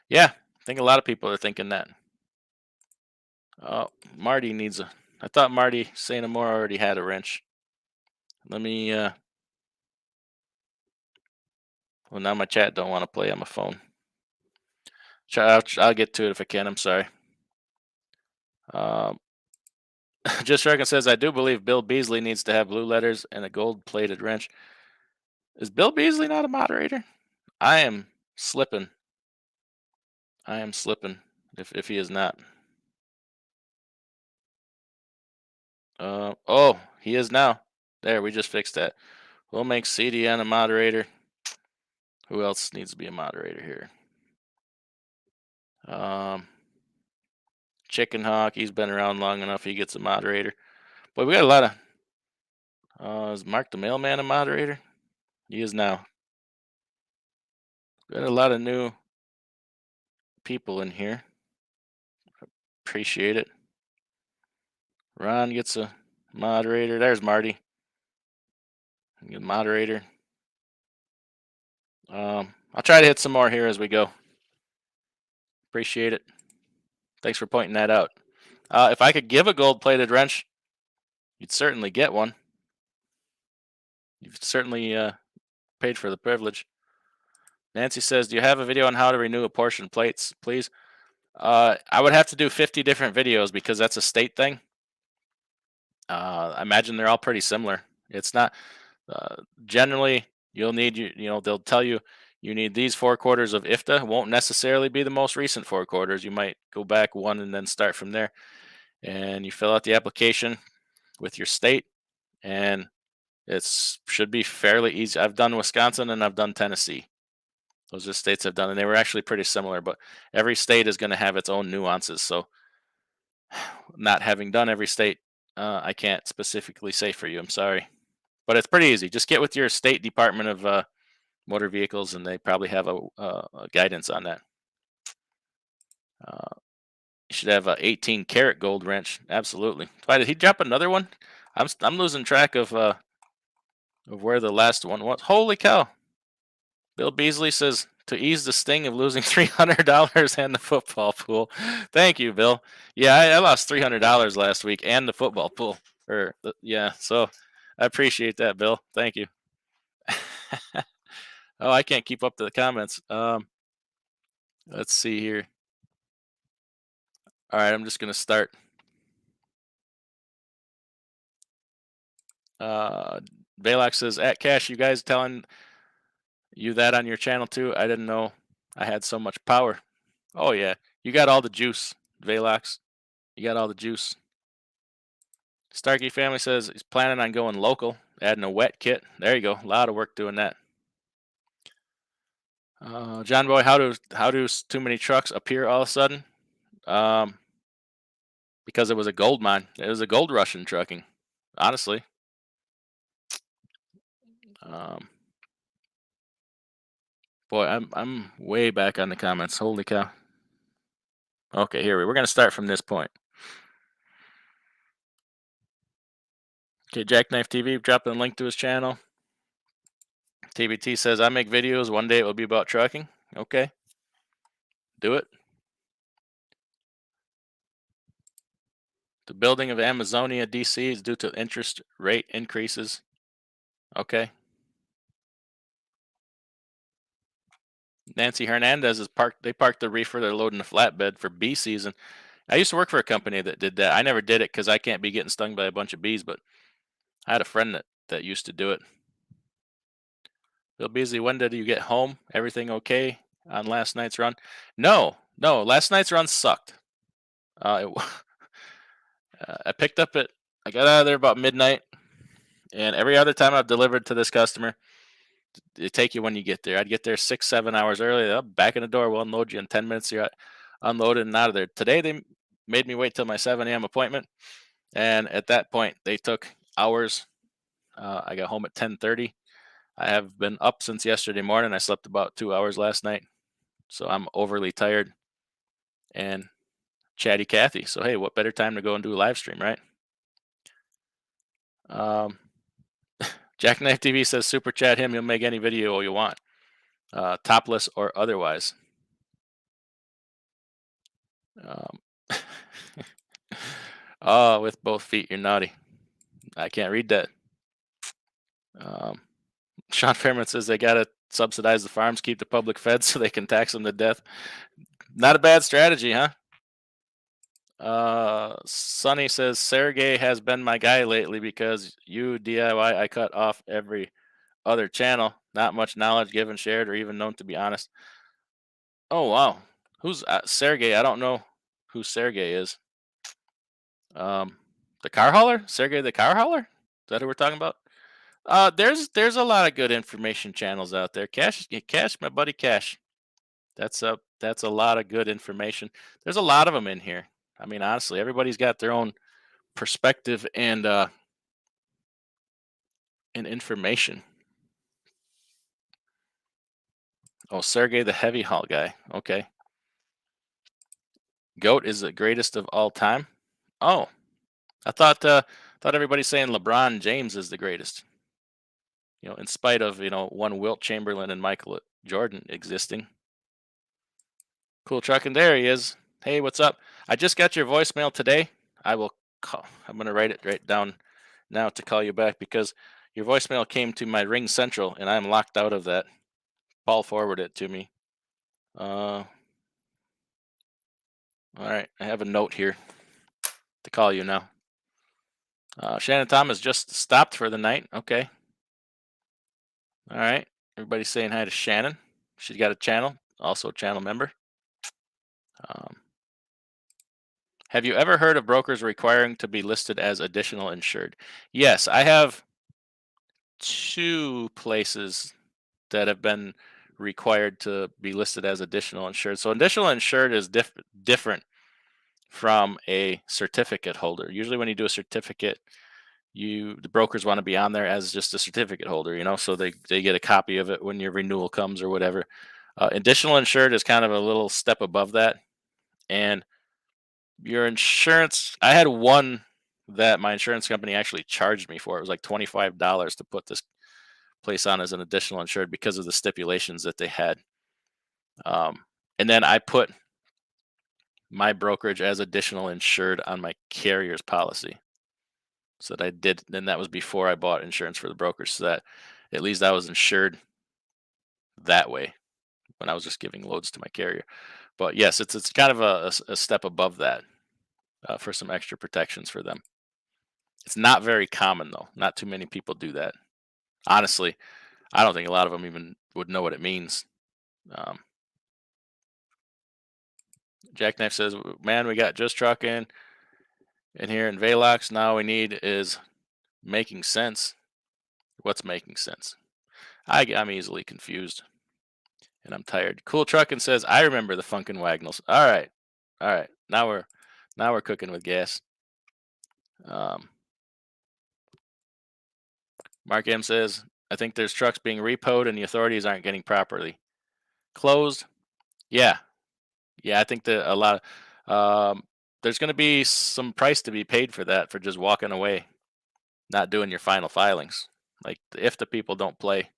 Yeah, I think a lot of people are thinking that. Oh, Marty needs a. I thought Marty Saint Amor already had a wrench. Let me. Well, now my chat don't want to play on my phone. I'll get to it if I can. I'm sorry. Um, Just Reckon says, I do believe Bill Beasley needs to have blue letters and a gold plated wrench. Is Bill Beasley not a moderator? I am slipping. I am slipping if he is not. Oh, he is now. There, we just fixed that. We'll make CDN a moderator. Who else needs to be a moderator here? Chicken Hawk, he's been around long enough. He gets a moderator. But we got a lot of. Is Mark the Mailman a moderator? He is now. We got a lot of new people in here. Appreciate it. Ron gets a moderator. There's Marty. Good moderator. I'll try to hit some more here as we go. Appreciate it. Thanks for pointing that out. If I could give a gold-plated wrench, you'd certainly get one. You've certainly paid for the privilege. Nancy says, do you have a video on how to renew apportioned plates, please? I would have to do 50 different videos because that's a state thing. I imagine they're all pretty similar. It's not generally you'll need they'll tell you you need these 4 quarters of IFTA. Won't necessarily be the most recent 4 quarters. You might go back one and then start from there. And you fill out the application with your state, and it should be fairly easy. I've done Wisconsin and I've done Tennessee. Those are states have done, and they were actually pretty similar. But every state is going to have its own nuances. So, not having done every state, I can't specifically say for you. I'm sorry, but it's pretty easy. Just get with your state Department of Motor Vehicles, and they probably have a guidance on that. Uh, you should have a 18 karat gold wrench. Absolutely. Why did he drop another one? I'm losing track of where the last one was. Holy cow! Bill Beasley says to ease the sting of losing $300 and the football pool. Thank you, Bill. Yeah, I lost $300 last week and the football pool. Yeah, so I appreciate that, Bill. Thank you. Oh, I can't keep up to the comments. Let's see here. All right, I'm just gonna start. Uh, Baylock says at Cash, you guys telling you that on your channel too? I didn't know I had so much power. Oh yeah, you got all the juice, Valox. You got all the juice. Starkey family says he's planning on going local, adding a wet kit. There you go. A lot of work doing that. John Boy, how do too many trucks appear all of a sudden? Because it was a gold mine. It was a gold rush in trucking. Honestly. Boy, I'm way back on the comments. Holy cow. Okay, here we're gonna start from this point. Okay, Jackknife TV dropping a link to his channel. TBT says I make videos. One day it will be about trucking. Okay, do it. The building of Amazonia, DC is due to interest rate increases. Okay. Nancy Hernandez is parked. They parked the reefer. They're loading a flatbed for bee season. I used to work for a company that did that. I never did it because I can't be getting stung by a bunch of bees, but I had a friend that used to do it. Bill Beasley, when did you get home? Everything okay on last night's run? No. Last night's run sucked. I picked up at. I got out of there about midnight, and every other time I've delivered to this customer, they take you when you get there. I'd get there 6-7 hours early. I'm back in the door. We'll unload you in 10 minutes. You're unloaded and out of there. Today they made me wait till my 7 a.m. appointment, and at that point they took hours. I got home at 10:30. I have been up since yesterday morning. I slept about 2 hours last night, so I'm overly tired and chatty Cathy. So hey, what better time to go and do a live stream, right? Jackknife TV says super chat him. He'll make any video you want, topless or otherwise. Oh, with both feet, you're naughty. I can't read that. Sean Fairman says they gotta subsidize the farms, keep the public fed so they can tax them to death. Not a bad strategy, huh? Sonny says Sergey has been my guy lately because you.DIY I cut off every other channel. Not much knowledge given, shared, or even known to be honest. Oh wow, who's Sergey? I don't know who Sergey is. The car hauler, Sergey the car hauler. Is that who we're talking about? There's a lot of good information channels out there. Cash, my buddy Cash. That's a lot of good information. There's a lot of them in here. I mean, honestly, everybody's got their own perspective and information. Oh, Sergey the heavy haul guy. Okay. GOAT is the greatest of all time. Oh, I thought everybody's saying LeBron James is the greatest. You know, in spite of one Wilt Chamberlain and Michael Jordan existing. Cool trucking. There he is. Hey, what's up? I just got your voicemail today. I will call. I'm gonna write it right down now to call you back because your voicemail came to my Ring Central and I'm locked out of that. Paul forwarded it to me. All right, I have a note here to call you now. Shannon Thomas just stopped for the night. Okay. All right. Everybody's saying hi to Shannon. She's got a channel, also a channel member. Have you ever heard of brokers requiring to be listed as additional insured? Yes, I have 2 places that have been required to be listed as additional insured. So additional insured is different from a certificate holder. Usually when you do a certificate, the brokers want to be on there as just a certificate holder, so they get a copy of it when your renewal comes or whatever. Additional insured is kind of a little step above that. And your insurance, I had one that my insurance company actually charged me for. It was like $25 to put this place on as an additional insured because of the stipulations that they had. And then I put my brokerage as additional insured on my carrier's policy. So that I did, then that was before I bought insurance for the brokerage, so that at least I was insured that way when I was just giving loads to my carrier. But yes, it's kind of a step above that for some extra protections for them. It's not very common though. Not too many people do that. Honestly, I don't think a lot of them even would know what it means. Jackknife says, "Man, we got just trucking in here in Velox. Now we need is making sense." What's making sense? I'm easily confused, and I'm tired. Cool Truckin' says, "I remember the Funkin' Wagnalls." All right, all right. Now we're cooking with gas. Mark M says, "I think there's trucks being repoed and the authorities aren't getting properly closed." Yeah, yeah. I think that a lot. There's going to be some price to be paid for that, for just walking away, not doing your final filings. Like if the people don't play,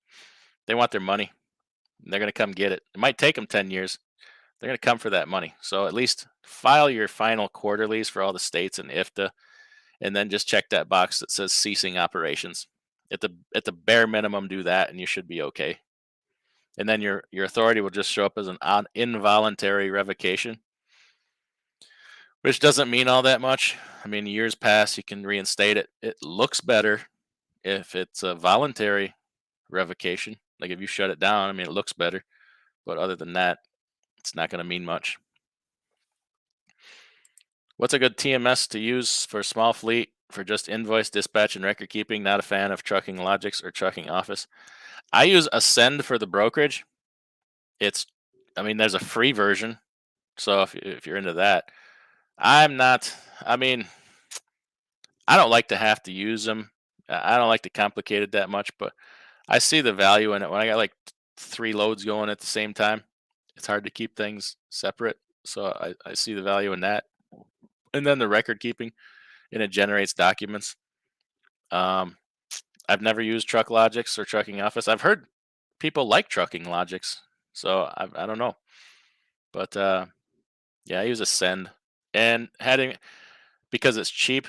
they want their money. And they're going to come get it. It might take them 10 years. They're going to come for that money. So at least file your final quarterlies for all the states and IFTA, and then just check that box that says ceasing operations. At the bare minimum, do that, and you should be okay. And then your authority will just show up as an involuntary revocation, which doesn't mean all that much. I mean, years pass, you can reinstate it. It looks better if it's a voluntary revocation. Like if you shut it down, I mean, it looks better. But other than that, it's not going to mean much. What's a good TMS to use for small fleet for just invoice, dispatch, and record keeping? Not a fan of Trucking Logics or Trucking Office. I use Ascend for the brokerage. There's a free version. So if you're into that, I'm not, I mean, I don't like to have to use them. I don't like to complicate it that much, but I see the value in it. When I got like 3 loads going at the same time, it's hard to keep things separate. So I see the value in that. And then the record keeping, and it generates documents. I've never used Truck Logics or Trucking Office. I've heard people like Trucking Logics, so I don't know. But yeah, I use Ascend, and because it's cheap.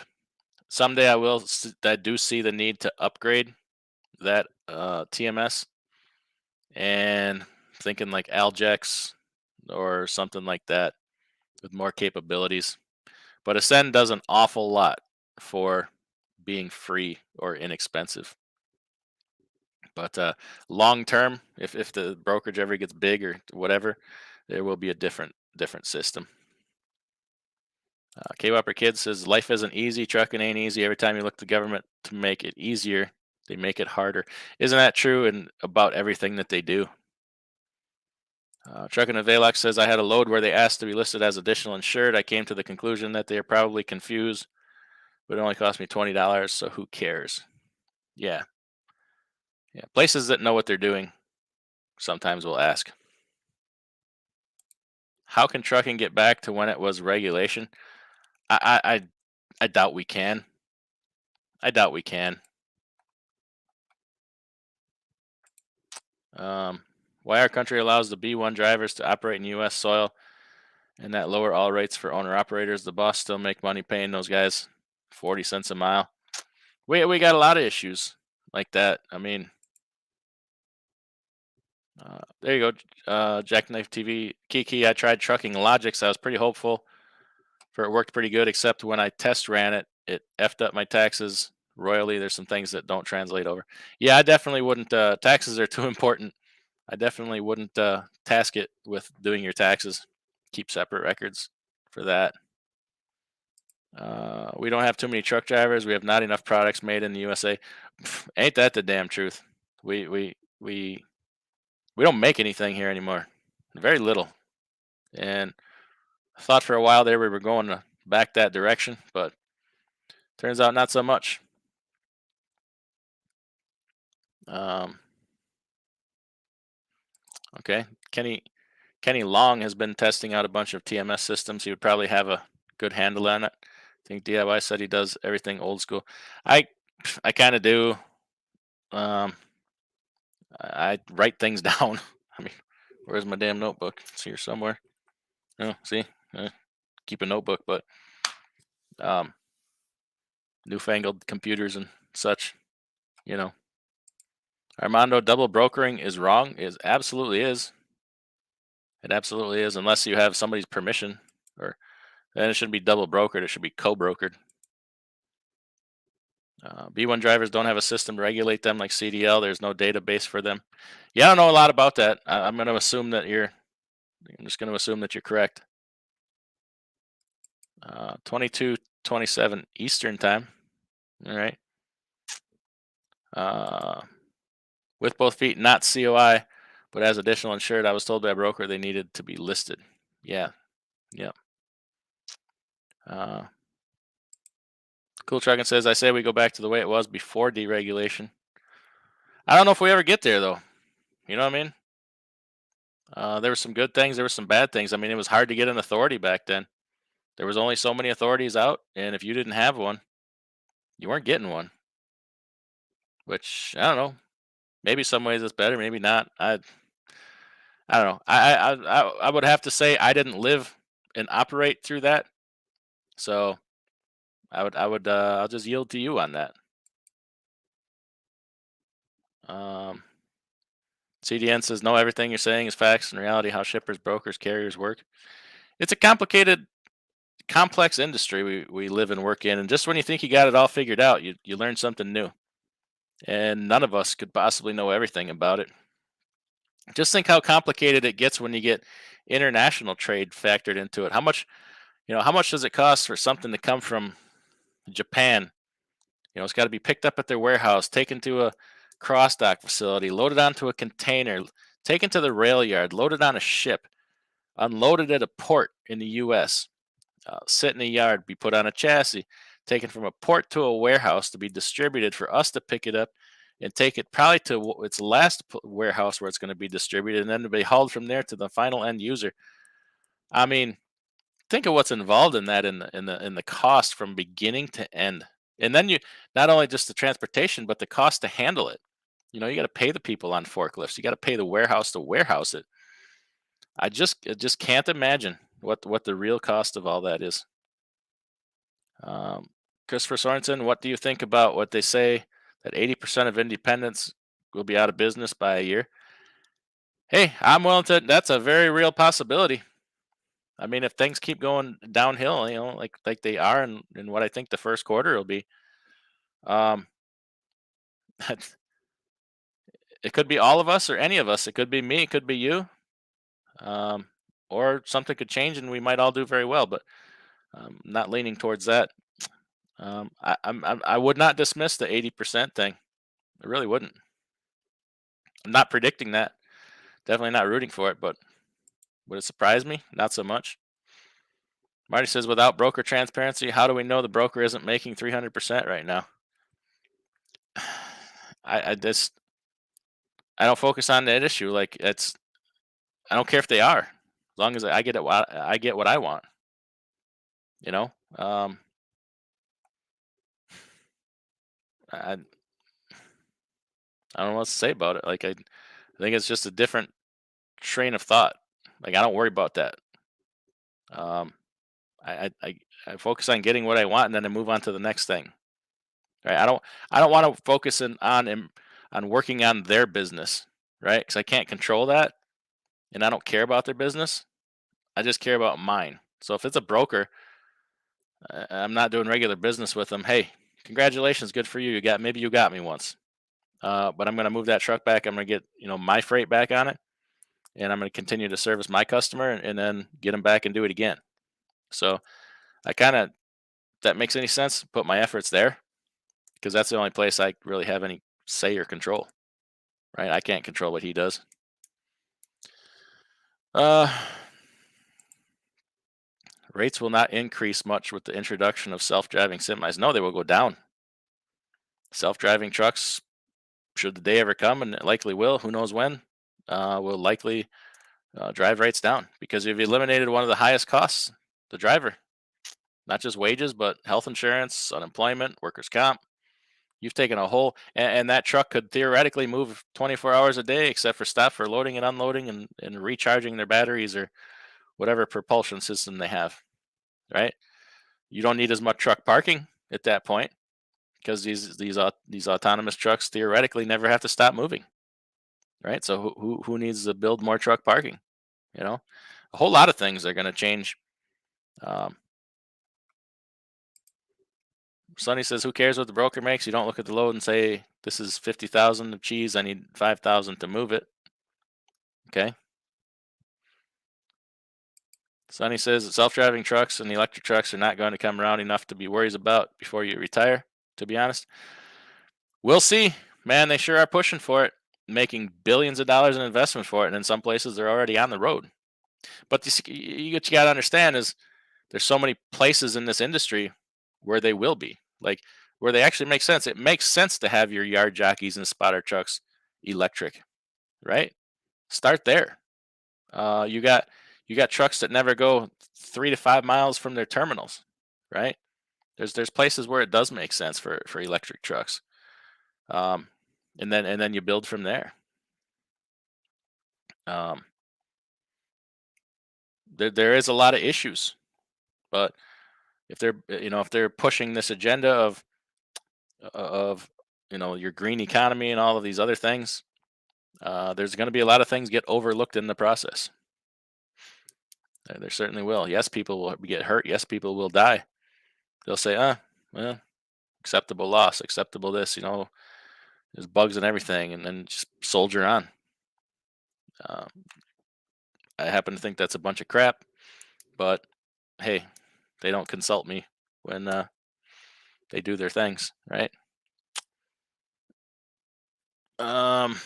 Someday I do see the need to upgrade that TMS, and thinking like Aljex or something like that with more capabilities. But Ascend does an awful lot for being free or inexpensive. But long term, if the brokerage ever gets big or whatever, there will be a different system. K-Whopper Kid says, "Life isn't easy. Trucking ain't easy. Every time you look to the government to make it easier, they make it harder." Isn't that true in about everything that they do? Trucking of Velox says, "I had a load where they asked to be listed as additional insured. I came to the conclusion that they are probably confused, but it only cost me $20, so who cares?" Yeah. Yeah. Places that know what they're doing sometimes will ask. How can trucking get back to when it was regulation? I doubt we can. I doubt we can. Why our country allows the B1 drivers to operate in U.S. soil and that lower all rates for owner operators? The boss still make money paying those guys 40 cents a mile. We got a lot of issues like that. I mean, there you go, Jackknife TV. Kiki, I tried Trucking Logics. I was pretty hopeful for it worked pretty good, except when I test ran it, it effed up my taxes royally. There's some things that don't translate over. Yeah, I definitely wouldn't. Taxes are too important. I definitely wouldn't task it with doing your taxes. Keep separate records for that. We don't have too many truck drivers. We have not enough products made in the USA. Ain't that the damn truth? We We don't make anything here anymore. Very little. And I thought for a while there we were going back that direction, but turns out not so much. Um, okay, Kenny Long has been testing out a bunch of TMS systems. He would probably have a good handle on it. I think DIY said he does everything old school. I I kind of do. Um, I write things down. I mean, where's my damn notebook? It's here somewhere. Oh, see, uh, keep a notebook, but um, newfangled computers and such. You know, Armando, double brokering is wrong. Is absolutely is. It absolutely is, unless you have somebody's permission, or then it shouldn't be double brokered. It should be co-brokered. B1 drivers don't have a system to regulate them like CDL. There's no database for them. Yeah, I don't know a lot about that. I'm going to assume that I'm just going to assume that you're correct. 22:27 Eastern time. All right. With both feet, not COI, but as additional insured, I was told by a broker they needed to be listed. Yeah. Yeah. Cool Truckin' says, I say we go back to the way it was before deregulation. I don't know if we ever get there, though. You know what I mean? There were some good things. There were some bad things. I mean, it was hard to get an authority back then. There was only so many authorities out, and if you didn't have one, you weren't getting one. Which I don't know. Maybe some ways it's better, maybe not. I don't know. I would have to say I didn't live and operate through that, so I'll just yield to you on that. CDN says no. Everything you're saying is facts. In reality, how shippers, brokers, carriers work. It's a complicated, complex industry we live and work in, and just when you think you got it all figured out, you learn something new, and none of us could possibly know everything about it. Just think how complicated it gets when you get international trade factored into it. How much does it cost for something to come from Japan? It's got to be picked up at their warehouse, taken to a cross dock facility, loaded onto a container, taken to the rail yard, loaded on a ship, unloaded at a port in the U.S., sit in a yard, be put on a chassis, taken from a port to a warehouse to be distributed for us to pick it up and take it probably to its last warehouse where it's going to be distributed, and then to be hauled from there to the final end user. I mean, think of what's involved in that in the cost from beginning to end. And then you not only just the transportation, but the cost to handle it. You got to pay the people on forklifts. You got to pay the warehouse to warehouse it. I just can't imagine what the real cost of all that is. Um, Christopher Sorensen, what do you think about what they say that 80% of independents will be out of business by a year? Hey, I'm willing to. That's a very real possibility. I mean, if things keep going downhill, like they are, in what I think the first quarter will be, um, it could be all of us or any of us. It could be me. It could be you. Um, or something could change and we might all do very well. But not leaning towards that. I would not dismiss the 80% thing. I really wouldn't. I'm not predicting that. Definitely not rooting for it. But would it surprise me? Not so much. Marty says, without broker transparency, how do we know the broker isn't making 300% right now? I just I don't focus on that issue. Like I don't care if they are, as long as I get it. I get what I want. You know. I I don't know what to say about it. Like I think it's just a different train of thought. Like I don't worry about that. Um, I focus on getting what I want, and then I move on to the next thing. Right? I don't want to focus on working on their business, right? Because I can't control that, and I don't care about their business. I just care about mine. So if it's a broker, I'm not doing regular business with them. Hey, congratulations, good for you. Maybe you got me once. But I'm going to move that truck back. I'm going to get my freight back on it, and I'm going to continue to service my customer, and then get them back and do it again. So I kind of, that makes any sense, put my efforts there, because that's the only place I really have any say or control. Right? I can't control what he does. Uh, Rates will not increase much with the introduction of self-driving semis. No, they will go down. Self-driving trucks, should the day ever come, and it likely will, who knows when, will likely drive rates down because you've eliminated one of the highest costs, the driver. Not just wages, but health insurance, unemployment, workers' comp. You've taken a whole, and that truck could theoretically move 24 hours a day, except for stop for loading and unloading and recharging their batteries or whatever propulsion system they have, right? You don't need as much truck parking at that point because these autonomous trucks theoretically never have to stop moving, right? So who needs to build more truck parking? You know, a whole lot of things are going to change. Um, Sonny says, "Who cares what the broker makes? You don't look at the load and say this is 50,000 of cheese. I need 5,000 to move it." Okay. Sonny says that self-driving trucks and electric trucks are not going to come around enough to be worries about before you retire. To be honest, we'll see. Man, they sure are pushing for it, making billions of dollars in investment for it, and in some places they're already on the road. But what you got to understand is there's so many places in this industry where they will be, like where they actually make sense. It makes sense to have your yard jockeys and spotter trucks electric, right? Start there. You got trucks that never go 3 to 5 miles from their terminals, right? There's places where it does make sense for electric trucks, um, and then you build from there. Um, there is a lot of issues, but if they're pushing this agenda of your green economy and all of these other things, there's going to be a lot of things get overlooked in the process. There certainly will. Yes, people will get hurt. Yes, people will die. They'll say, well, acceptable loss, acceptable this. There's bugs and everything, and then just soldier on. Uh, I happen to think that's a bunch of crap, but hey, they don't consult me when they do their things, right? Um,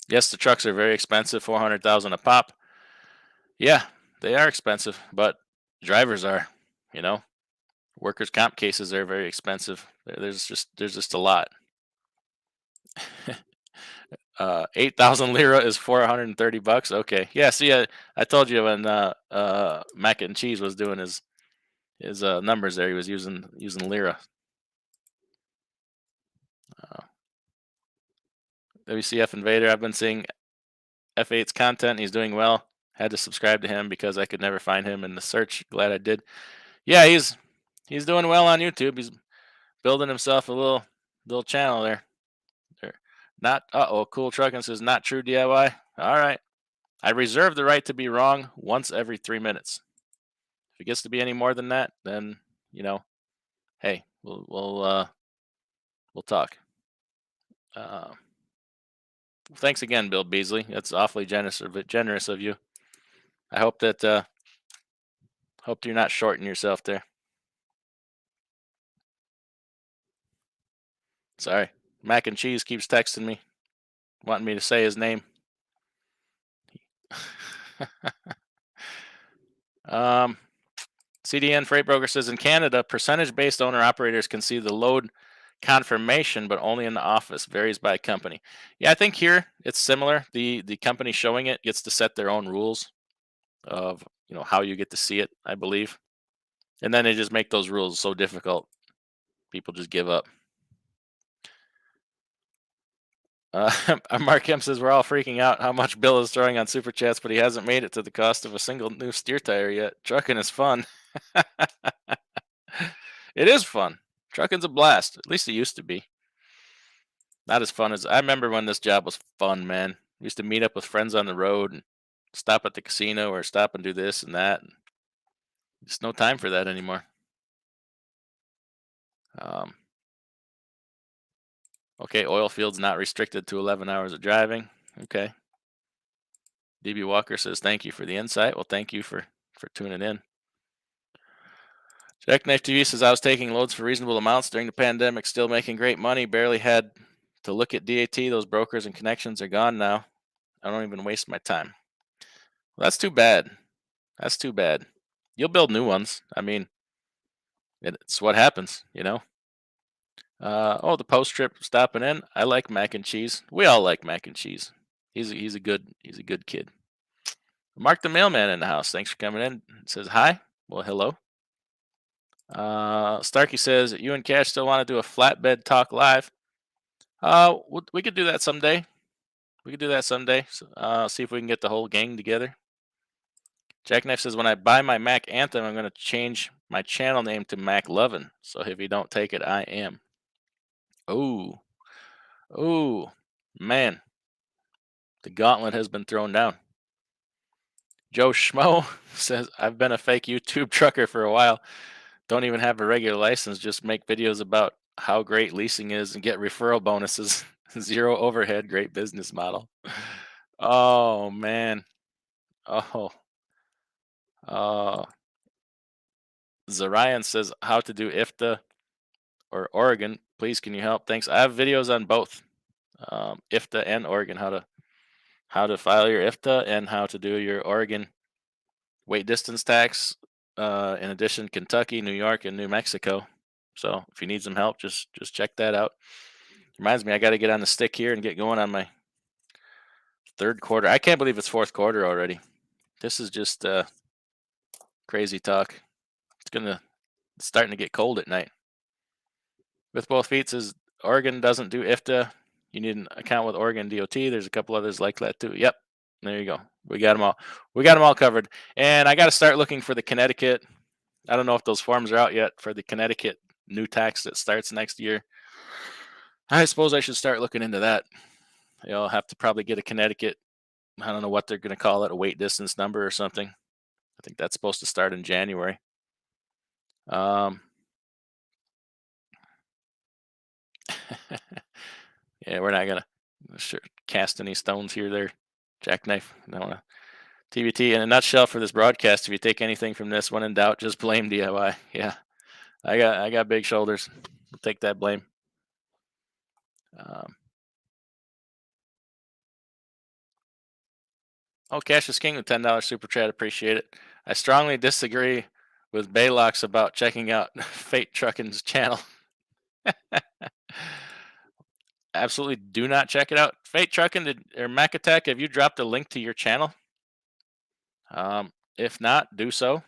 yes, the trucks are very expensive, 400,000 a pop. Yeah, they are expensive, but drivers are, you know, workers' comp cases are very expensive. There's just a lot. 8,000 lira is 430 bucks. Okay, yeah. See, I told you when Mac and Cheese was doing his numbers there, he was using lira. Uh, WCF Invader. I've been seeing F8's content. He's doing well. Had to subscribe to him because I could never find him in the search. Glad I did. Yeah, he's doing well on YouTube. He's building himself a little channel there. Not cool trucking says not true DIY. All right. I reserve the right to be wrong once every 3 minutes. If it gets to be any more than that, then hey, we'll talk. Uh, Thanks again, Bill Beasley. That's awfully generous of you. I hope you're not shorting yourself there. Sorry. Mac and Cheese keeps texting me, wanting me to say his name. um, CDN Freight Broker says in Canada, percentage-based owner-operators can see the load confirmation, but only in the office. Varies by company. Yeah, I think here it's similar. The company showing it gets to set their own rules of how you get to see it, I believe, and then they just make those rules so difficult, people just give up. Mark M says we're all freaking out how much Bill is throwing on super chats, but he hasn't made it to the cost of a single new steer tire yet. Trucking is fun. It is fun. Trucking's a blast. At least it used to be. Not as fun as I remember when this job was fun, man. We used to meet up with friends on the road and stop at the casino or stop and do this and that. And just no time for that anymore. Um, okay, oil fields not restricted to 11 hours of driving. Okay. DB Walker says thank you for the insight. Well, thank you for tuning in. Jackknife TV says I was taking loads for reasonable amounts during the pandemic, still making great money. Barely had to look at DAT. Those brokers and connections are gone now. I don't even waste my time. That's too bad. That's too bad. You'll build new ones. I mean, it's what happens, you know. Oh, the post trip stopping in. I like mac and cheese. We all like mac and cheese. He's a good kid. Mark the mailman in the house. Thanks for coming in. Says hi. Well, hello. Starkey says you and Cash still want to do a flatbed talk live. We could do that someday. We could do that someday. See if we can get the whole gang together. Jackknife says when I buy my Mac Anthem, I'm going to change my channel name to Mac Lovin'. So if you don't take it, I am. Oh, oh, man, the gauntlet has been thrown down. Joe Schmo says I've been a fake YouTube trucker for a while. Don't even have a regular license. Just make videos about how great leasing is and get referral bonuses. Zero overhead. Great business model. Oh man. Oh. Zarian says how to do IFTA or Oregon. Please, can you help? Thanks. I have videos on both, IFTA and Oregon. How to file your IFTA and how to do your Oregon weight distance tax. In addition, Kentucky, New York, and New Mexico. So if you need some help, just check that out. Reminds me, I got to get on the stick here and get going on my third quarter. I can't believe it's fourth quarter already. This is just crazy talk. It's starting to get cold at night. With both feet says Oregon doesn't do IFTA. You need an account with Oregon DOT. There's a couple others like that too. Yep, there you go. We got them all. We got them all covered. And I got to start looking for the Connecticut. I don't know if those forms are out yet for the Connecticut new tax that starts next year. I suppose I should start looking into that. I'll have to probably get a Connecticut. I don't know what they're going to call it, a weight distance number or something. I think that's supposed to start in January. Yeah, we're not gonna cast any stones here, there, Jackknife. No, TBT in a nutshell for this broadcast. If you take anything from this, when in doubt, just blame DIY. Yeah, I got big shoulders. We'll take that blame. Oh, Cash is King with $10 super chat. Appreciate it. I strongly disagree with Baylox about checking out Fate Trucking's channel. Absolutely do not check it out. Fate Trucking or Mac Attack, have you dropped a link to your channel? If not, do so.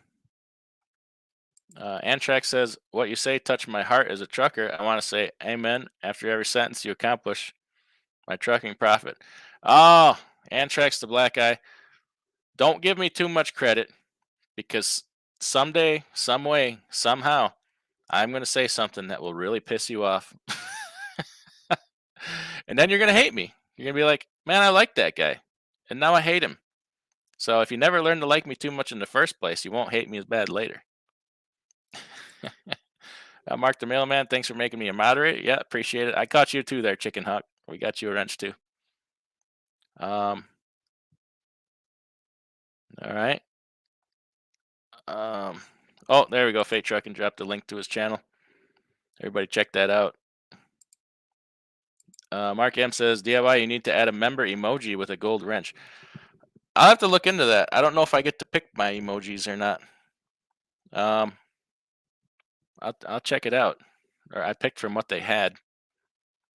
Antrax says, what you say touched my heart as a trucker. I want to say amen after every sentence you accomplish my trucking profit. Oh, Antrax the black guy. Don't give me too much credit because someday, some way, somehow, I'm going to say something that will really piss you off. And then you're going to hate me. You're going to be like, man, I like that guy. And now I hate him. So if you never learn to like me too much in the first place, you won't hate me as bad later. Mark the mailman, thanks for making me a moderator. Yeah, appreciate it. I caught you too there, Chicken Hawk. We got you a wrench too. All right. Oh, there we go. Fate Trucking dropped a link to his channel. Everybody check that out. Mark M says, DIY, you need to add a member emoji with a gold wrench. I'll have to look into that. I don't know if I get to pick my emojis or not. I'll check it out. Or I picked from what they had.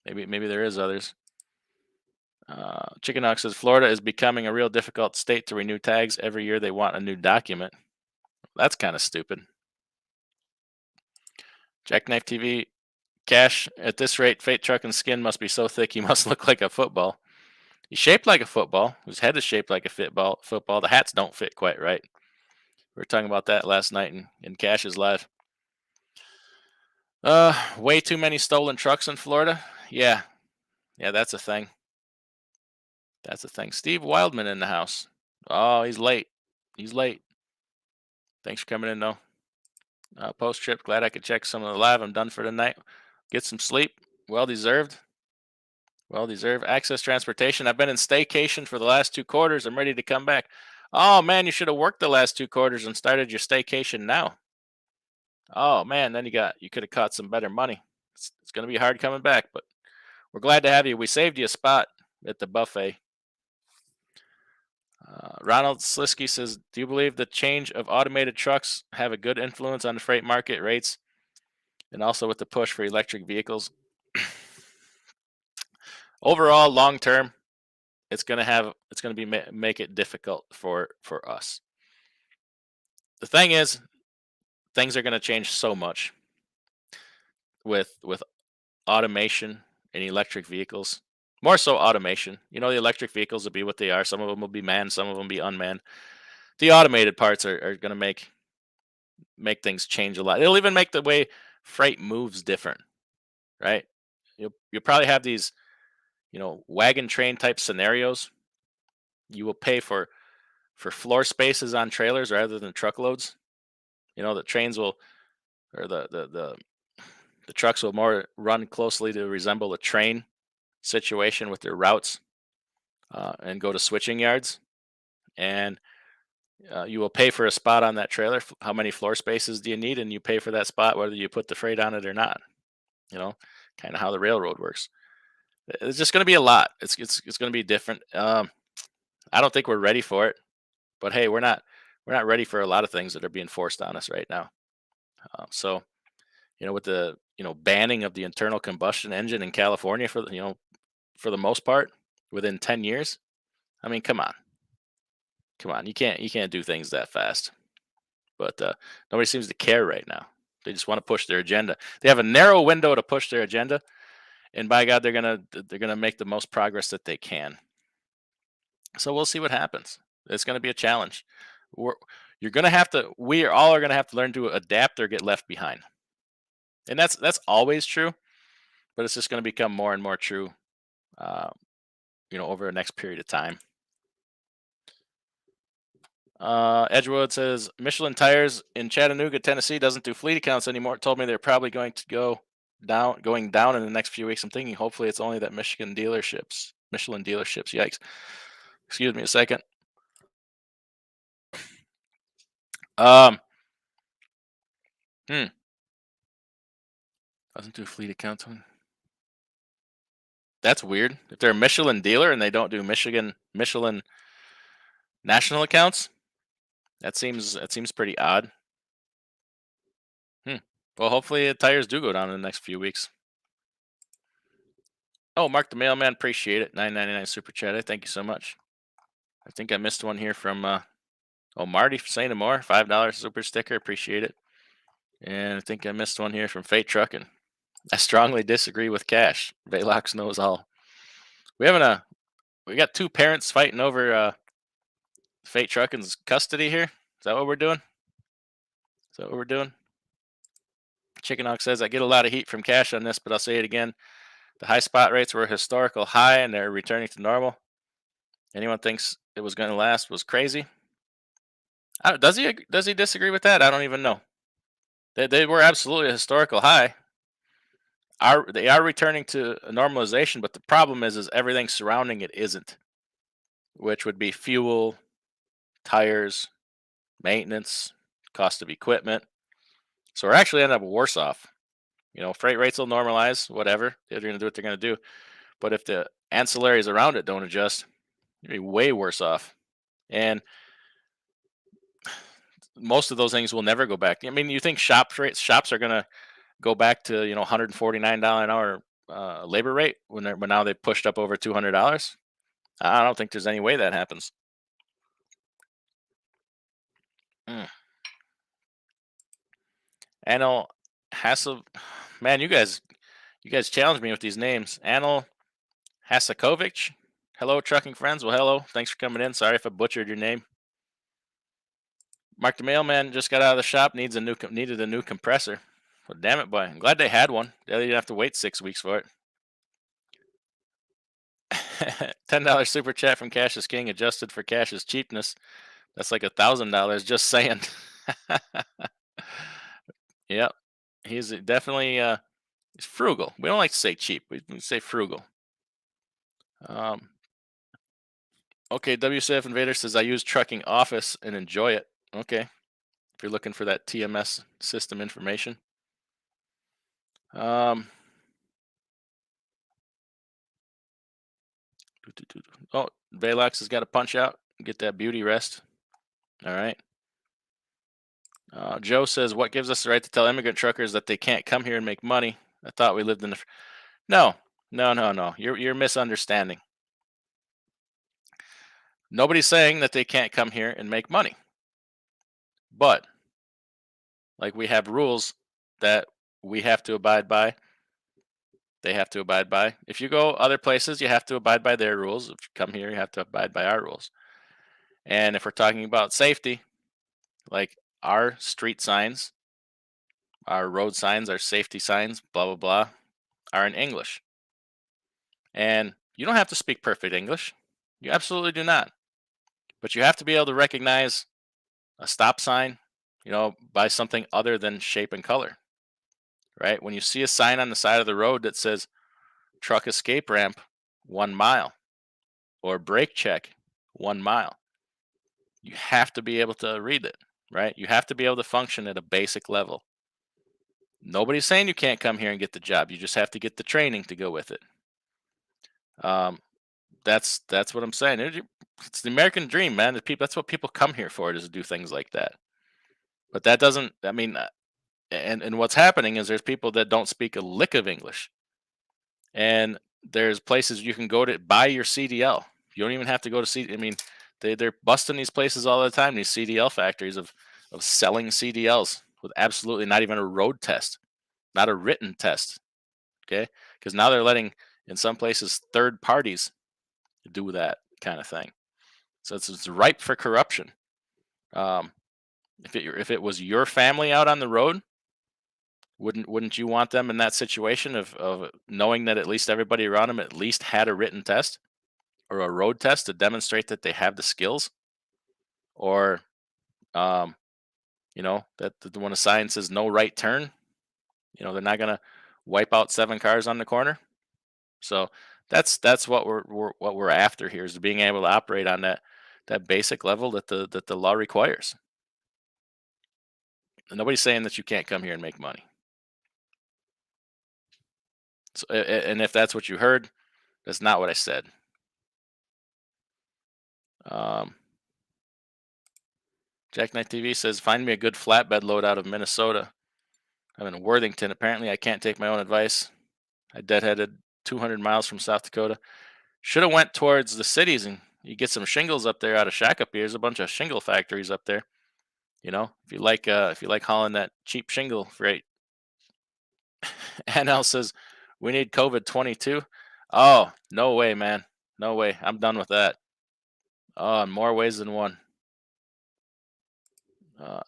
Maybe there is others. Chicken Hawk says Florida is becoming a real difficult state to renew tags. Every year they want a new document. That's kind of stupid. Jackknife TV, Cash, at this rate, Fate Trucking's skin must be so thick he must look like a football. He's shaped like a football. His head is shaped like a football. The hats don't fit quite right. We were talking about that last night in Cash's live. Way too many stolen trucks in Florida. Yeah, that's a thing. That's a thing. Steve Wildman in the house. Oh, he's late. He's late. Thanks for coming in, though. Post trip. Glad I could check some of the live. I'm done for tonight. Get some sleep. Well deserved. Well deserved. Access transportation. I've been in staycation for the last 2 quarters. I'm ready to come back. Oh man, you should have worked the last 2 quarters and started your staycation now. Oh man, then you could have caught some better money. It's going to be hard coming back, but we're glad to have you. We saved you a spot at the buffet. Ronald Slisky says, "Do you believe the change of automated trucks have a good influence on the freight market rates, and also with the push for electric vehicles? Overall, long term, it's gonna be make it difficult for us. The thing is, things are gonna change so much with automation and electric vehicles. More so automation. You know, the electric vehicles will be what they are. Some of them will be manned, some of them will be unmanned. The automated parts are going to make things change a lot. It'll even make the way freight moves different, right? You'll probably have these, wagon train type scenarios. You will pay for floor spaces on trailers rather than truckloads. The trains will, or the trucks will more run closely to resemble a train situation with their routes, and go to switching yards. And you will pay for a spot on that trailer. How many floor spaces do you need? And you pay for that spot whether you put the freight on it or not. You know, kind of how the railroad works. It's just going to be a lot. It's going to be different. I don't think we're ready for it. But hey, we're not ready for a lot of things that are being forced on us right now. So with the banning of the internal combustion engine in California for the most part within 10 years. I mean, come on, you can't do things that fast. But nobody seems to care right now. They just want to push their agenda. They have a narrow window to push their agenda, and by God, they're gonna make the most progress that they can. So we'll see what happens. It's gonna be a challenge. We're, you're gonna have to. We are all are gonna have to learn to adapt or get left behind, and that's always true. But it's just gonna become more and more true, uh, over the next period of time. Edgewood says Michelin Tires in Chattanooga, Tennessee doesn't do fleet accounts anymore. Told me they're probably going down in the next few weeks. I'm thinking hopefully it's only that Michelin dealerships. Yikes. Excuse me a second. Um, hmm, doesn't do fleet accounts. That's weird. If they're a Michelin dealer and they don't do Michelin national accounts, that seems pretty odd. Hmm. Well, hopefully tires do go down in the next few weeks. Oh, Mark the Mailman, appreciate it. 9.99 super chat. Thank you so much. I think I missed one here from Marty saying more. $5 super sticker, appreciate it. And I think I missed one here from Fate Trucking. I strongly disagree with Cash. Velox knows all. We having a we got two parents fighting over Fate Trucking's custody here. Is that what we're doing? Is that what we're doing? Chicken Hawk says I get a lot of heat from Cash on this, but I'll say it again. The high spot rates were a historical high and they're returning to normal. Anyone thinks it was going to last was crazy. Does he disagree with that? I don't even know. They were absolutely a historical high. They are returning to a normalization, but the problem is everything surrounding it isn't, which would be fuel, tires, maintenance, cost of equipment. So we're actually end up worse off. Freight rates will normalize, whatever. They're going to do what they're going to do. But if the ancillaries around it don't adjust, you're be way worse off. And most of those things will never go back. I mean, you think shops are going to go back to $149 an hour labor rate when now they pushed up over $200? I don't think there's any way that happens. Mm. Anil Hassel, man, you guys challenged me with these names. Anil Hasakovic. Hello, trucking friends. Well, hello. Thanks for coming in. Sorry if I butchered your name. Mark the mailman just got out of the shop. Needed a new compressor. Well, damn it, boy. I'm glad they had one. They didn't have to wait 6 weeks for it. $10 super chat from Cash is King, adjusted for Cash's cheapness. That's like $1,000. Just saying. Yep, he's definitely he's frugal. We don't like to say cheap. We say frugal. Um, okay, WCF Invader says I use Trucking Office and enjoy it. Okay, if you're looking for that TMS system information. Um, oh, Velox has got a punch out. get that beauty rest. All right. Joe says, "What gives us the right to tell immigrant truckers that they can't come here and make money? I thought we lived in the." No, no, no, no. You're misunderstanding. Nobody's saying that they can't come here and make money, but like we have rules that we have to abide by. They have to abide by. If you go other places, you have to abide by their rules. If you come here, you have to abide by our rules. And if we're talking about safety, like our street signs, our road signs, our safety signs, blah blah blah, are in English. And you don't have to speak perfect English. You absolutely do not. But you have to be able to recognize a stop sign, by something other than shape and color, right? When you see a sign on the side of the road that says truck escape ramp 1 mile or brake check 1 mile, you have to be able to read it, right? You have to be able to function at a basic level. Nobody's saying you can't come here and get the job. You just have to get the training to go with it. That's what I'm saying. It's the American dream, man. That's what people come here for, is to do things like that. But that doesn't. I mean, and what's happening is there's people that don't speak a lick of English, and there's places you can go to buy your CDL. You don't even have to go to I mean, they're busting these places all the time. These CDL factories of selling CDLs with absolutely not even a road test, not a written test. Okay, because now they're letting, in some places, third parties do that kind of thing. So it's ripe for corruption. Um, if it was your family out on the road, wouldn't you want them in that situation of knowing that at least everybody around them at least had a written test or a road test to demonstrate that they have the skills, or um, that when a sign says no right turn, they're not gonna wipe out 7 cars on the corner. So that's what we're after here, is being able to operate on that basic level that the law requires. And nobody's saying that you can't come here and make money. So, and if that's what you heard, that's not what I said. Um, Jack Knight TV says, "Find me a good flatbed load out of Minnesota. I'm in Worthington. Apparently, I can't take my own advice. I deadheaded 200 miles from South Dakota. Should have went towards the cities, and you get some shingles up there out of Shakopee. There's a bunch of shingle factories up there. If you like hauling that cheap shingle freight." NL says, "We need COVID 22. Oh, no way, man. No way. I'm done with that. Oh, in more ways than one.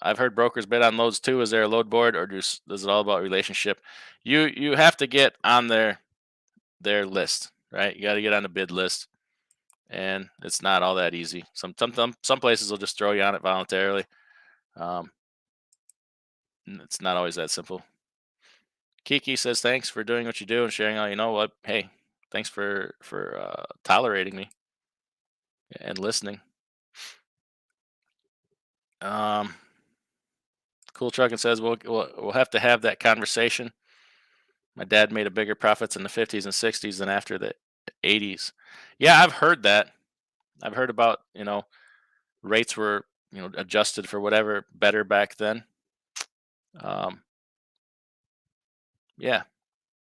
I've heard brokers bid on loads too. Is there a load board, or is it all about relationship? You have to get on their list, right? You got to get on the bid list, and it's not all that easy. Some places will just throw you on it voluntarily. Um, it's not always that simple." Kiki says, "Thanks for doing what you do and sharing all you know. What? Hey, thanks for tolerating me and listening." Um, Cool Truckin says, "We'll have to have that conversation. My dad made a bigger profits in the 50s and 60s than after the 80s." Yeah, I've heard that. I've heard about, rates were, adjusted for whatever better back then. Um, yeah,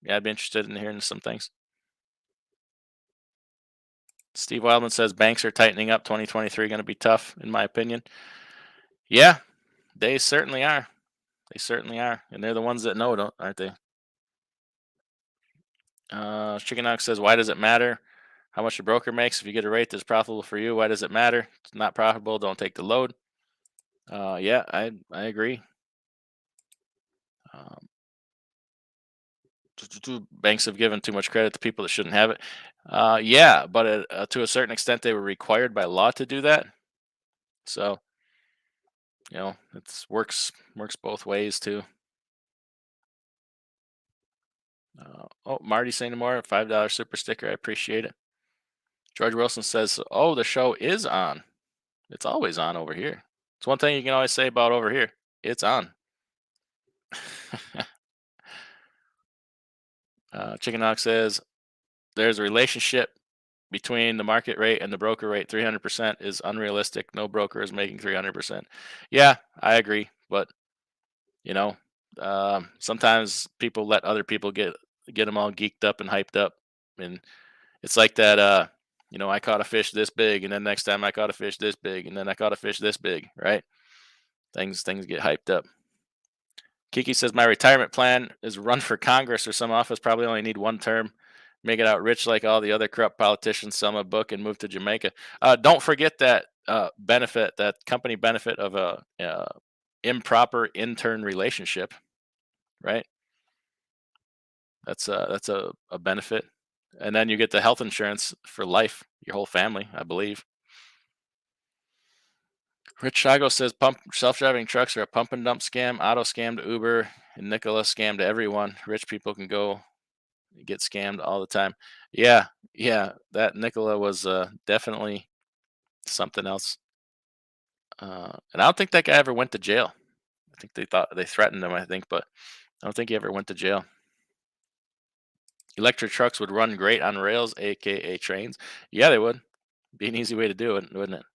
yeah, I'd be interested in hearing some things. Steve Wildman says, "Banks are tightening up. 2023 going to be tough, in my opinion." Yeah, they certainly are. They certainly are, and they're the ones that know, don't aren't they? Chicken Ox says, "Why does it matter how much the broker makes? If you get a rate that's profitable for you, why does it matter? It's not profitable, don't take the load." Yeah, I agree. Um, Banks have given too much credit to people that shouldn't have it. Yeah, but to a certain extent, they were required by law to do that. So it's works both ways too. Oh, Marty saying more, $5 super sticker. I appreciate it. George Wilson says, "Oh, the show is on. It's always on over here. It's one thing you can always say about over here. It's on." Chicken Hawk says, "There's a relationship between the market rate and the broker rate, 300% is unrealistic. No broker is making 300%. Yeah, I agree. But you know, sometimes people let other people get them all geeked up and hyped up, and it's like that. I caught a fish this big, and then next time I caught a fish this big, and then I caught a fish this big. Right? Things get hyped up. Kiki says my retirement plan is run for Congress or some office. Probably only need one term. Make it out rich like all the other corrupt politicians. Sell my book and move to Jamaica. Don't forget that benefit, that company benefit of a improper intern relationship. Right? That's a benefit, and then you get the health insurance for life, your whole family, I believe. Rich Chicago says pump self-driving trucks are a pump and dump scam, auto scam to Uber, and Nikola scam to everyone. Rich people can go get scammed all the time. Yeah, yeah, that Nikola was definitely something else. And I don't think that guy ever went to jail. I think they threatened him. I think, but I don't think he ever went to jail. Electric trucks would run great on rails, aka trains. Yeah, they would. Be an easy way to do it, wouldn't it?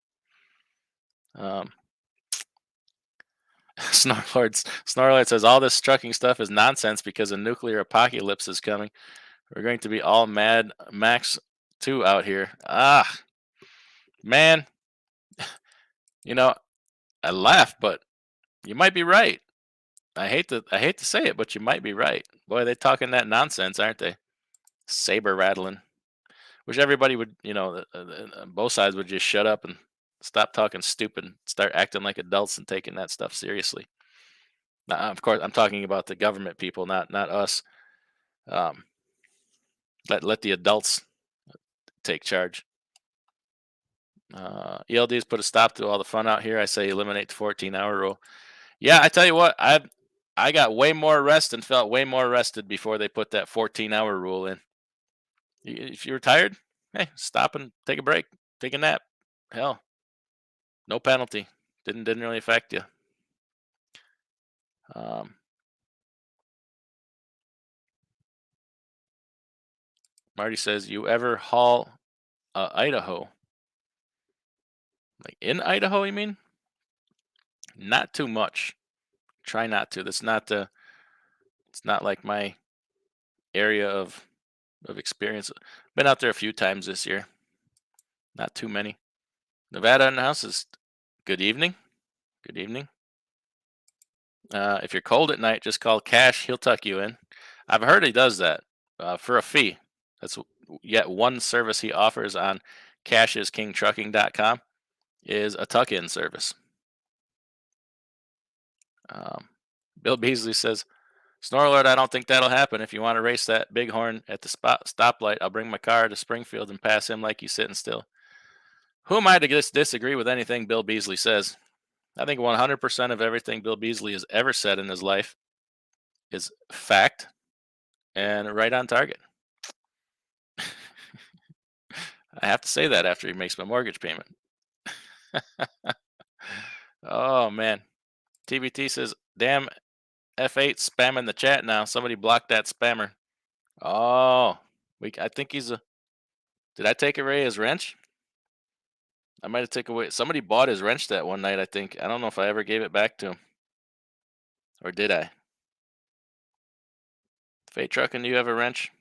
Snorlord says all this trucking stuff is nonsense because a nuclear apocalypse is coming. We're going to be all Mad Max 2 out here. Ah, man, you know, I laugh, but you might be right. I hate to say it, but you might be right. Boy, they talking that nonsense, aren't they? Saber rattling. Wish everybody would, both sides would just shut up and stop talking stupid, and start acting like adults and taking that stuff seriously. Now, of course, I'm talking about the government people, not us. Um, let the adults take charge. ELDs put a stop to all the fun out here. I say eliminate the 14-hour rule. Yeah, I tell you what, I got way more rest and felt way more rested before they put that 14-hour rule in. If you were tired, hey, stop and take a break, take a nap. Hell, no penalty. Didn't really affect you. Um, Marty says, you ever haul Idaho? Like in Idaho, you mean? Not too much. Try not to. It's not like my area of experience. Been out there a few times this year. Not too many. Nevada in the house is good evening. Good evening. If you're cold at night, just call Cash. He'll tuck you in. I've heard he does that for a fee. That's yet one service he offers on casheskingtrucking.com is a tuck-in service. Um, Bill Beasley says, Snorlord, I don't think that'll happen. If you want to race that bighorn at the stoplight, I'll bring my car to Springfield and pass him like he's sitting still. Who am I to disagree with anything Bill Beasley says? I think 100% of everything Bill Beasley has ever said in his life is fact and right on target. I have to say that after he makes my mortgage payment. Oh, man. TBT says, damn F8 spamming the chat now. Somebody blocked that spammer. Oh, I think he's a. Did I take away his wrench? I might have taken away. Somebody bought his wrench that one night, I think. I don't know if I ever gave it back to him. Or did I? Fate Trucking, do you have a wrench?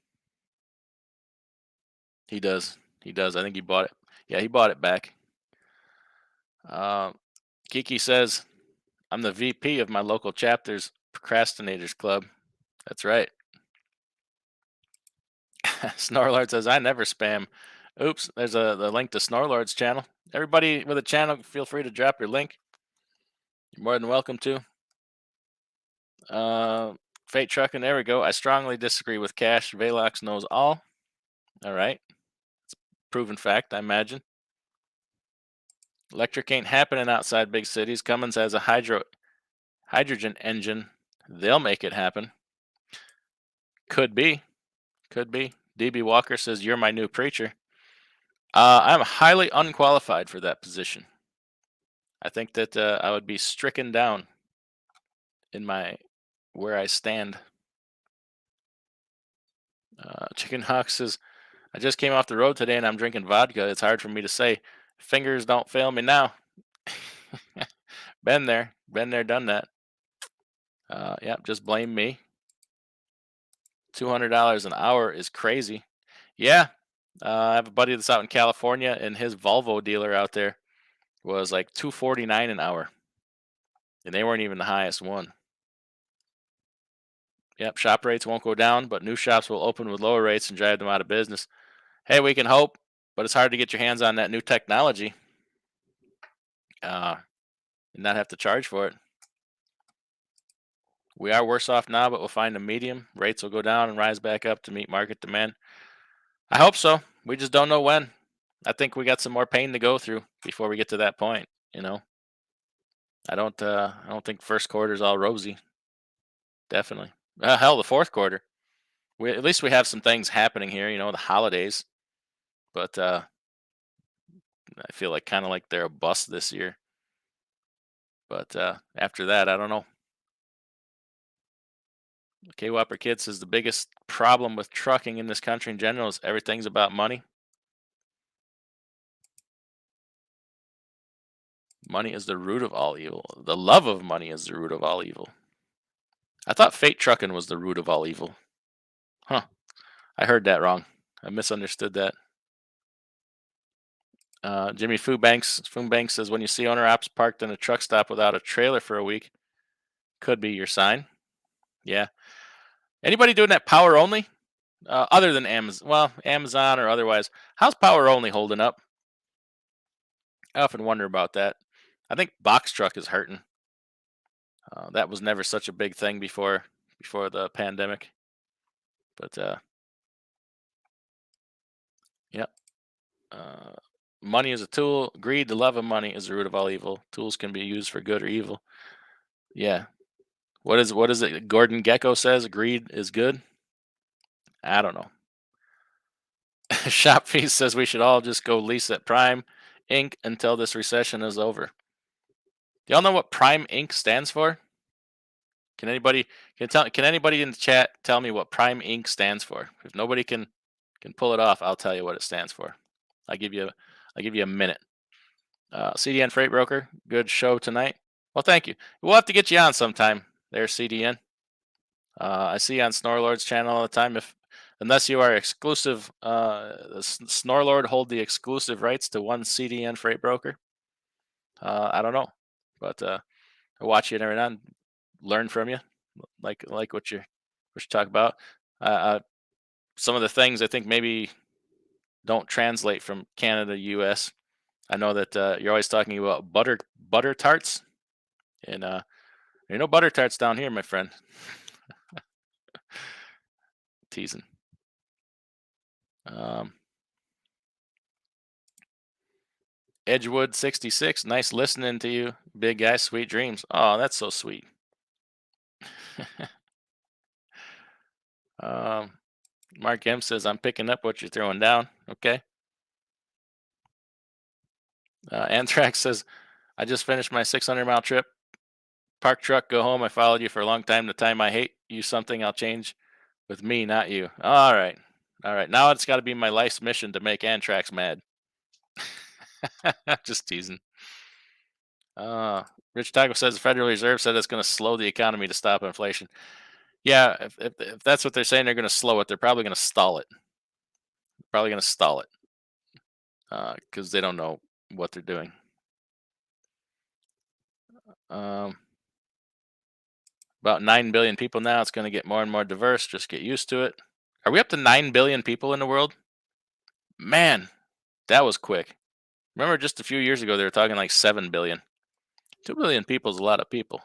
He does. He does. I think he bought it. Yeah, he bought it back. Kiki says, I'm the VP of my local chapter's Procrastinators Club. That's right. Snorlord says, I never spam. Oops, there's the link to Snorlord's channel. Everybody with a channel, feel free to drop your link. You're more than welcome to. Fate Trucking, there we go. I strongly disagree with Cash. Velox knows all. All right. It's proven fact, I imagine. Electric ain't happening outside big cities. Cummins has a hydrogen engine. They'll make it happen. Could be. Could be. DB Walker says, you're my new preacher. I'm highly unqualified for that position. I think that I would be stricken down in where I stand. Chicken Hawk says, I just came off the road today and I'm drinking vodka. It's hard for me to say. Fingers don't fail me now. Been there, done that. Yep, just blame me. $200 an hour is crazy. Yeah, I have a buddy that's out in California, and his Volvo dealer out there was like 249 an hour, and they weren't even the highest one. Yep, shop rates won't go down, but new shops will open with lower rates and drive them out of business. Hey, we can hope, but it's hard to get your hands on that new technology uh, and not have to charge for it. We are worse off now, but we'll find a medium. Rates will go down and rise back up to meet market demand. I hope so. We just don't know when. I think we got some more pain to go through before we get to that point. You know, I don't think first quarter is all rosy. Definitely. Hell, the fourth quarter. We at least we have some things happening here. You know, the holidays. But I feel like kind of like they're a bust this year. But after that, I don't know. K Whopper Kid says the biggest problem with trucking in this country in general is everything's about money. Money is the root of all evil. The love of money is the root of all evil. I thought fate trucking was the root of all evil. Huh. I heard that wrong. I misunderstood that. Jimmy Foodbanks says when you see owner ops parked in a truck stop without a trailer for a week, could be your sign. Yeah. Anybody doing that power only? Other than Amazon, well, Amazon or otherwise, how's power only holding up? I often wonder about that. I think box truck is hurting. That was never such a big thing before the pandemic. But yep. Uh, Money is a tool. Greed, the love of money, is the root of all evil. Tools can be used for good or evil. Yeah. What is it? Gordon Gecko says greed is good. I don't know. Shop Feast says we should all just go lease at Prime Inc. until this recession is over. Do y'all know what Prime Inc. stands for? Can anybody in the chat tell me what Prime Inc. stands for? If nobody can pull it off, I'll tell you what it stands for. I'll give you a minute. CDN Freight Broker, good show tonight. Well, thank you. We'll have to get you on sometime. There's CDN. I see you on Snorlord's channel all the time. If unless you are exclusive, Snorlord hold the exclusive rights to one CDN Freight Broker. I don't know, but I watch you every now and learn from you, like what you talk about. Some of the things I think maybe don't translate from Canada to U.S. I know that you're always talking about butter tarts, and there are no butter tarts down here, my friend. Teasing. Edgewood 66, nice listening to you, big guy. Sweet dreams. Oh, that's so sweet. Mark M says I'm picking up what you're throwing down. Okay. Anthrax says I just finished my 600-mile trip. Park truck, go home. I followed you for a long time. The time I hate you something, I'll change with me, not you. All right. All right. Now it's got to be my life's mission to make Anthrax mad. Just teasing. Rich Taco says the Federal Reserve said it's going to slow the economy to stop inflation. Yeah, if that's what they're saying, they're going to slow it. They're probably going to stall it. Probably going to stall it because they don't know what they're doing. About 9 billion people now. It's going to get more and more diverse. Just get used to it. Are we up to 9 billion people in the world? Man, that was quick. Remember just a few years ago, they were talking like 7 billion. 2 billion people is a lot of people.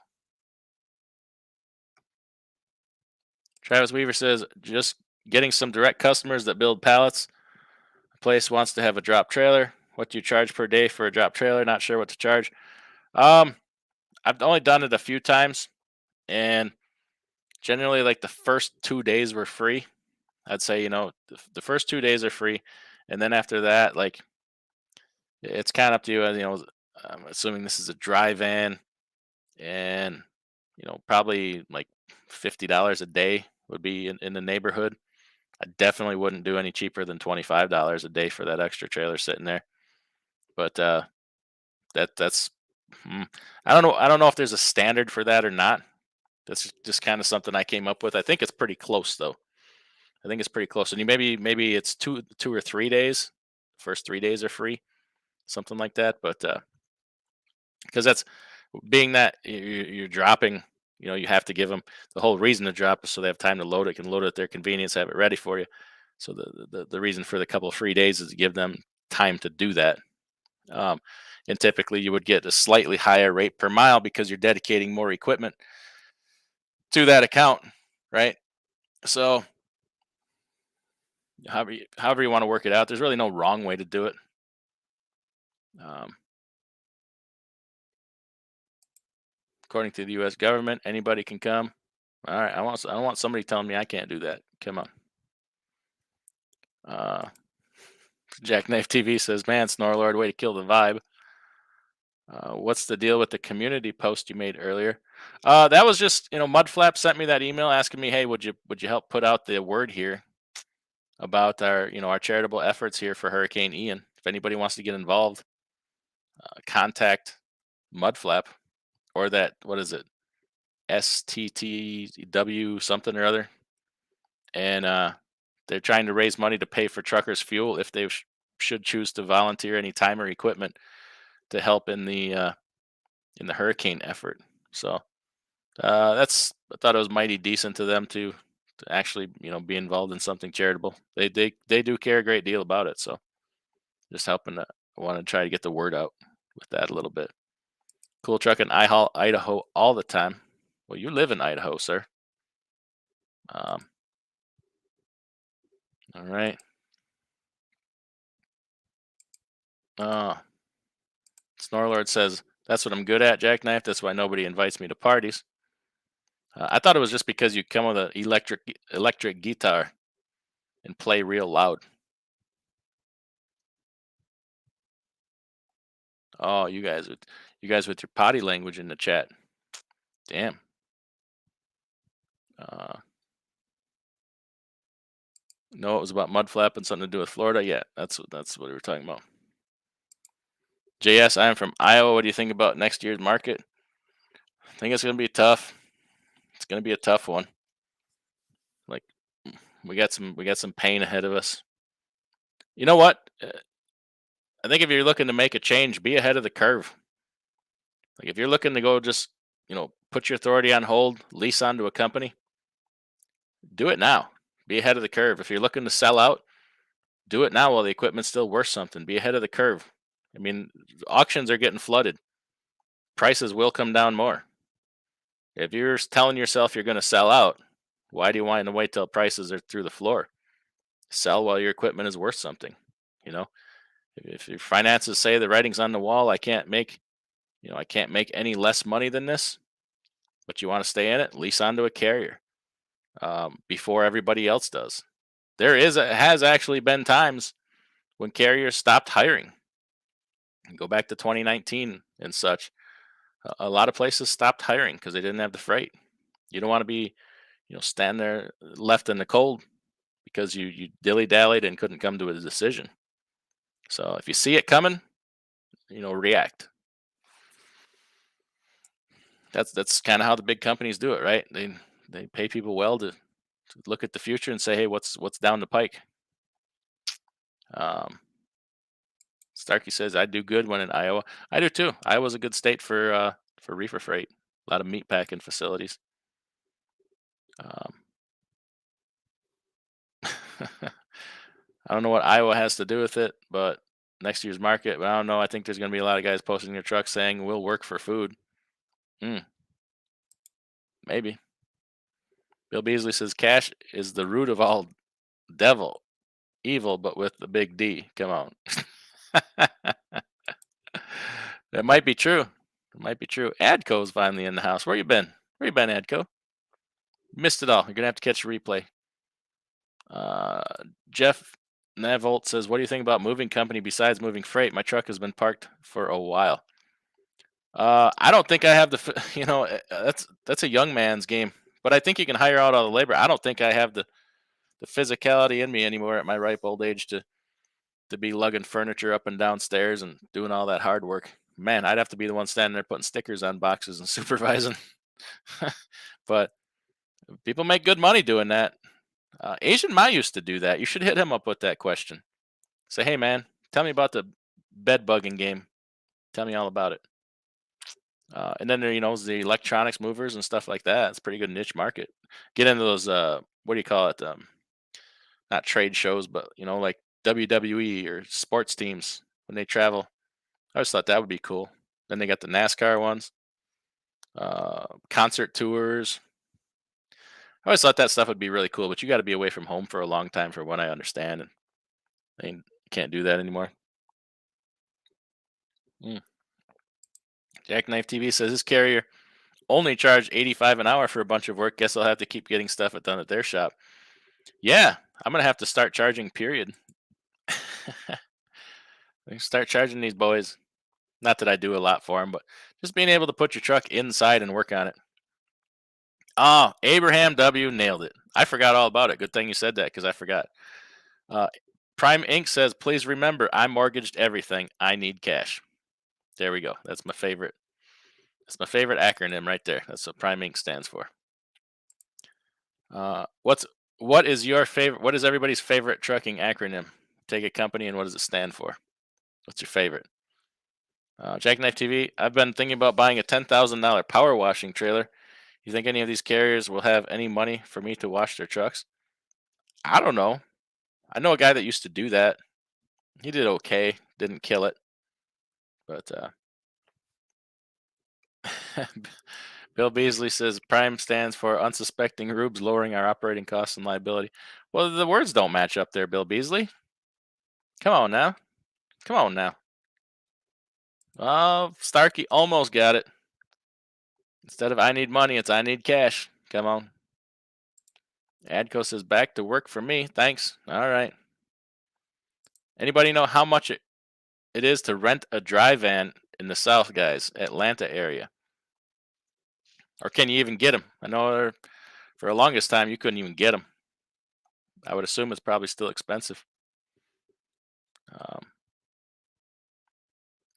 Travis Weaver says, just getting some direct customers that build pallets. A place wants to have a drop trailer. What do you charge per day for a drop trailer? Not sure what to charge. I've only done it a few times, and generally, like the first 2 days were free. I'd say, the first 2 days are free, and then after that, like, it's kind of up to you. I'm assuming this is a dry van, and probably like $50 a day would be in the neighborhood. I definitely wouldn't do any cheaper than $25 a day for that extra trailer sitting there. But that's mm, I don't know if there's a standard for that or not. That's just kind of something I came up with. I think it's pretty close though. I think it's pretty close. And you maybe it's 2 or 3 days. First 3 days are free, something like that. But because that's being that you're dropping, you have to give them the whole reason to drop is so they have time to load it, can load it at their convenience, have it ready for you. So the reason for the couple of free days is to give them time to do that. Um, and typically you would get a slightly higher rate per mile because you're dedicating more equipment to that account, right? So however you want to work it out, there's really no wrong way to do it. Um, According to the U.S. government, anybody can come. All right, I don't want somebody telling me I can't do that. Come on. Uh, Jackknife TV says, "Man, Snorlord, way to kill the vibe." What's the deal with the community post you made earlier? That was just MUDFLAP sent me that email asking me, "Hey, would you help put out the word here about our charitable efforts here for Hurricane Ian? If anybody wants to get involved, contact MUDFLAP or that what is it STTW something or other, and they're trying to raise money to pay for truckers' fuel if they should choose to volunteer any time or equipment to help in the hurricane effort." So that's I thought it was mighty decent to them to actually be involved in something charitable. They do care a great deal about it. So just helping. I want to try to get the word out with that a little bit. Cool truck in Idaho all the time. Well, you live in Idaho, sir. Um, all right. Uh, Snorlord says that's what I'm good at, Jackknife. That's why nobody invites me to parties. I thought it was just because you come with an electric guitar and play real loud. Oh, you guys with your potty language in the chat. Damn. Uh, no, it was about mud flap and something to do with Florida. Yeah, that's what we were talking about. JS, I am from Iowa. What do you think about next year's market? I think it's gonna be tough. It's gonna be a tough one. Like we got some pain ahead of us. You know what? I think if you're looking to make a change, be ahead of the curve. Like if you're looking to go just put your authority on hold, lease onto a company, do it now. Be ahead of the curve. If you're looking to sell out, do it now while the equipment's still worth something. Be ahead of the curve. I mean, auctions are getting flooded. Prices will come down more. If you're telling yourself you're going to sell out, why do you want to wait till prices are through the floor? Sell while your equipment is worth something. You know, if your finances say the writing's on the wall, I can't make any less money than this, but you want to stay in it, lease onto a carrier before everybody else does. Has actually been times when carriers stopped hiring. Go back to 2019 and such. A lot of places stopped hiring because they didn't have the freight. You don't want to be, stand there left in the cold because you dilly dallied and couldn't come to a decision. So if you see it coming, react. That's kind of how the big companies do it, right? They pay people well to look at the future and say, hey, what's down the pike. Um, Starkey says I do good when in Iowa. I do too. Iowa's a good state for reefer freight. A lot of meat packing facilities. Um, I don't know what Iowa has to do with it, but next year's market, but I don't know. I think there's going to be a lot of guys posting their trucks saying we'll work for food. Maybe. Bill Beasley says cash is the root of all devil, evil, but with the big D. Come on. That might be true. It might be true. Adco's finally in the house. Where you been? Where you been, Adco? Missed it all. You're gonna have to catch a replay. Uh, Jeff Navolt says, "What do you think about moving company besides moving freight? My truck has been parked for a while." I don't think I have the. That's a young man's game, but I think you can hire out all the labor. I don't think I have the the physicality in me anymore at my ripe old age to be lugging furniture up and down stairs and doing all that hard work. Man, I'd have to be the one standing there putting stickers on boxes and supervising. But people make good money doing that. Asian Ma used to do that. You should hit him up with that question. Say, hey man, tell me about the bed bugging game. Tell me all about it. And then there, the electronics movers and stuff like that. It's a pretty good niche market. Get into those. What do you call it? Not trade shows, but like WWE or sports teams when they travel. I always thought that would be cool. Then they got the NASCAR ones, concert tours. I always thought that stuff would be really cool, but you got to be away from home for a long time, for what I understand, and you can't do that anymore. Mm. Jackknife TV says this carrier only charged 85 an hour for a bunch of work. Guess I'll have to keep getting stuff done at their shop. Yeah, I'm gonna have to start charging. Period. Start charging these boys. Not that I do a lot for them, but just being able to put your truck inside and work on it. Oh, Abraham W. nailed it. I forgot all about it. Good thing you said that, because I forgot. Uh, Prime Inc. says, please remember, I mortgaged everything. I need cash. There we go. That's my favorite. That's my favorite acronym right there. That's what Prime Inc. stands for. What is your favorite? What is everybody's favorite trucking acronym? Take a company and what does it stand for? What's your favorite? Jackknife TV. I've been thinking about buying a $10,000 power washing trailer. You think any of these carriers will have any money for me to wash their trucks? I don't know. I know a guy that used to do that. He did okay. Didn't kill it. But Bill Beasley says Prime stands for unsuspecting rubes, lowering our operating costs and liability. Well, the words don't match up there, Bill Beasley. Come on now. Come on now. Oh, Starkey almost got it. Instead of I need money, it's I need cash. Come on. Adco says back to work for me. Thanks. All right. Anybody know how much it is to rent a dry van in the South, guys? Atlanta area. Or can you even get them? I know for the longest time you couldn't even get them. I would assume it's probably still expensive.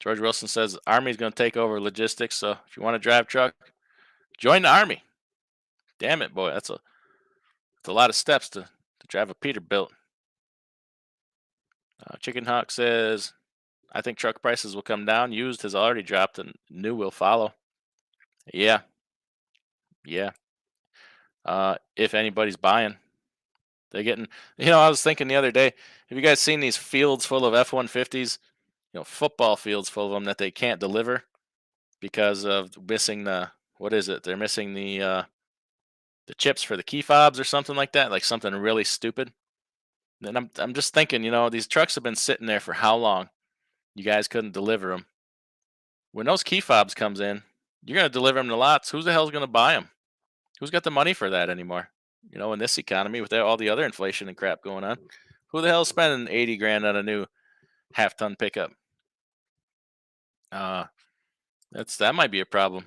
George Wilson says Army's going to take over logistics. So if you want to drive truck, join the Army. Damn it, boy, that's a lot of steps to drive a Peterbilt. Chicken Hawk says, I think truck prices will come down. Used has already dropped and new will follow. Yeah. Yeah. If anybody's buying, they're getting, I was thinking the other day, have you guys seen these fields full of F-150s? Football fields full of them that they can't deliver because of missing what is it? They're missing the chips for the key fobs or something like that, like something really stupid. And I'm just thinking, these trucks have been sitting there for how long? You guys couldn't deliver them. When those key fobs comes in, you're going to deliver them to lots. Who the hell's going to buy them? Who's got the money for that anymore? In this economy with all the other inflation and crap going on, who the hell's spending 80 grand on a new half-ton pickup? That might be a problem.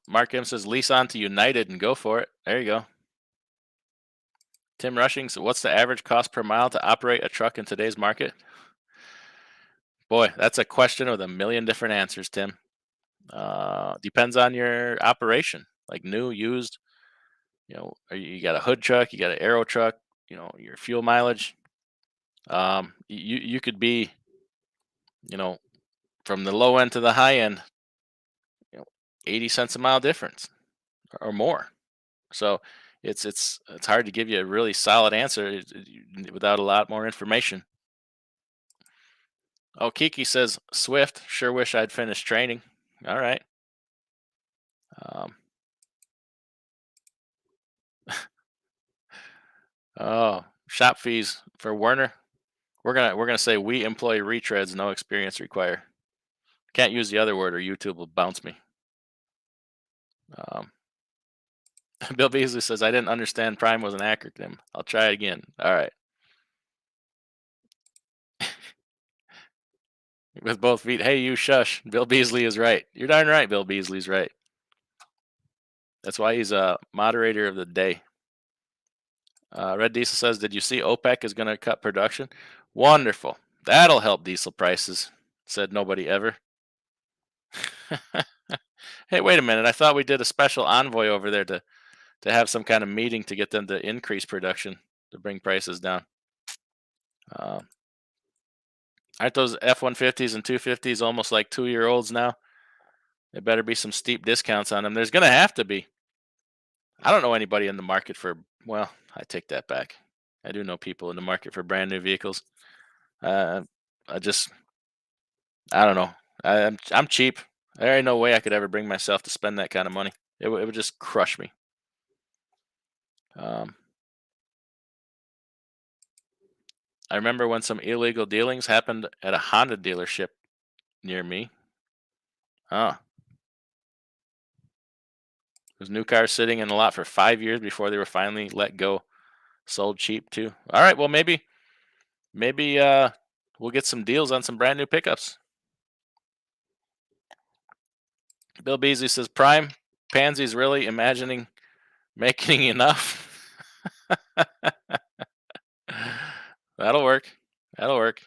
Mark M says lease on to United and go for it. There you go. Tim Rushing, so what's the average cost per mile to operate a truck in today's market? Boy, that's a question with a million different answers, Tim. Depends on your operation, like new, used. You got a hood truck, you got an aero truck. Your fuel mileage. You could be, from the low end to the high end, 80 cents a mile difference or more. So it's hard to give you a really solid answer without a lot more information. Oh, Kiki says Swift. Sure wish I'd finished training. All right. Oh, shop fees for Werner. We're gonna say we employ retreads, no experience required. Can't use the other word or YouTube will bounce me. Bill Beasley says I didn't understand Prime was an acronym. I'll try it again. All right. With both feet. Hey, you shush. Bill Beasley is right. You're darn right. Bill Beasley's right. That's why he's a moderator of the day. Red Diesel says, "Did you see OPEC is going to cut production? Wonderful. That'll help diesel prices." Said nobody ever. Hey, wait a minute. I thought we did a special envoy over there to have some kind of meeting to get them to increase production to bring prices down. Uh, aren't those F-150s and 250s almost like 2-year-olds now? There better be some steep discounts on them. There's going to have to be. I don't know anybody in the market for, well, I take that back. I do know people in the market for brand new vehicles. Uh, I just, I don't know. I'm cheap. There ain't no way I could ever bring myself to spend that kind of money. It would just crush me. Um, I remember when some illegal dealings happened at a Honda dealership near me. Huh. There's new cars sitting in the lot for 5 years before they were finally let go. Sold cheap too. All right, well maybe we'll get some deals on some brand new pickups. Bill Beasley says Prime Pansy's really imagining making enough. That'll work. That'll work.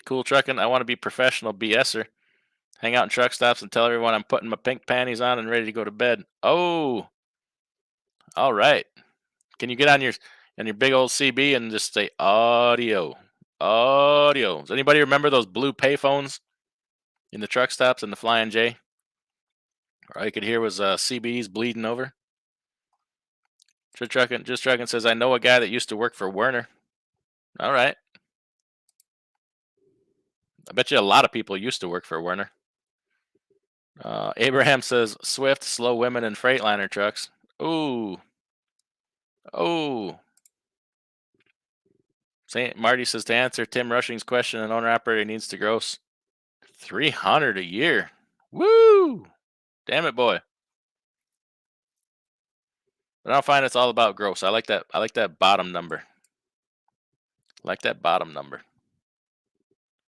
Cool trucking. I want to be professional BSer. Hang out in truck stops and tell everyone I'm putting my pink panties on and ready to go to bed. Oh, all right. Can you get on your big old CB and just say audio, audio? Does anybody remember those blue payphones in the truck stops and the Flying J? All you could hear was CBs bleeding over. Just trucking says I know a guy that used to work for Werner. All right. I bet you a lot of people used to work for Werner. Abraham says Swift, slow women in Freightliner trucks. Ooh. Oh. Saint Marty says to answer Tim Rushing's question, an owner operator needs to gross 300 a year. Woo! Damn it, boy. But I don't find it's all about gross. I like that. I like that bottom number.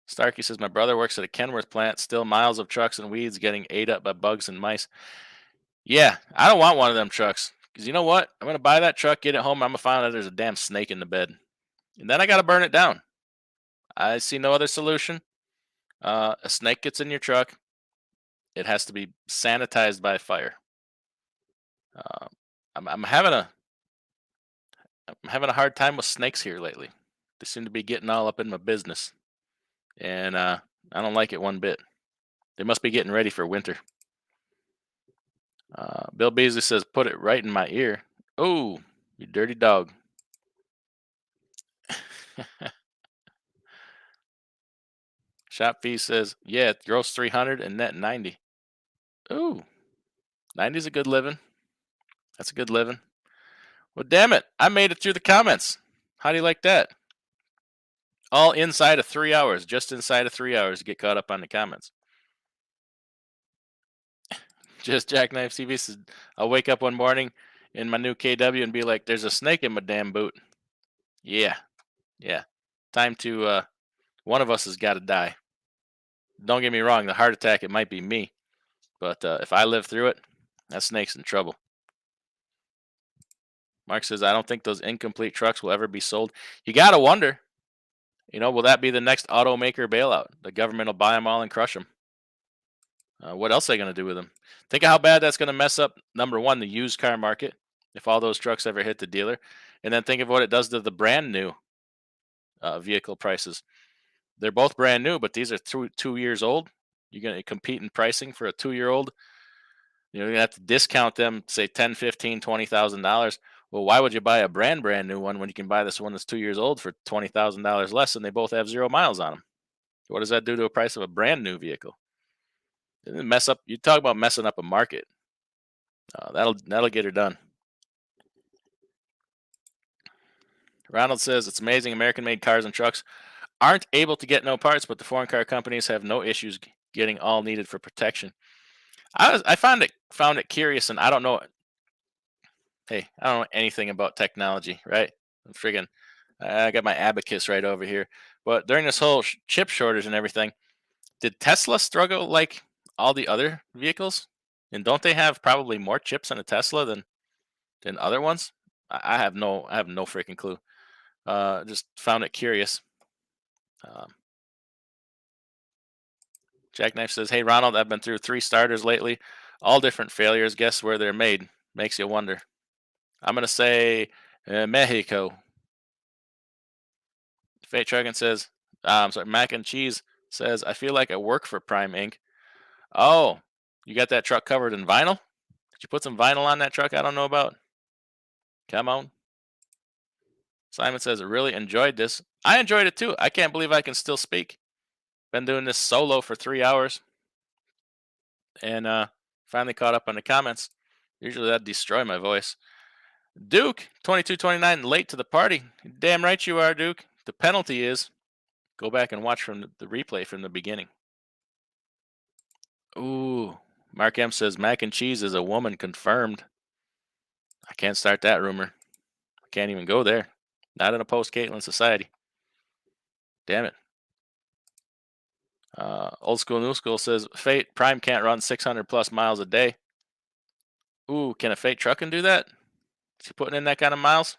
Starkey says my brother works at a Kenworth plant, still miles of trucks and weeds getting ate up by bugs and mice. Yeah, I don't want one of them trucks. Because you know what? I'm going to buy that truck, get it home, I'm going to find out there's a damn snake in the bed. And then I got to burn it down. I see no other solution. A snake gets in your truck. It has to be sanitized by fire. I'm having a hard time with snakes here lately. They seem to be getting all up in my business, and I don't like it one bit. They must be getting ready for winter. Bill Beasley says, "Put it right in my ear." Oh, you dirty dog. Shop fee says, "Yeah, gross 300 and net 90." Ooh, 90 is a good living. That's a good living. Well, damn it, I made it through the comments. How do you like that? All inside of 3 hours, just inside of 3 hours to get caught up on the comments. Just Jackknife TV says, I'll wake up one morning in my new KW and be like, there's a snake in my damn boot. Yeah. Time to, one of us has got to die. Don't get me wrong, the heart attack, it might be me. But if I live through it, that snake's in trouble. Mark says, I don't think those incomplete trucks will ever be sold. You got to wonder, will that be the next automaker bailout? The government will buy them all and crush them. What else are they going to do with them? Think of how bad that's going to mess up, number one, the used car market, if all those trucks ever hit the dealer. And then think of what it does to the brand new vehicle prices. They're both brand new, but these are 2 years old. You're going to compete in pricing for a 2-year-old. You're going to have to discount them, say $10, $15, $20,000. Well, why would you buy a brand new one when you can buy this one that's 2 years old for $20,000 less, and they both have 0 miles on them? What does that do to a price of a brand new vehicle? It'll mess up. You talk about messing up a market. That'll get her done. Ronald says it's amazing American-made cars and trucks aren't able to get no parts, but the foreign car companies have no issues getting all needed for protection. I found it curious, and I don't know. Hey, I don't know anything about technology, right? I'm friggin', I got my abacus right over here. But during this whole chip shortage and everything, did Tesla struggle like all the other vehicles? And don't they have probably more chips in a Tesla than other ones? I have no freaking clue. Just found it curious. Um, Jackknife says, "Hey Ronald, I've been through 3 starters lately, all different failures. Guess where they're made? Makes you wonder." I'm gonna say Mexico. Fate Truckin says, I'm sorry, Mac and Cheese says, "I feel like I work for Prime Inc." Oh, you got that truck covered in vinyl? Did you put some vinyl on that truck I don't know about? Come on. Simon says, "I really enjoyed this." I enjoyed it too. I can't believe I can still speak. Been doing this solo for 3 hours and finally caught up on the comments. Usually that'd destroy my voice. Duke, 2229, late to the party. Damn right you are, Duke. The penalty is go back and watch from the replay from the beginning. Ooh, Mark M says mac and cheese is a woman confirmed. I can't start that rumor. I can't even go there. Not in a post Caitlyn society. Damn it. Old school, new school says Fate Prime can't run 600 plus miles a day. Ooh, can a Fate trucking do that? Is he putting in that kind of miles?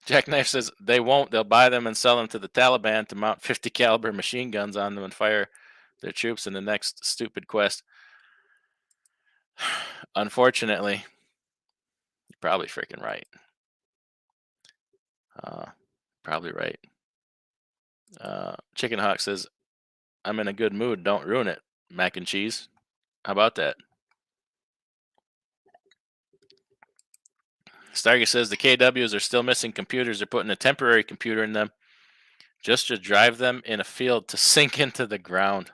Jackknife says they won't. They'll buy them and sell them to the Taliban to mount 50 caliber machine guns on them and fire their troops in the next stupid quest. Unfortunately, you're probably freaking right. Uh, Probably right. Chicken Hawk says, "I'm in a good mood. Don't ruin it. Mac and cheese. How about that?" Stargate says the KWs are still missing computers. They're putting a temporary computer in them just to drive them in a field to sink into the ground.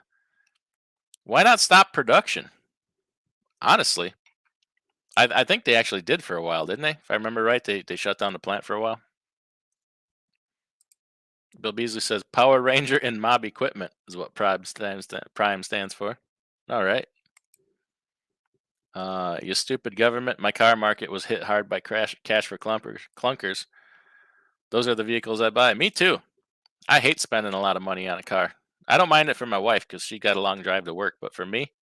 Why not stop production? Honestly, I think they actually did for a while, didn't they? If I remember right, they shut down the plant for a while. Bill Beasley says Power Ranger and Mob Equipment is what Prime stands for. All right. You stupid government. My car market was hit hard by cash for clunkers. Those are the vehicles I buy. Me too. I hate spending a lot of money on a car. I don't mind it for my wife because she got a long drive to work, but for me,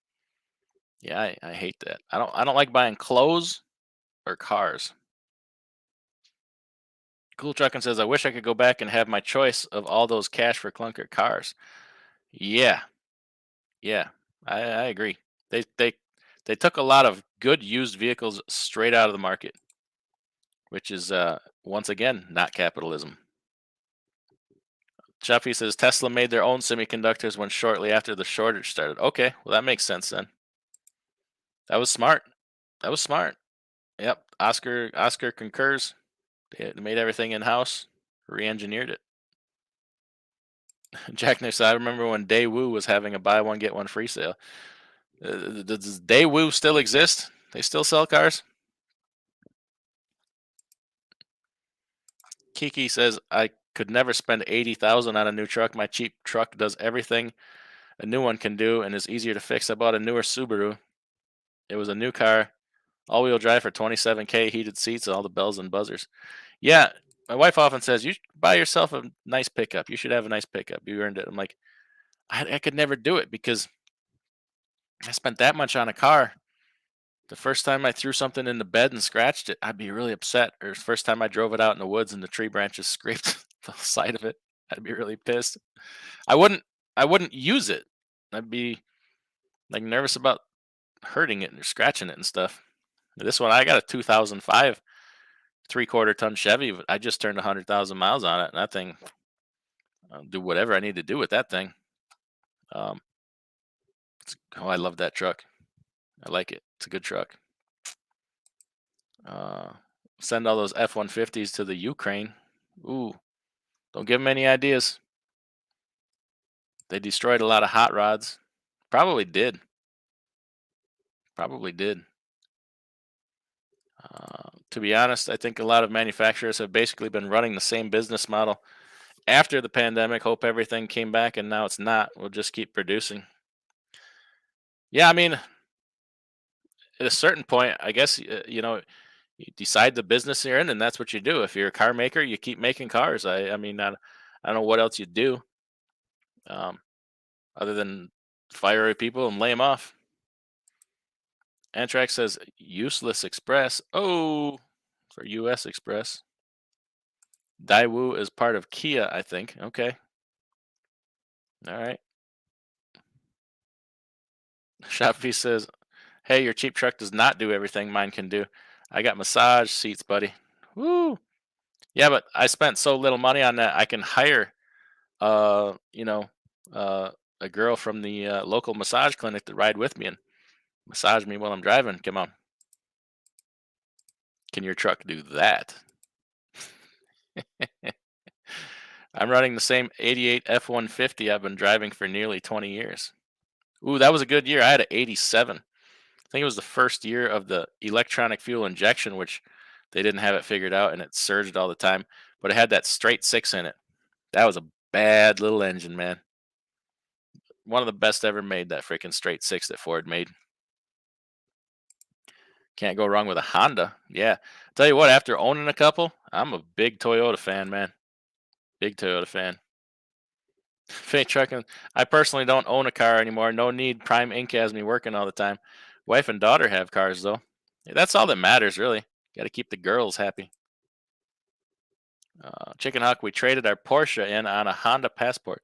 yeah, I hate that. I don't like buying clothes or cars. Cool Truckin says, "I wish I could go back and have my choice of all those cash for clunker cars." Yeah, yeah, I agree. They they they took a lot of good used vehicles straight out of the market, which is once again not capitalism. Chappie says Tesla made their own semiconductors when shortly after the shortage started. Okay, well that makes sense then. That was smart. That was smart. Yep. Oscar concurs. They made everything in house, re-engineered it. Jack Nick said, "I remember when Daewoo was having a buy one get one free sale." Does Daewoo still exist? They still sell cars? Kiki says, "I could never spend 80,000 on a new truck. My cheap truck does everything a new one can do and is easier to fix. I bought a newer Subaru. It was a new car, all-wheel drive for 27K, heated seats, and all the bells and buzzers." Yeah, my wife often says, "You should buy yourself a nice pickup. You should have a nice pickup. You earned it." I'm like, I could never do it because I spent that much on a car. The first time I threw something in the bed and scratched it, I'd be really upset. Or the first time I drove it out in the woods and the tree branches scraped the side of it, I'd be really pissed. I wouldn't I wouldn't use it. I'd be like nervous about hurting it or scratching it and stuff. This one I got a 2005 three-quarter ton Chevy. But I just turned 100,000 miles on it, and that thing, I'll do whatever I need to do with that thing. Um, oh, I love that truck. I like it. It's a good truck. Uh, Send all those F-150s to the Ukraine. Ooh, don't give them any ideas. They destroyed a lot of hot rods. Probably did. Probably did. To be honest, I think a lot of manufacturers have basically been running the same business model after the pandemic. Hope everything came back, and now it's not. We'll just keep producing. Yeah, I mean, at a certain point, I guess you decide the business you're in, and that's what you do. If you're a car maker, you keep making cars. I mean, I don't know what else you do, um, other than fire people and lay them off. Antrax says useless express. Oh, for US Express. Daewoo is part of Kia, I think. Okay. All right. Shopee says, hey, your cheap truck does not do everything mine can do. I got massage seats, buddy. Woo. Yeah, but I spent so little money on that. I can hire, uh, you know, uh, a girl from the local massage clinic to ride with me and massage me while I'm driving. Come on. Can your truck do that? I'm running the same 88 F-150 I've been driving for nearly 20 years. Ooh, that was a good year. I had an 87. I think it was the first year of the electronic fuel injection, which they didn't have it figured out and it surged all the time. But it had that straight six in it. That was a bad little engine, man. One of the best ever made, that freaking straight six that Ford made. Can't go wrong with a Honda. Yeah. Tell you what, after owning a couple, I'm a big Toyota fan, man. Big Toyota fan. Fate trucking. I personally don't own a car anymore. No need. Prime Inc. has me working all the time. Wife and daughter have cars, though. Yeah, that's all that matters, really. Got to keep the girls happy. Chicken Hawk, we traded our Porsche in on a Honda Passport.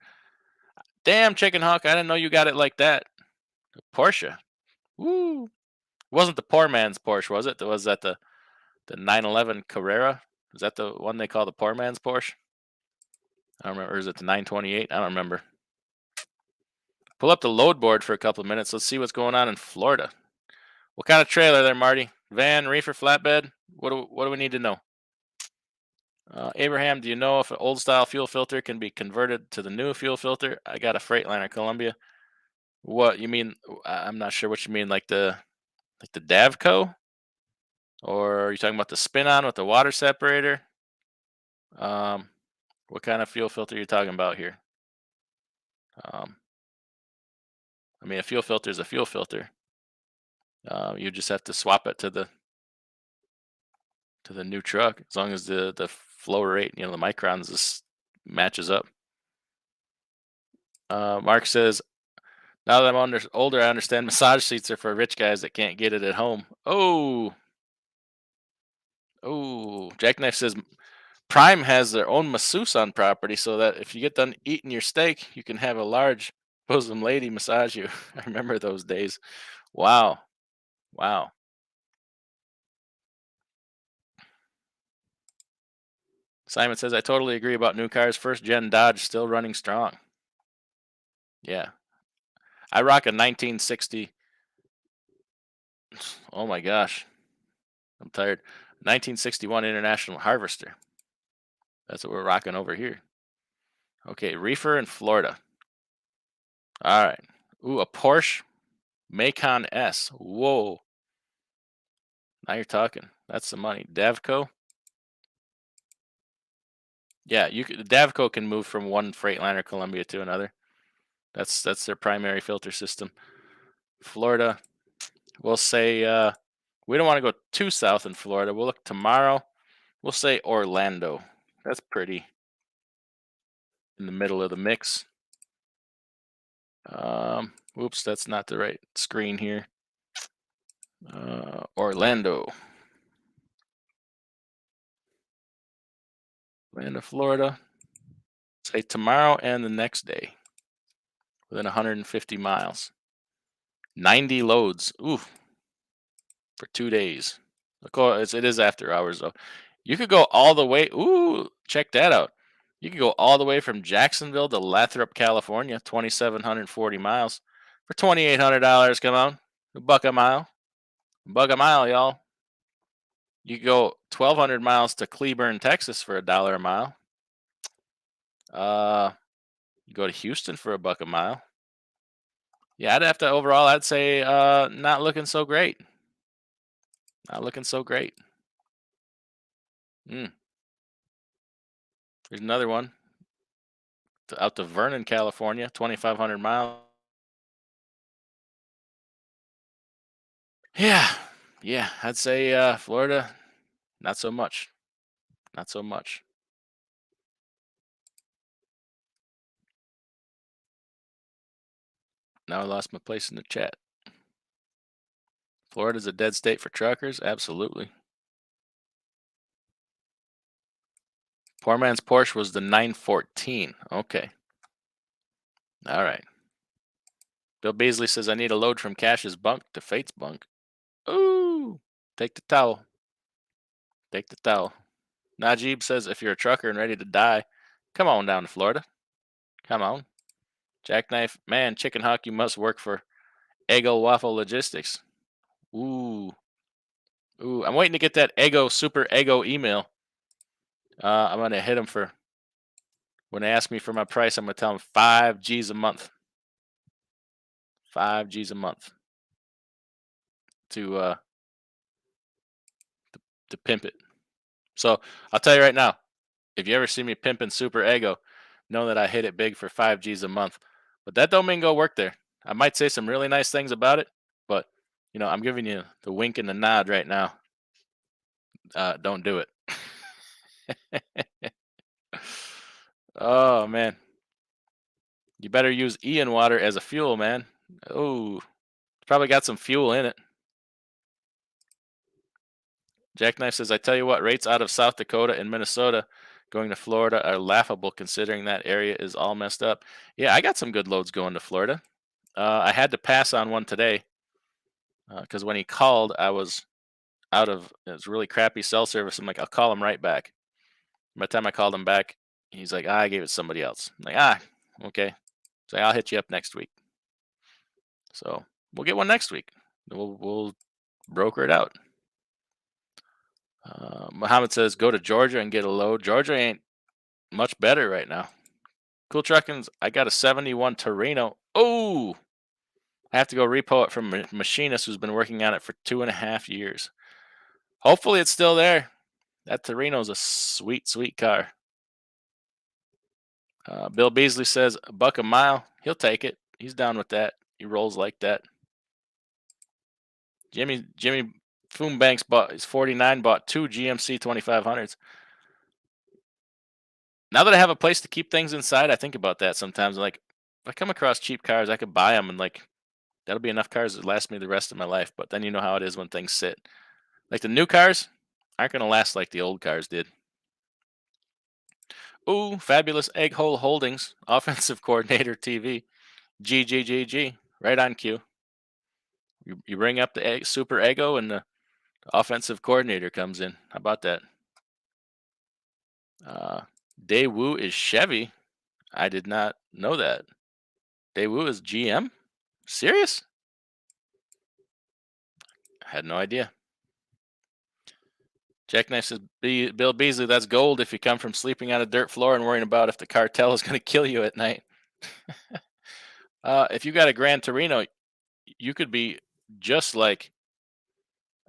Damn, Chicken Hawk, I didn't know you got it like that. Porsche. Woo. It wasn't the poor man's Porsche, was it? Was that the 911 Carrera? Is that the one they call the poor man's Porsche? I don't remember. Or is it the 928? I don't remember. Pull up the load board for a couple of minutes. Let's see what's going on in Florida. What kind of trailer there, Marty? Van, reefer, flatbed? What do we need to know? Abraham, do you know if an old style fuel filter can be converted to the new fuel filter? I got a Freightliner Columbia. What you mean? I'm not sure what you mean. Like the Davco, or are you talking about the spin on with the water separator? Um, what kind of fuel filter are you talking about here? Um, I mean, a fuel filter is a fuel filter. You just have to swap it to the new truck as long as the flow rate, the microns, matches up. Mark says, now that I'm older, I understand massage seats are for rich guys that can't get it at home. Oh. Jackknife says Prime has their own masseuse on property, so that if you get done eating your steak, you can have a large bosom lady massage you. I remember those days. Wow. Wow. Simon says, I totally agree about new cars. First gen Dodge still running strong. Yeah. I rock a 1960. Oh my gosh. I'm tired. 1961 International Harvester. That's what we're rocking over here. Okay, reefer in Florida. All right. Ooh, a Porsche Macan S. Whoa. Now you're talking. That's the money. Davco. Yeah, Davco can move from one Freightliner Columbia to another. That's their primary filter system. Florida. We'll say we don't want to go too south in Florida. We'll look tomorrow. We'll say Orlando. That's pretty in the middle of the mix. Oops, that's not the right screen here. Orlando, Florida. Say tomorrow and the next day, within 150 miles. 90 loads. Ooh, for 2 days. Of course, it is after hours though. You could go all the way. Ooh, check that out. You could go all the way from Jacksonville to Lathrop, California, 2,740 miles for $2,800. Come on, $1 a mile. $1 a mile, y'all. You could go 1,200 miles to Cleburne, Texas for $1 a mile. You go to Houston for $1 a mile. Yeah, I'd say not looking so great. Not looking so great. There's another one out to Vernon, California, 2,500 miles. Yeah, I'd say Florida, not so much. Not so much. Now I lost my place in the chat. Florida's a dead state for truckers? Absolutely. Poor man's Porsche was the 914. Okay. All right. Bill Beasley says, I need a load from Cash's bunk to Fate's bunk. Ooh. Take the towel. Take the towel. Najib says, if you're a trucker and ready to die, come on down to Florida. Come on. Jackknife, man, Chicken Hawk, you must work for Eggo Waffle Logistics. Ooh. Ooh. I'm waiting to get that Eggo, Super Eggo email. I'm going to hit them for, when they ask me for my price, I'm going to tell them 5 G's a month. 5 G's a month to pimp it. So I'll tell you right now, if you ever see me pimping Super Ego, know that I hit it big for 5 G's a month. But that don't mean go work there. I might say some really nice things about it, but I'm giving you the wink and the nod right now. Don't do it. Oh man, you better use Ian water as a fuel, man. Oh, probably got some fuel in it. Jackknife says, I tell you what, rates out of South Dakota and Minnesota going to Florida are laughable considering that area is all messed up. Yeah, I got some good loads going to Florida. I had to pass on one today because when he called, I was it was really crappy cell service. I'm like, I'll call him right back. By the time I called him back, he's like, I gave it to somebody else. I'm like, okay. So I'll hit you up next week. So we'll get one next week. We'll broker it out. Muhammad says, go to Georgia and get a load. Georgia ain't much better right now. Cool Truckins, I got a 71 Torino. Oh, I have to go repo it from a machinist who's been working on it for 2.5 years. Hopefully it's still there. That Torino's a sweet, sweet car. Bill Beasley says, $1 a mile. He'll take it. He's down with that. He rolls like that. Jimmy Foombanks his 49 bought 2 GMC 2500s. Now that I have a place to keep things inside, I think about that sometimes. Like, if I come across cheap cars, I could buy them and that'll be enough cars that last me the rest of my life. But then you know how it is when things sit. Like the new cars aren't going to last like the old cars did. Ooh, fabulous Egg Hole Holdings, offensive coordinator TV. GGGG, right on cue. You bring up the Super Ego and the offensive coordinator comes in. How about that? Daewoo is Chevy. I did not know that. Daewoo is GM? Serious? I had no idea. Jackknife says, Bill Beasley, that's gold if you come from sleeping on a dirt floor and worrying about if the cartel is going to kill you at night. If you got a Gran Torino, you could be just like,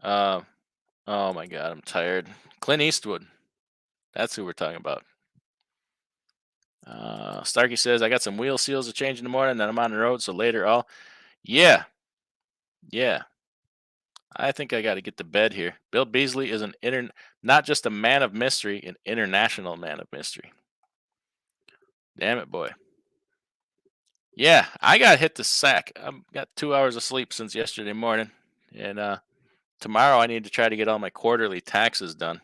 oh my God, I'm tired. Clint Eastwood. That's who we're talking about. Starkey says, I got some wheel seals to change in the morning, then I'm on the road, so later yeah. I think I got to get to bed here. Bill Beasley is not just a man of mystery, an international man of mystery. Damn it, boy. Yeah, I got hit the sack. I've got 2 hours of sleep since yesterday morning, and tomorrow I need to try to get all my quarterly taxes done.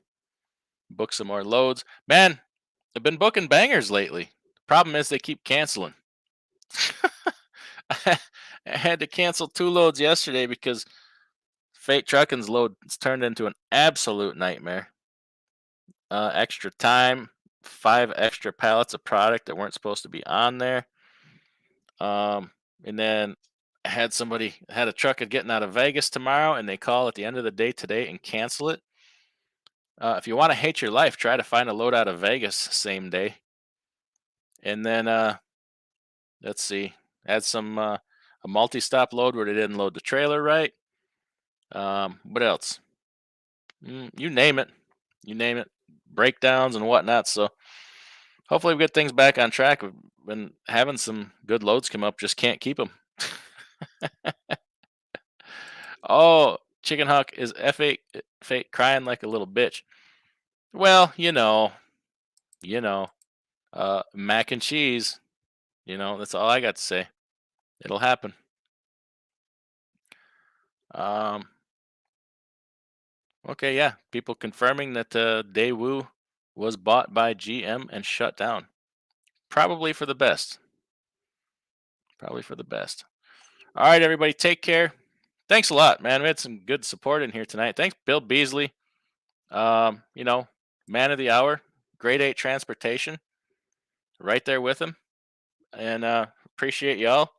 Book some more loads. Man, I've been booking bangers lately. Problem is they keep canceling. I had to cancel 2 loads yesterday because Fate Trucking's load has turned into an absolute nightmare. Extra time, 5 extra pallets of product that weren't supposed to be on there. And then I had a trucker getting out of Vegas tomorrow, and they call at the end of the day today and cancel it. If you want to hate your life, try to find a load out of Vegas same day. And then let's see, had a multi-stop load where they didn't load the trailer right. What else? You name it. Breakdowns and whatnot. So hopefully we get things back on track. We've been having some good loads come up, just can't keep them. Oh, Chicken Hawk is F8 Fate crying like a little bitch. Well, mac and cheese. That's all I got to say. It'll happen. Okay, yeah. People confirming that Daewoo was bought by GM and shut down. Probably for the best. Probably for the best. All right, everybody, take care. Thanks a lot, man. We had some good support in here tonight. Thanks, Bill Beasley. You know, man of the hour, grade 8 transportation, right there with him. And appreciate y'all.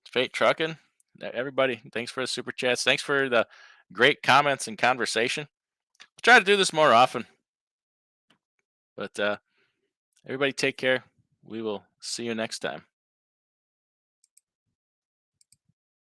Fate Trucking. Everybody, thanks for the super chats. Thanks for the great comments and conversation. We'll try to do this more often. But everybody take care. We will see you next time.